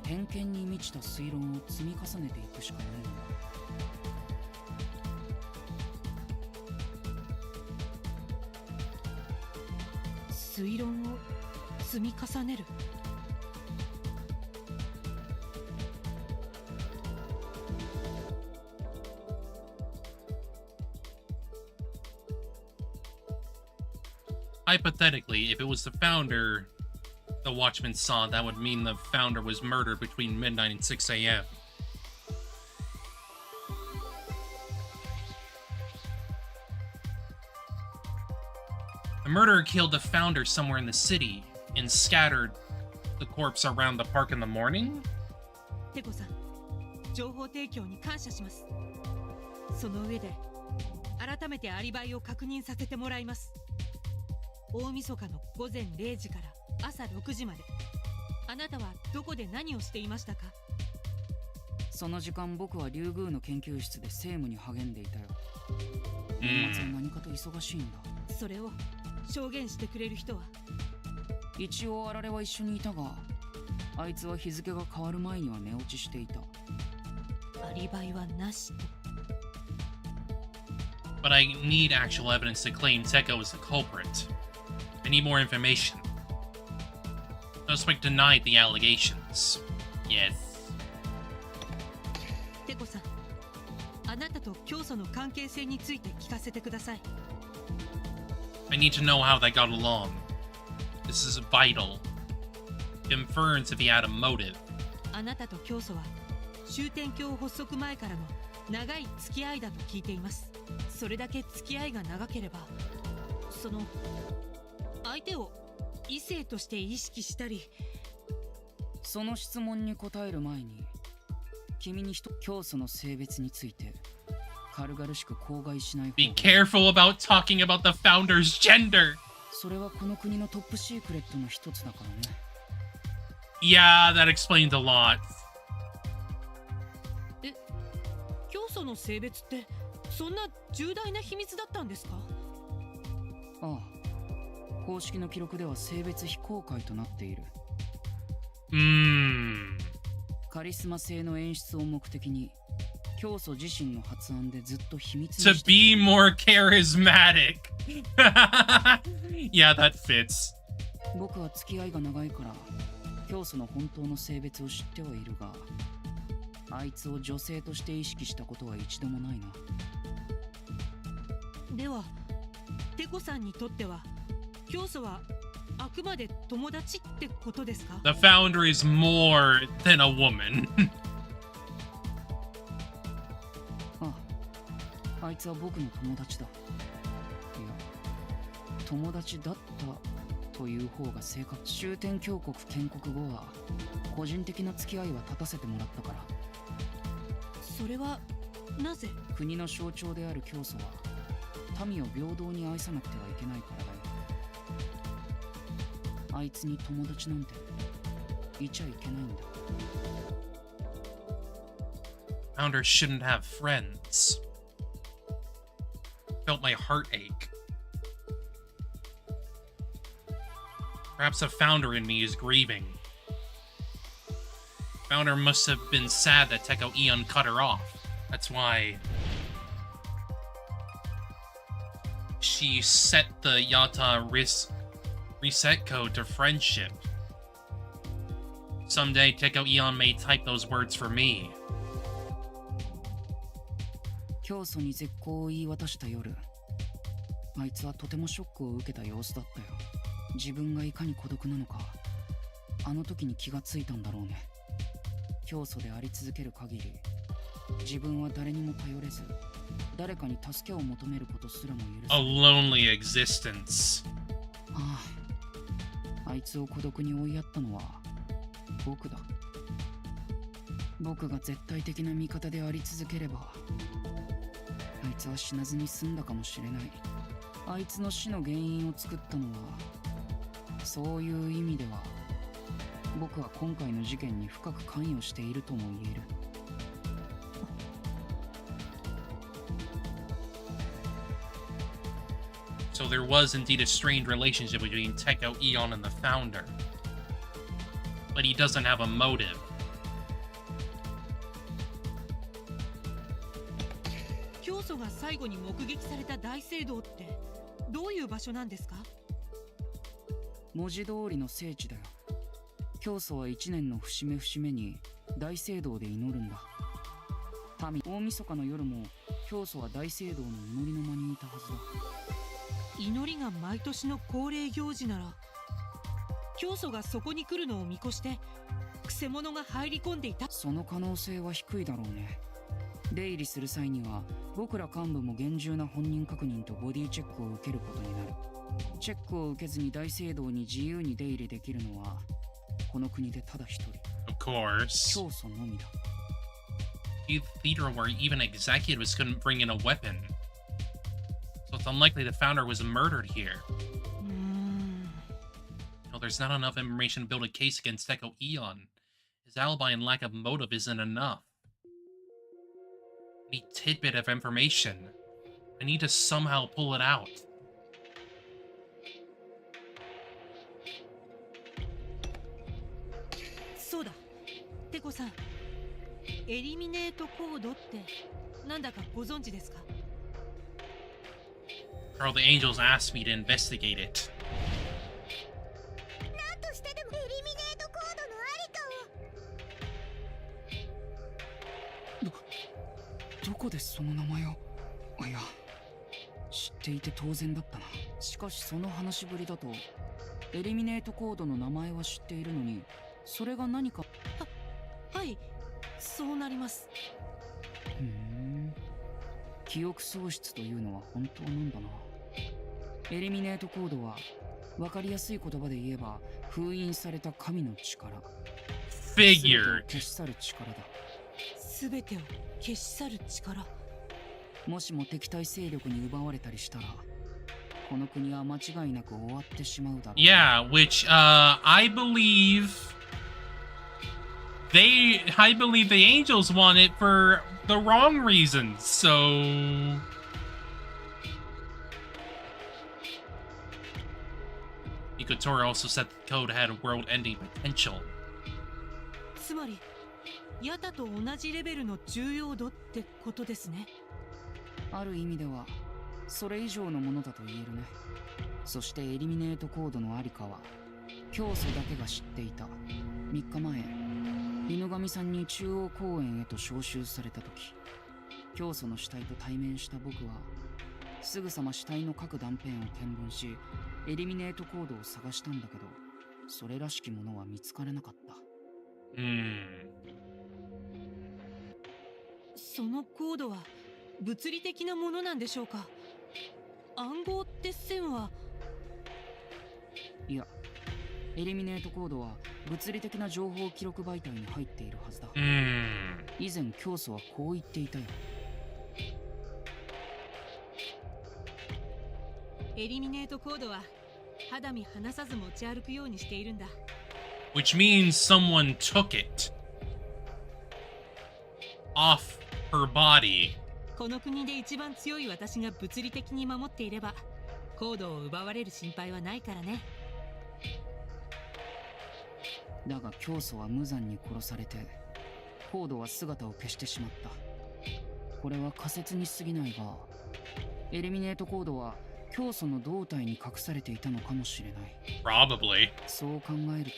Speaker 11: 偏見に満ちた推論を積み重ねていくしかないんだ。
Speaker 8: 推論を積み重ねる。
Speaker 1: Hypothetically, if it was the founder the Watchman saw, that would mean the founder was murdered between midnight and 6 a.m. The murderer killed the founder somewhere in the city and scattered the corpse around the park in the morning?
Speaker 8: テコさん、情報提供に感謝します。その上で改めてアリバイを確認させてもらいます。大晦日の午前0時から朝6時まで、あなたはどこで何をしていましたか？
Speaker 11: その時間、僕は竜宮の研究室で政務に励んでいたよ。年末は何かと忙しいんだ。
Speaker 8: それを証言してくれる人は？
Speaker 11: 一応あられは一緒にいたが、あいつは日付が変わる前には寝落ちしていた。
Speaker 8: アリバイはなしと。
Speaker 1: But I need actual evidence to claim Teko is the culprit. I need more information. Suspect denied the allegations. Yes.
Speaker 8: テコさん、あなたと教祖の関係性について聞かせてください。
Speaker 1: I need to know how they got along. This is vital. Confirms if he had a motive.
Speaker 8: あなたと教祖は終点教発足前からの長い付き合いだと聞いています。それだけ付き合いが長ければ、その相手を異性として意識したり。
Speaker 11: その質問に答える前に、君に教祖の性別について軽々しく口外しない方が。
Speaker 1: Be careful about talking about the founder's gender.
Speaker 11: それはこの国のトップシークレットの一つだからね。
Speaker 1: Yeah, that explains a lot.
Speaker 8: 教祖の性別ってそんな重大な秘密だったんですか？
Speaker 11: ああ、公式の記録では性別非公開となっている。カリスマ性の演出を目的に、教祖自身の発案でずっと秘密にして。
Speaker 1: To be more charismatic. Yeah, that fits.
Speaker 11: 僕は付き合いが長いから教祖の本当の性別を知ってはいるが、あいつを女性として意識したことは一度もないな。
Speaker 8: ではテコさんにとっては教祖はあくまで友達ってことですか？
Speaker 1: The founder is more than a woman.
Speaker 11: あいつは僕の友達だ。いや、友達だったという方が正確。終点教国建国後は個人的な付き合いは立たせてもらったから。
Speaker 8: それはなぜ？
Speaker 11: 国の象徴である教祖は民を平等に愛さなくてはいけないからだよ。あいつに友達なんていちゃいけないんだ。
Speaker 1: Founder shouldn't have friends. Felt my heart ache. Perhaps a founder in me is grieving. Founder must have been sad that Teko Eon cut her off. That's why she set the Yata reset code to friendship. Someday Teko Eon may type those words for me.
Speaker 11: 教祖に絶好を言い渡した夜、あいつはとてもショックを受けた様子だったよ。自分がいかに孤独なのか、あの時に気がついたんだろうね。教祖であり続ける限り、自分は誰にも頼れず、誰かに助けを求めることすらも許せない。
Speaker 1: A lonely existence.
Speaker 11: ああいつを孤独に追いやったのは僕だ。僕が絶対的な味方であり続ければ、あいつは死なずに済んだかもしれない。あいつの死の原因を作ったのは、そういう意味では僕は今回の事件に深く関与しているとも言える。
Speaker 1: So there was indeed a strained relationship between Teko Eon and the founder. But he doesn't have a motive.
Speaker 8: 教祖が最後に目撃された大聖堂ってどういう場所なんですか？
Speaker 11: 文字通りの聖地だよ。教祖は一年の節目節目に大聖堂で祈るんだ。民、大晦日の夜も教祖は大聖堂の祈りの間にいたはずだ。
Speaker 8: 祈りが毎年の恒例行事なら、教祖がそこに来るのを見越してクセ者が入り込んでいた。
Speaker 11: その可能性は低いだろうね。出入りする際には僕ら幹部も厳重な本人確認とボディチェックを受けることになる。チェックを受けずに大聖堂に自由に出入りできるのはこの国でただ一人、
Speaker 1: Of course.
Speaker 11: 教祖のみだ。
Speaker 1: Theater where even executives couldn't bring in a weapon. So it's unlikely the founder was murdered here. No, there's not enough information to build a case against Teko Eon. His alibi and lack of motive isn't enough. Any tidbit of information. I need to somehow pull it out.
Speaker 8: そうだ、テコさん、エリミネートコードってなんだかご存知ですか？
Speaker 1: Carl, the angels asked me to investigate it.
Speaker 3: 何としてでもエリミネートコードのありかを。
Speaker 11: どこでその名前を。いや、知っていて当然だったな。しかしその話ぶりだとエリミネートコードの名前は知っているのに、それが何か。
Speaker 8: はい、そうなります。
Speaker 11: 記憶喪失というのは本当なんだな。エリミネートコードは分かりやすい言葉で言えば封印された神の力。
Speaker 1: Figured.
Speaker 11: 消し去る力だ。
Speaker 8: すべてを消し去る力。
Speaker 11: もしも敵対勢力に奪われたりしたら、この国は間違いなく終わってしまうだろう。
Speaker 1: Yeah, which I believe the angels want it for the wrong reasons. So Ikotora also said the code had world-ending potential.
Speaker 8: つまりヤタと同じレベルの重要度ってことですね。
Speaker 11: ある意味ではそれ以上のものだと言えるね。そしてエリミネートコードのありかは教祖だけが知っていた。3日前、犬神さんに中央公園へと招集された時、教祖の死体と対面した僕はすぐさま死体の各断片を見聞し、エリミネートコードを探したんだけど、それらしきものは見つからなかった。
Speaker 8: そのコードは物理的なものなんでしょうか？暗号って線は。
Speaker 11: いや、エリミネートコードは物理的な情報記録媒体に入っているはずだ。以前教祖はこう言っていたよ。
Speaker 8: エリミネートコードは肌身離さず持ち歩くようにしているんだ。
Speaker 1: Which means someone took it off her body.
Speaker 8: この国で一番強い私が物理的に守っていればコードを奪われる心配はないからね。
Speaker 11: だが教祖は無残に殺されてコードは姿を消してしまった。これは仮説に過ぎないが、エリミネートコードは教祖の胴体に隠されていたのかもしれない。
Speaker 1: Probably.
Speaker 11: そう考えると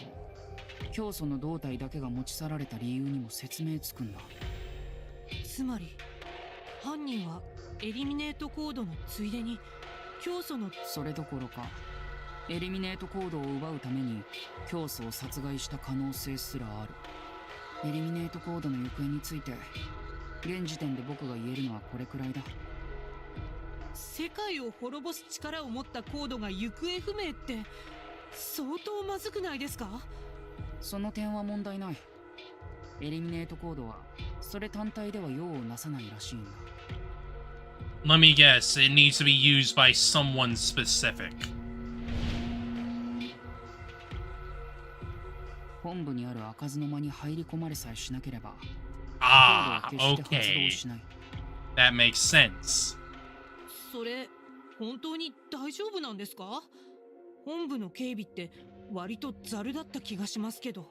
Speaker 11: 教祖の胴体だけが持ち去られた理由にも説明つくんだ。
Speaker 8: つまり犯人はエリミネートコードのついでに教祖の。
Speaker 11: それどころかエリミネートコードを奪うために教祖を殺害した可能性すらある。エリミネートコードの行方について現時点で僕が言えるのはこれくらいだ。
Speaker 8: 世界を滅ぼす力を持ったコードが行方不明って相当まずくないですか？
Speaker 11: その点は問題ない。エリミネートコードはそれ単体では用をなさないらしいんだ。
Speaker 1: Let me guess, it needs to be used by someone specific.
Speaker 11: 本部にある開かずの間に入り込まれさえしなければ、
Speaker 1: Ah,
Speaker 11: コードは決して発動
Speaker 1: okay.
Speaker 11: しない。
Speaker 1: That makes sense.
Speaker 8: それ本当に大丈夫なんですか？本部の警備って割とザルだった気がしますけど。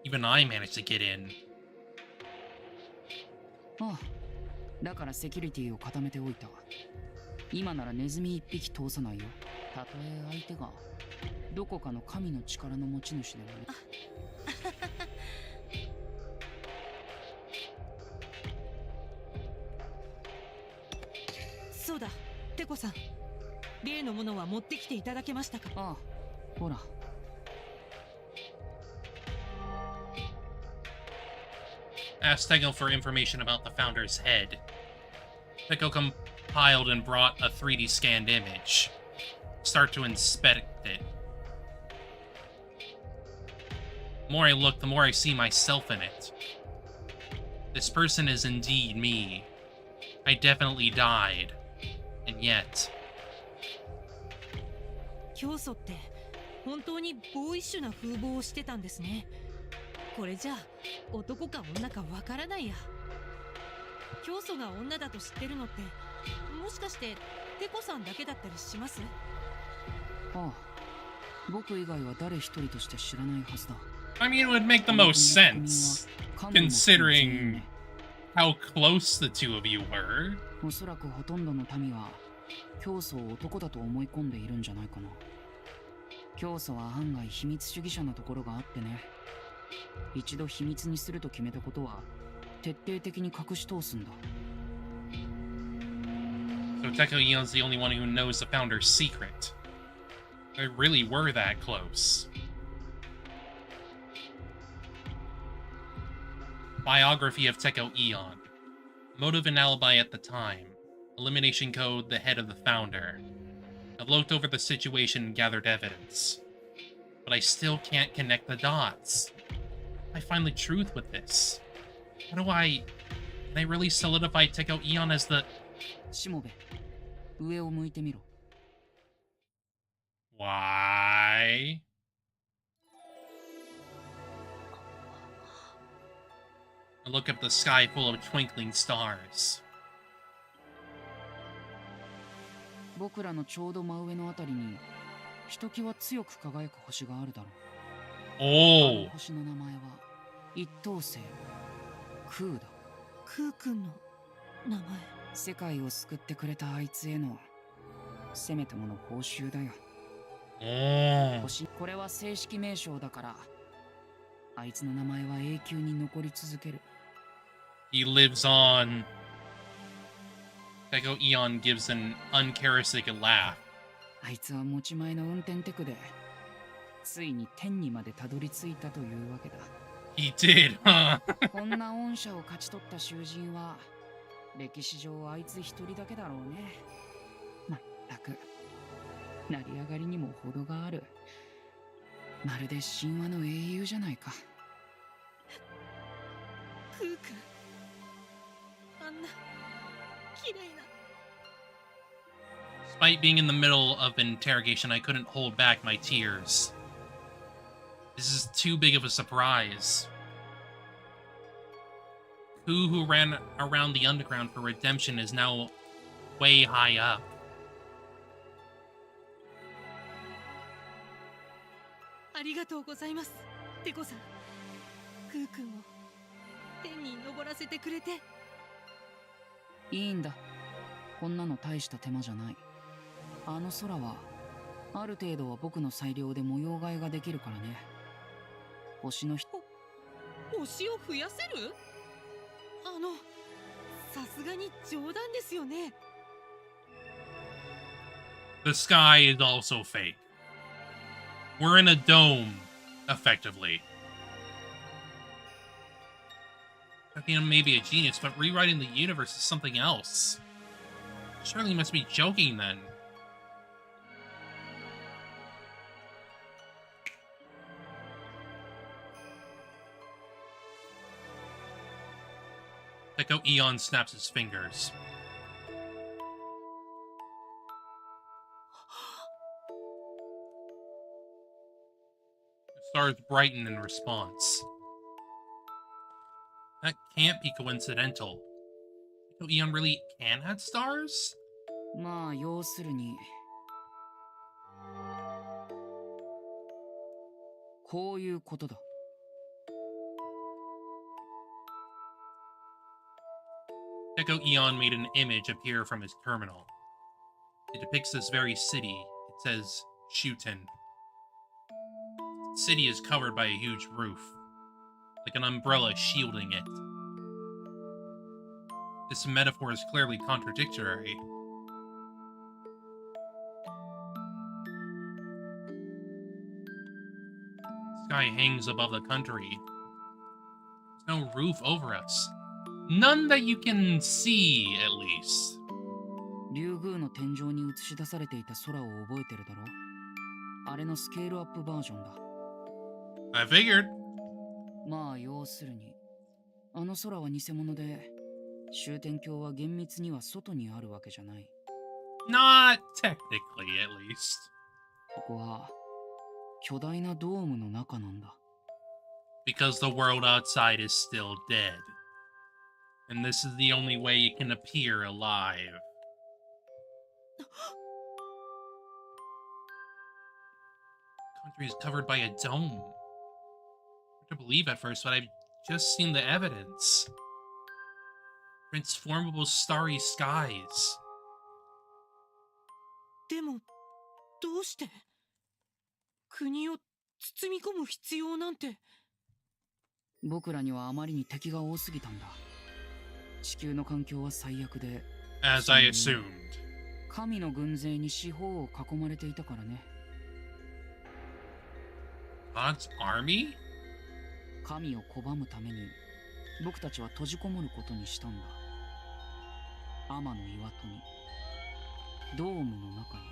Speaker 1: Even I managed to get in.
Speaker 11: ああ、だからセキュリティを固めておいた。今ならネズミ一匹通さないよ。たとえ相手がどこかの神の力の持ち主でもね。
Speaker 8: そうだ、テコさん。例のものは持ってきていただけましたか？
Speaker 11: ああ、ほら。
Speaker 1: Asked Tego for information about the founder's head. Tego compiled and brought a 3D scanned image. Start to inspect it. The more I look, the more I see myself in it. This person is indeed me. I definitely died. And yet...
Speaker 8: 教祖って本当にボーイッシュな風貌をしてたんですね。これじゃあ男か女かわからないや。教祖が女だと知ってるのってもしかしてテコさんだけだったりします？
Speaker 11: ああ、僕以外は誰一人として知らないはずだ。
Speaker 1: I mean, it would make the most sense, considering how close the two of you were.
Speaker 11: おそらくほとんどの民は教祖を男だと思い込んでいるんじゃないかな。教祖は案外秘密主義者なところがあってね。一度秘密にすると決めたことは徹底的に隠し通すんだ。
Speaker 1: So Teko Eon's the only one who knows the founder's secret. They really were that close. Biography of Teko Eon. Motive and alibi at the time. Elimination code, the head of the founder. I've looked over the situation and gathered evidence. But I still can't connect the dots. I find the truth with this. How do I... Can I really solidify Teko Eon as the...
Speaker 11: しもべ、上を向いてみろ。
Speaker 1: Why? I look up the sky full of twinkling stars.
Speaker 11: 僕らのちょうど真上のあたりにひときわ強く輝く星があるだろう。あの星の名前は一等星クーだ。
Speaker 8: クー君の名前。
Speaker 11: 世界を救ってくれたあいつへのせめてもの報酬だよ。星、これは正式名称だからあいつの名前は永久に残り続ける。
Speaker 1: He lives on. Teko Eon gives an uncharacteristic laugh.
Speaker 11: あいつは持ち前の運転テクでついに天にまでたどり着いたというわけだ。
Speaker 1: He did, huh?
Speaker 11: こんな恩赦を勝ち取った囚人は歴史上あいつ一人だけだろうね。まったく成り上がりにも程がある。まるで神話の英雄じゃないか。
Speaker 8: クー君、あんな綺麗な。
Speaker 1: Despite being in the middle of an interrogation, I couldn't hold back my tears. This is too big of a surprise. Who ran around the underground for redemption is now way high up.
Speaker 8: ありがとうございます、テコさん。クー君を天に昇らせてくれて。
Speaker 11: いいんだ。こんなの大した手間じゃない。あの空はある程度は僕の裁量で模様替えができるからね。星の
Speaker 8: 星を増やせる？さすがに冗談ですよね。
Speaker 1: The sky is also fake. We're in a dome, effectively. Athena may be a genius, but rewriting the universe is something else. Surely must be joking then. Echo Eon snaps his fingers. The stars brighten in response. That can't be coincidental. Echo Eon really can have stars?
Speaker 11: まあ要するにこういうことだ。
Speaker 1: Echo Eon made an image appear from his terminal. It depicts this very city. It says Shuten. The city is covered by a huge roof, like an umbrella shielding it. This metaphor is clearly contradictory. The sky hangs above the country. There's no roof over us. None that you can see, at least.
Speaker 11: 竜宮の天井に映し出されていた空を覚えてるだろ？あれのスケールアップバージョンだ。
Speaker 1: I figured.
Speaker 11: まあ要するに、あの空は偽物で、終点橋は厳密には外にあるわけじゃない。
Speaker 1: Not technically, at least.
Speaker 11: ここは巨大なドームの中なんだ。
Speaker 1: Because the world outside is still dead. And this is the only way it can appear alive. Country is covered by a dome. Hard to believe at first, but I've just seen the evidence. Transformable starry skies.
Speaker 8: でもどうして国を包み込む必要なんて。
Speaker 11: 僕らにはあまりに敵が多すぎたんだ。地球の環境は最悪で、
Speaker 1: As I assumed.
Speaker 11: 神の軍勢に四方を囲まれていたからね。
Speaker 1: God's army?
Speaker 11: 神を拒むために僕たちは閉じこもることにしたんだ。天の岩戸に、ドームの中に。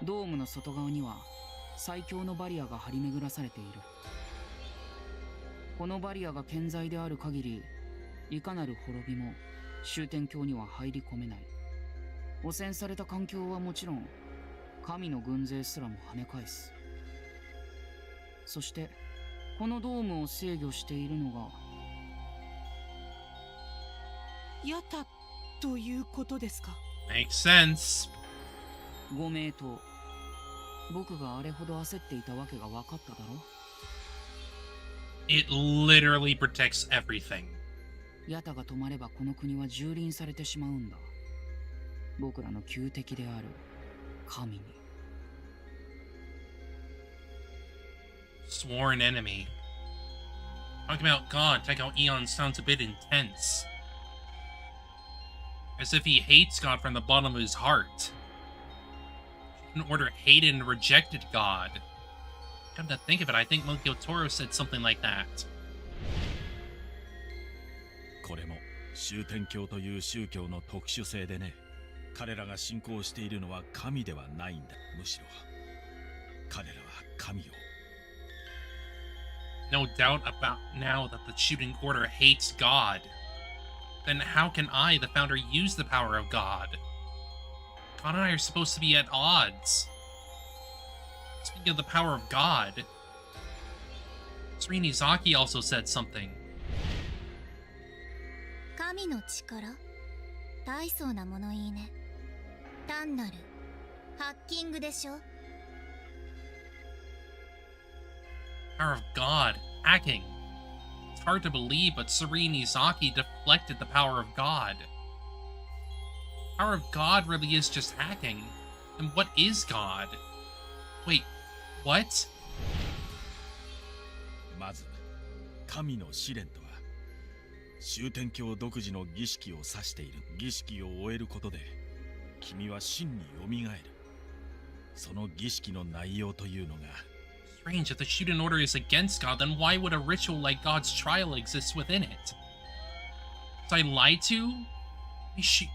Speaker 11: ドームの外側には最強のバリアが張り巡らされている。このバリアが健在である限り、いかなる滅びも終点橋には入り込めない。汚染された環境はもちろん、神の軍勢すらも跳ね返す。そしてこのドームを制御しているのが
Speaker 8: ヤタということですか？
Speaker 1: Makes sense.
Speaker 11: ご名答。僕があれほど焦っていたわけが分かっただろ。
Speaker 1: It literally protects everything.
Speaker 11: ヤタが止まればこの国は蹂躙されてしまうんだ。僕らの旧敵である神に。
Speaker 1: Sworn enemy. Talking about God, take out Eon sounds a bit intense. As if he hates God from the bottom of his heart. In order, hated and rejected God. Come to think of it, I think Monkey Toro said something like that.
Speaker 9: これも終点教という宗教の特殊性でね。彼らが信仰しているのは神ではないんだ。むしろ彼らは神を。
Speaker 1: No doubt about now that the shooting order hates God. Then how can I, the founder, use the power of God? God and I are supposed to be at odds. Speaking of the power of God, Serenity Zaki also said something.
Speaker 3: 神の力？大層な物言いね。単なるハッキングでしょ。
Speaker 1: Power of God, hacking. It's hard to believe, but Serenity Zaki deflected the power of God. Power of God really is just hacking. Then what is God? Wait, what?
Speaker 9: まず神の試練とは終点教独自の儀式を指している。儀式を終えることで君は真によみがえる。その儀式の内容というのが
Speaker 1: Strange, if the Shuten order is against God, then why would a ritual like God's trial exist within it? Was I lied to?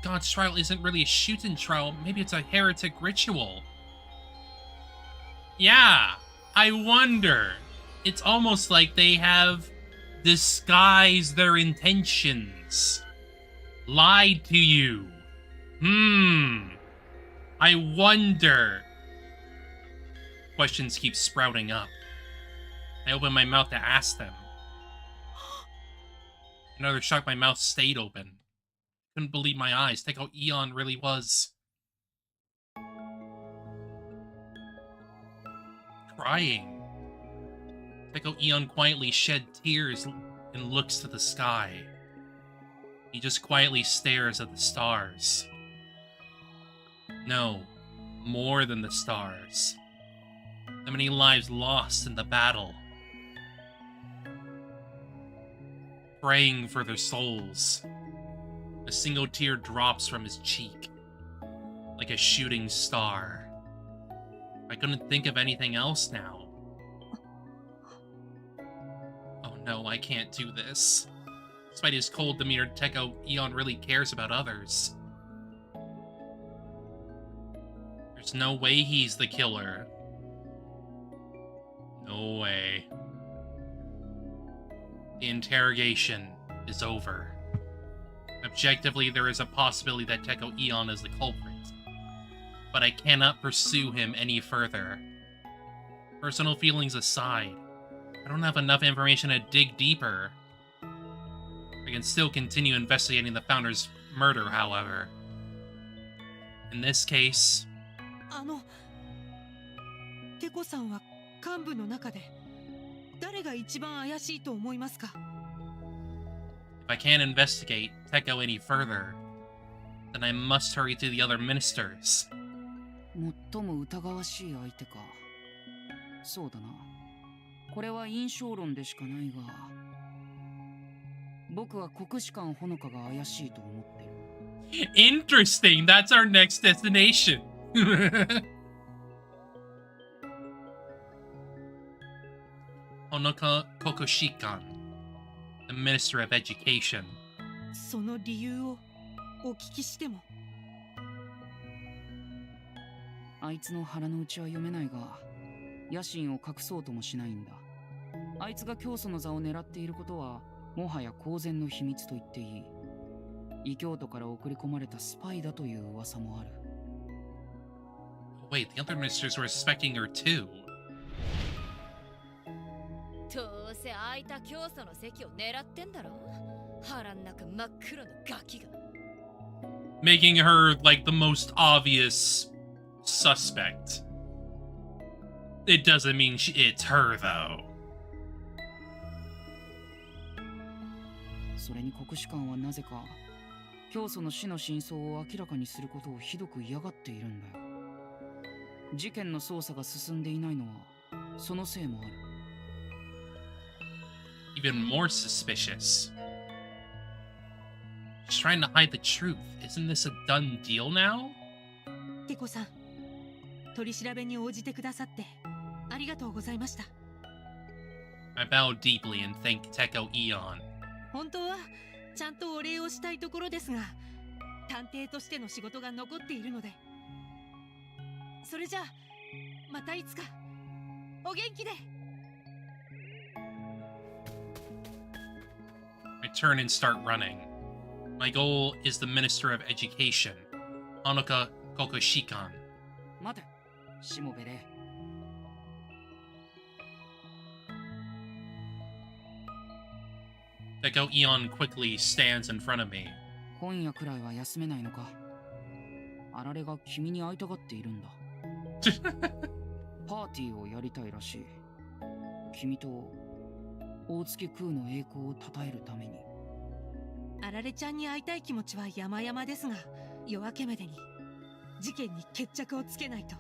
Speaker 1: God's trial isn't really a Shuten trial, maybe it's a heretic ritual. Yeah, I wonder. It's almost like they have disguised their intentions, lied to you. I wonder. Questions keep sprouting up. I open my mouth to ask them. Another shock, my mouth stayed open. Couldn't believe my eyes. Take how Eon really was. Crying. Take how Eon quietly shed tears and looks to the sky. He just quietly stares at the stars. No, more than the stars. The many lives lost in the battle. Praying for their souls. A single tear drops from his cheek, like a shooting star. I couldn't think of anything else now. Oh no, I can't do this. Despite his cold demeanor, Teko Eon really cares about others. There's no way he's the killer. No way. The interrogation is over. Objectively, there is a possibility that Teko Eon is the culprit. But I cannot pursue him any further. Personal feelings aside, I don't have enough information to dig deeper. I can still continue investigating the founder's murder, however. In this case...
Speaker 8: テコさんは幹部の中で誰が一番怪しいと思いますか?
Speaker 1: If I can't investigate Teko any further, then I must hurry to the other ministers.
Speaker 11: 最も疑わしい相手か。そうだな。これは印象論でしかないが、僕は国士官ほのかが怪しいと思ってる。
Speaker 1: Interesting. That's our next destination. Honoka Kokushikan, the Minister of Education.
Speaker 8: その理由をお聞きしても。
Speaker 11: あいつの腹の内は読めないが、野心を隠そうともしないんだ。あいつが教祖の座を狙っていることは、もはや公然の秘密と言っていい。異教徒から送り込まれたスパイだという噂もある。
Speaker 1: Wait, the other ministers were suspecting her too.
Speaker 5: どうせ空いた教祖の席を狙ってんだろ。腹ん中真っ黒のガキが。
Speaker 1: Making her like the most obvious suspect. It doesn't mean it's her though.
Speaker 11: それに国士官はなぜか教祖の死の真相を明らかにすることをひどく嫌がっているんだよ。事件の捜査が進んでいないのはそのせいもある。
Speaker 1: Even more suspicious. She's trying to hide the truth. Isn't this a done deal now?
Speaker 8: テコさん、取り調べに応じてくださってありがとうございました。
Speaker 1: I bow deeply and thank Teko Eon.
Speaker 8: 本当はちゃんとお礼をしたいところですが、探偵としての仕事が残っているので。それじゃあまたいつかお元気で。
Speaker 1: I turn and start running. My goal is the Minister of Education, Honoka Kokushikan.
Speaker 11: 待て、しもべれ。
Speaker 1: Teko Eon quickly stands in front of me.
Speaker 11: 今夜くらいは休めないのか。あられが君に会いたがっているんだ。パーティーをやりたいらしい。君と大月空の栄光を称えるために。
Speaker 8: あられちゃんに会いたい気持ちは山々ですが、夜明けまでに事件に決着をつけないと。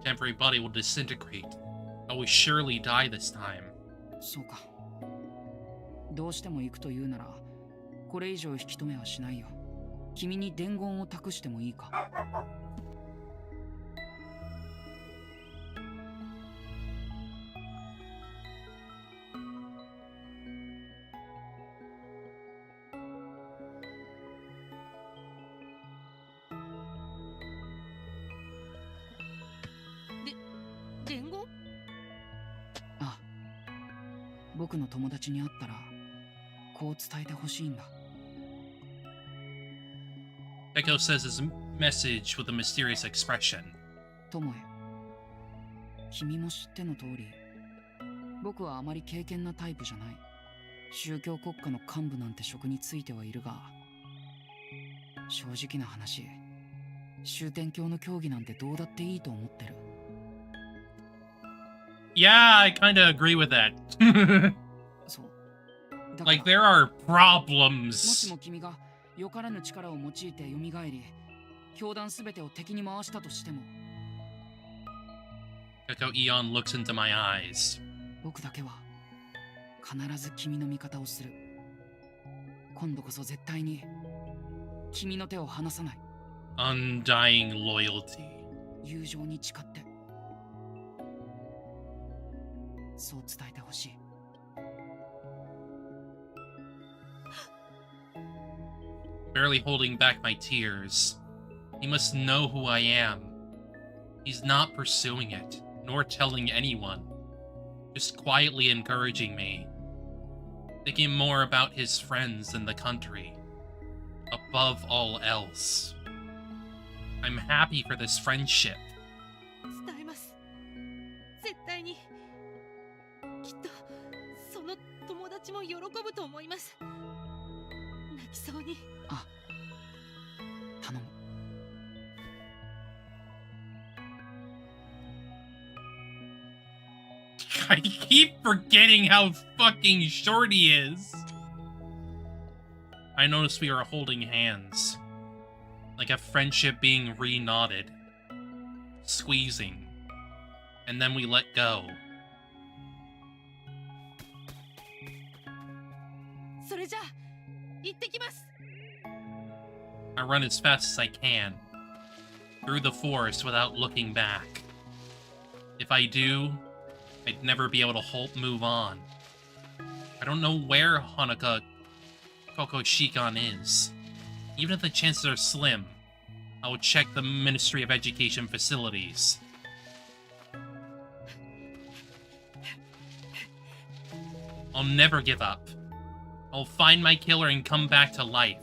Speaker 1: My temporary body will disintegrate. I will surely die this time.
Speaker 11: そうか。どうしても行くというなら、これ以上引き止めはしないよ。君に伝言を託してもいいか。僕の友達に会ったらこう伝えてほしいんだ。
Speaker 1: Echo says his message with a mysterious expression.
Speaker 11: 友へ、君も知っての通り、僕はあまり敬虔なタイプじゃない。宗教国家の幹部なんて職についてはいるが、正直な話、終点教の教義なんてどうだっていいと思ってる。
Speaker 1: Yeah, I kind of agree with that.
Speaker 11: そう。
Speaker 1: Like, there are
Speaker 11: も
Speaker 1: problems.
Speaker 11: しも君がよからぬ力を用いて蘇り、教団すべてを敵に回したとしても、
Speaker 1: Echo Eon looks into my eyes.
Speaker 11: 僕だけは必ず君の味方をする。今度こそ絶対に君の手を離さない。
Speaker 1: Undying loyalty.
Speaker 11: 友情に誓って、そう伝えてほしい。
Speaker 1: Barely holding back my tears. He must know who I am. He's not pursuing it, nor telling anyone. Just quietly encouraging me. Thinking more about his friends than the country. Above all else. I'm happy for this friendship.
Speaker 8: 伝えます。絶対に。きっとその友達も喜ぶと思います。泣きそうに。
Speaker 11: あ、頼む。
Speaker 1: I keep forgetting how fucking short he is. I noticed we were holding hands. Like a friendship being re-knotted. Squeezing. And then we let go.
Speaker 8: それじゃあ行ってきます。
Speaker 1: I run as fast as I can. Through the forest without looking back. If I do, I'd never be able to move on. I don't know where Hanukkah Kokoshikan is. Even if the chances are slim, I will check the Ministry of Education facilities. I'll never give up. I'll find my killer and come back to life.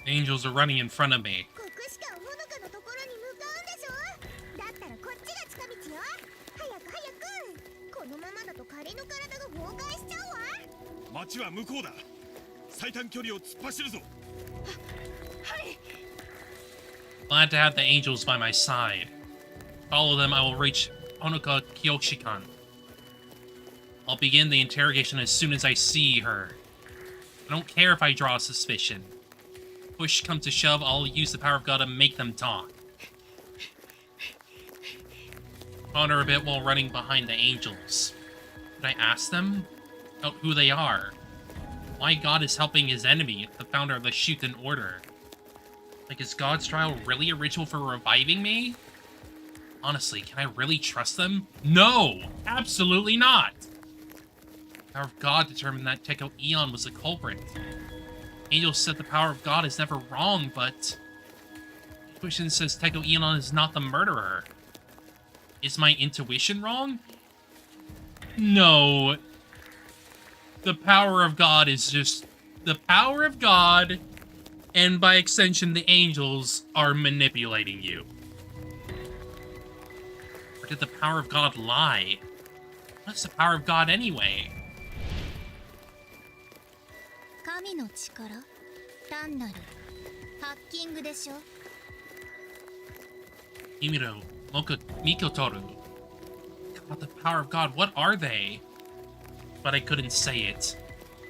Speaker 1: Angels are running in front of me.
Speaker 3: 国士舘ほのかのところに向かうんでしょ。だったらこっちが近道よ。早く早く。このままだと仮の体が崩壊しちゃうわ。
Speaker 9: 町は向こうだ。最短距離を突っ走るぞ。
Speaker 8: はい。
Speaker 1: Glad to have the angels by my side. Follow them, I will reach Honoka Kyoshikan. I'll begin the interrogation as soon as I see her. I don't care if I draw suspicion. Push comes to shove, I'll use the power of God to make them talk. Ponder a bit while running behind the angels. Could I ask them about who they are? Why God is helping his enemy, the founder of the Shuten order? Like, is God's trial really a ritual for reviving me? Honestly, can I really trust them? No! Absolutely not! The power of God determined that Teko Eon was the culprit. Angels said the power of God is never wrong, but... intuition says Teko Eon is not the murderer. Is my intuition wrong? No. The power of God is just... the power of God, and by extension the angels, are manipulating you. Or did the power of God lie? What's the power of God anyway?
Speaker 3: 神の力、単なるハッキングでしょ。
Speaker 1: Himiro, Mikotoru. About the power of God, what are they? But I couldn't say it.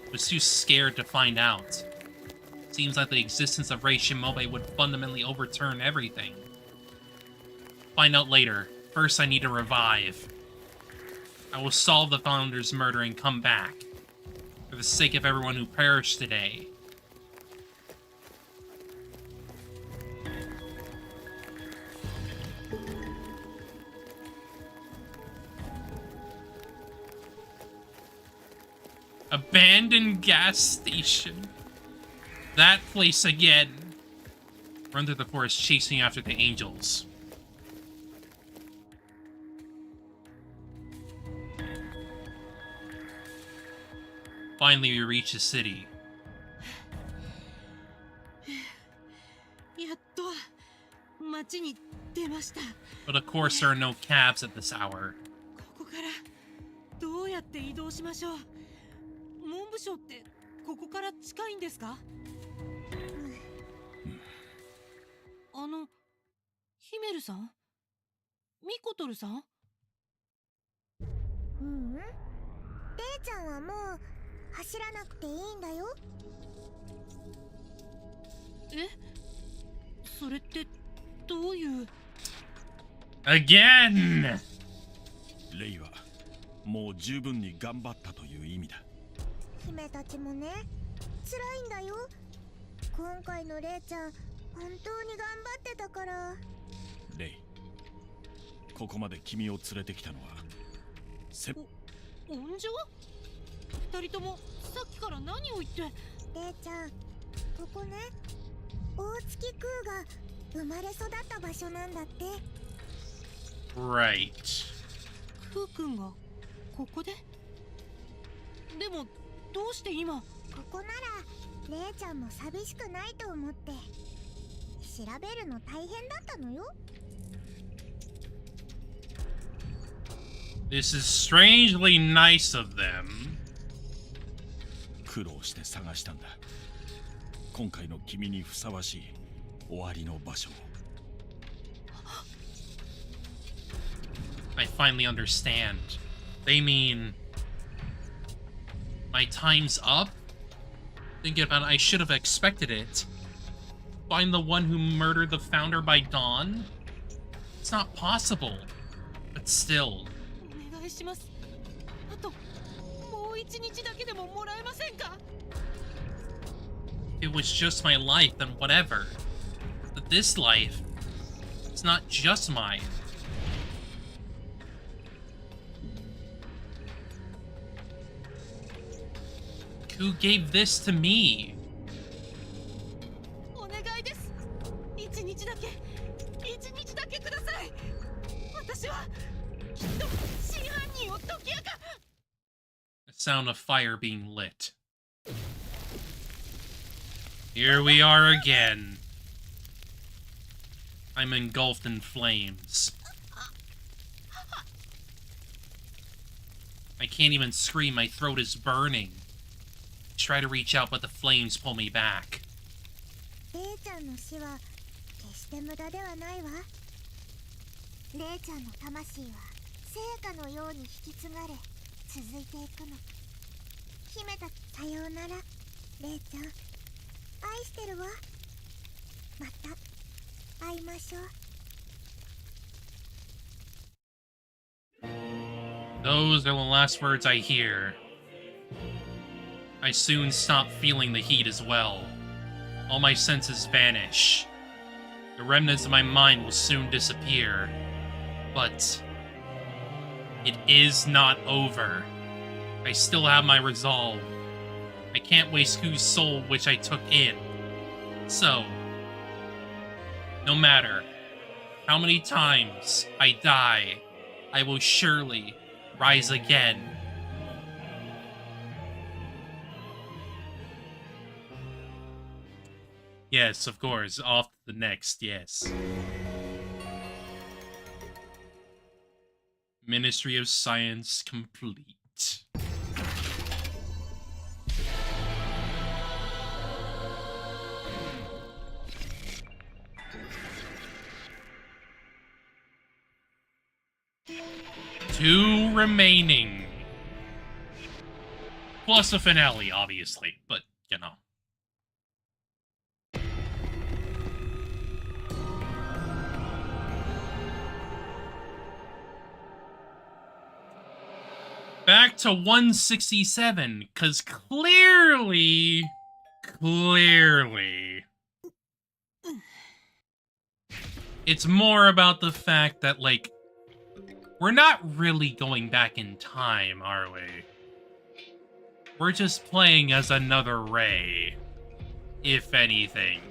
Speaker 1: I was too scared to find out. Seems like the existence of Rei Shimobe would fundamentally overturn everything. Find out later. First, I need to revive. I will solve the founder's murder and come back. For the sake of everyone who perished today. Abandoned gas station. That place again. Run through the forest chasing after the angels. Finally, we reach the city.
Speaker 8: やっと町に出ました。
Speaker 1: But of course, there are no cabs at this hour.
Speaker 8: ここからどうやって移動しましょう。文部省ってここから近いんですか？ヒメルさん？ミコトルさん？
Speaker 3: レイちゃんはもう走らなくていいんだよ。
Speaker 8: え？それってどういう
Speaker 1: Again!
Speaker 9: レイはもう十分に頑張ったという意味だ。
Speaker 3: 姫たちもね、辛いんだよ。今回のレイちゃん、本当に頑張ってたから。
Speaker 9: レイ、ここまで君を連れてきたのは
Speaker 8: 温情？二人ともさっきから何を言って。
Speaker 3: レイちゃん、ここね、大月空が生まれ育った場所なんだって。
Speaker 1: Right.
Speaker 8: クー君がここで？でもどうして今？
Speaker 3: ここならレイちゃんも寂しくないと思って調べるの大変だったのよ。
Speaker 1: This is strangely nice of them.
Speaker 9: 苦労して探したんだ。今回の君にふさわしい終わりの場所を。
Speaker 1: I finally understand. They mean my time's up? Thinking about it, I should have expected it. Find the one who murdered the founder by dawn? It's not possible. But still.
Speaker 8: お願いします。あともう一日だけでももらえませんか？
Speaker 1: If it was just my life, then whatever. But this life, it's not just mine. Who gave this to me?
Speaker 8: お願いです。一日だけください。私はきっと真犯人を解き明か。
Speaker 1: The sound of fire being lit. Here we are again. I'm engulfed in flames. I can't even scream, my throat is burning. Try to reach out, but the flames pull me back.
Speaker 3: レイちゃんの死は決して無駄ではないわ。レイちゃんの魂は聖火のように引き継がれ続いていくの。姫たち、さようなら。レイちゃん、愛してるわ。また会いましょう。
Speaker 1: Those are the last words I hear. I soon stop feeling the heat as well. All my senses vanish. The remnants of my mind will soon disappear. But it is not over. I still have my resolve. I can't waste whose soul which I took in. So, no matter how many times I die, I will surely rise again. Yes, of course. Off to the next, yes. Ministry of Science complete. Two remaining. Plus a finale, obviously, but, you know. Back to 167, because clearly, it's more about the fact that, like, we're not really going back in time, are we? We're just playing as another Ray, if anything.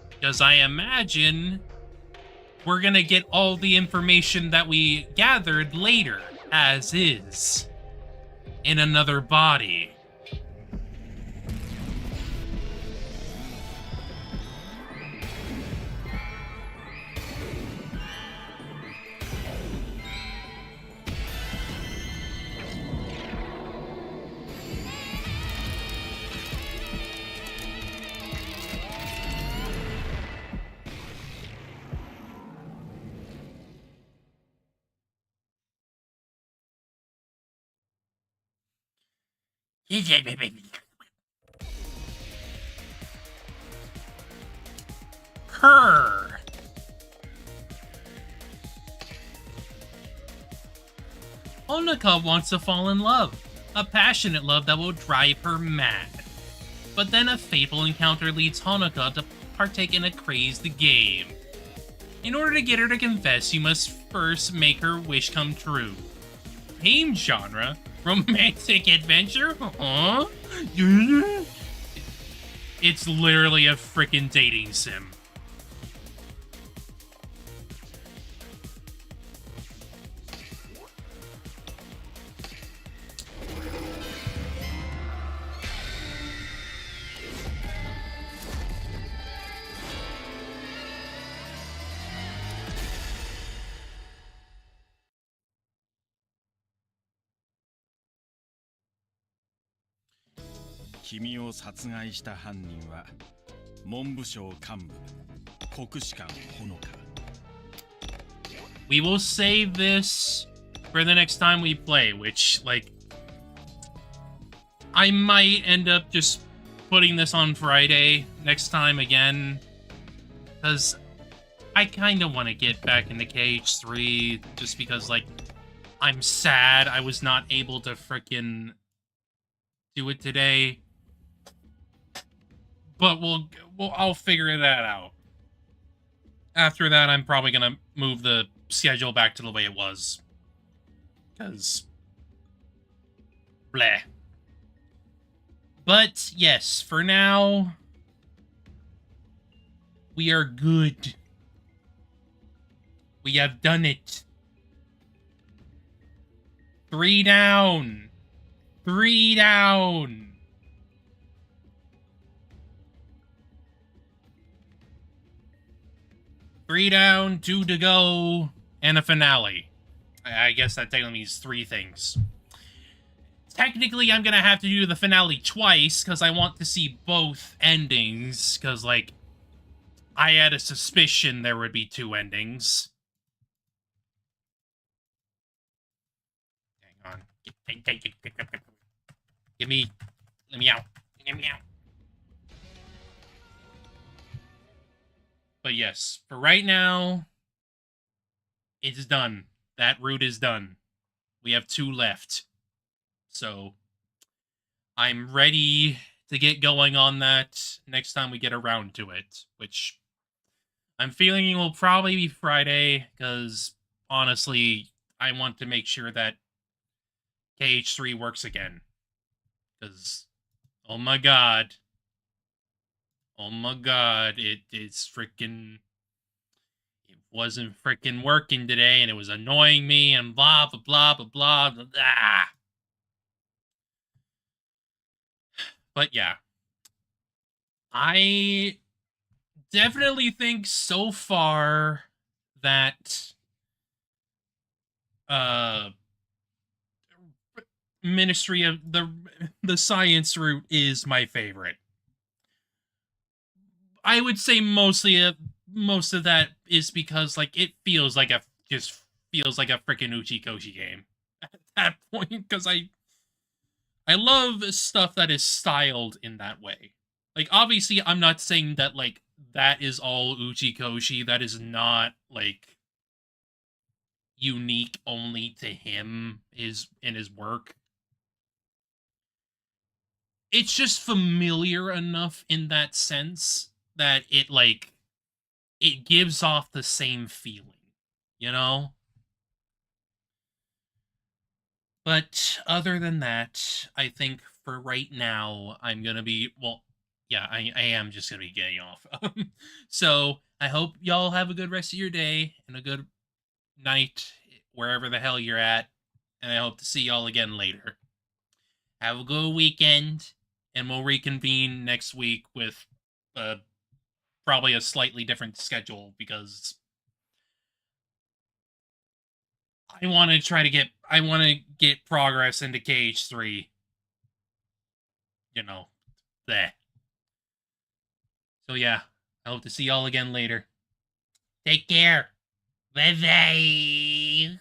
Speaker 1: Because I imagine we're gonna get all the information that we gathered later, as is, in another body. Her. Honoka wants to fall in love, a passionate love that will drive her mad. But then a fateful encounter leads Honoka to partake in a crazed game. In order to get her to confess, you must first make her wish come true. Game genre? Romantic adventure? Huh? It's literally a freaking dating sim.
Speaker 9: 君を殺害した犯人は文部省幹部国士官ほのか。
Speaker 1: We will save this for the next time we play, which, like, I might end up just putting this on Friday next time again, because I kind of want to get back into KH3, just because, like, I'm sad I was not able to frickin' do it today. But I'll figure that out. After that, I'm probably gonna move the schedule back to the way it was. Because... bleh. But, yes, for now... we are good. We have done it. 3 down. 3 down. 3 down, 2 to go, and a finale. I guess that technically means 3 things. Technically, I'm gonna have to do the finale twice, because I want to see both endings, because, like, I had a suspicion there would be 2 endings. Hang on. Let me out. Get me out. But yes, for right now, it's done. That route is done. We have 2 left. So, I'm ready to get going on that next time we get around to it, which I'm feeling will probably be Friday, because honestly, I want to make sure that KH3 works again. Because, oh my god. Oh my god, it's freaking... it wasn't freaking working today, and it was annoying me, and blah, blah, blah, blah, blah, blah, blah. But yeah. I definitely think so far that... Ministry of... the science route is my favorite. I would say most of that is because, like, it feels like a freaking Uchikoshi game at that point, because I love stuff that is styled in that way. Like, obviously, I'm not saying that, like, that is all Uchikoshi. That is not, like, unique only to him in his work. It's just familiar enough in that sense that it, like, it gives off the same feeling, you know? But other than that, I think for right now, I'm gonna be yeah, I am just gonna be getting off. So I hope y'all have a good rest of your day and a good night wherever the hell you're at, and I hope to see y'all again later. Have a good weekend, and we'll reconvene next week with probably a slightly different schedule because I want to get progress into KH3. You know, there. So yeah, I hope to see y'all again later. Take care. Bye bye.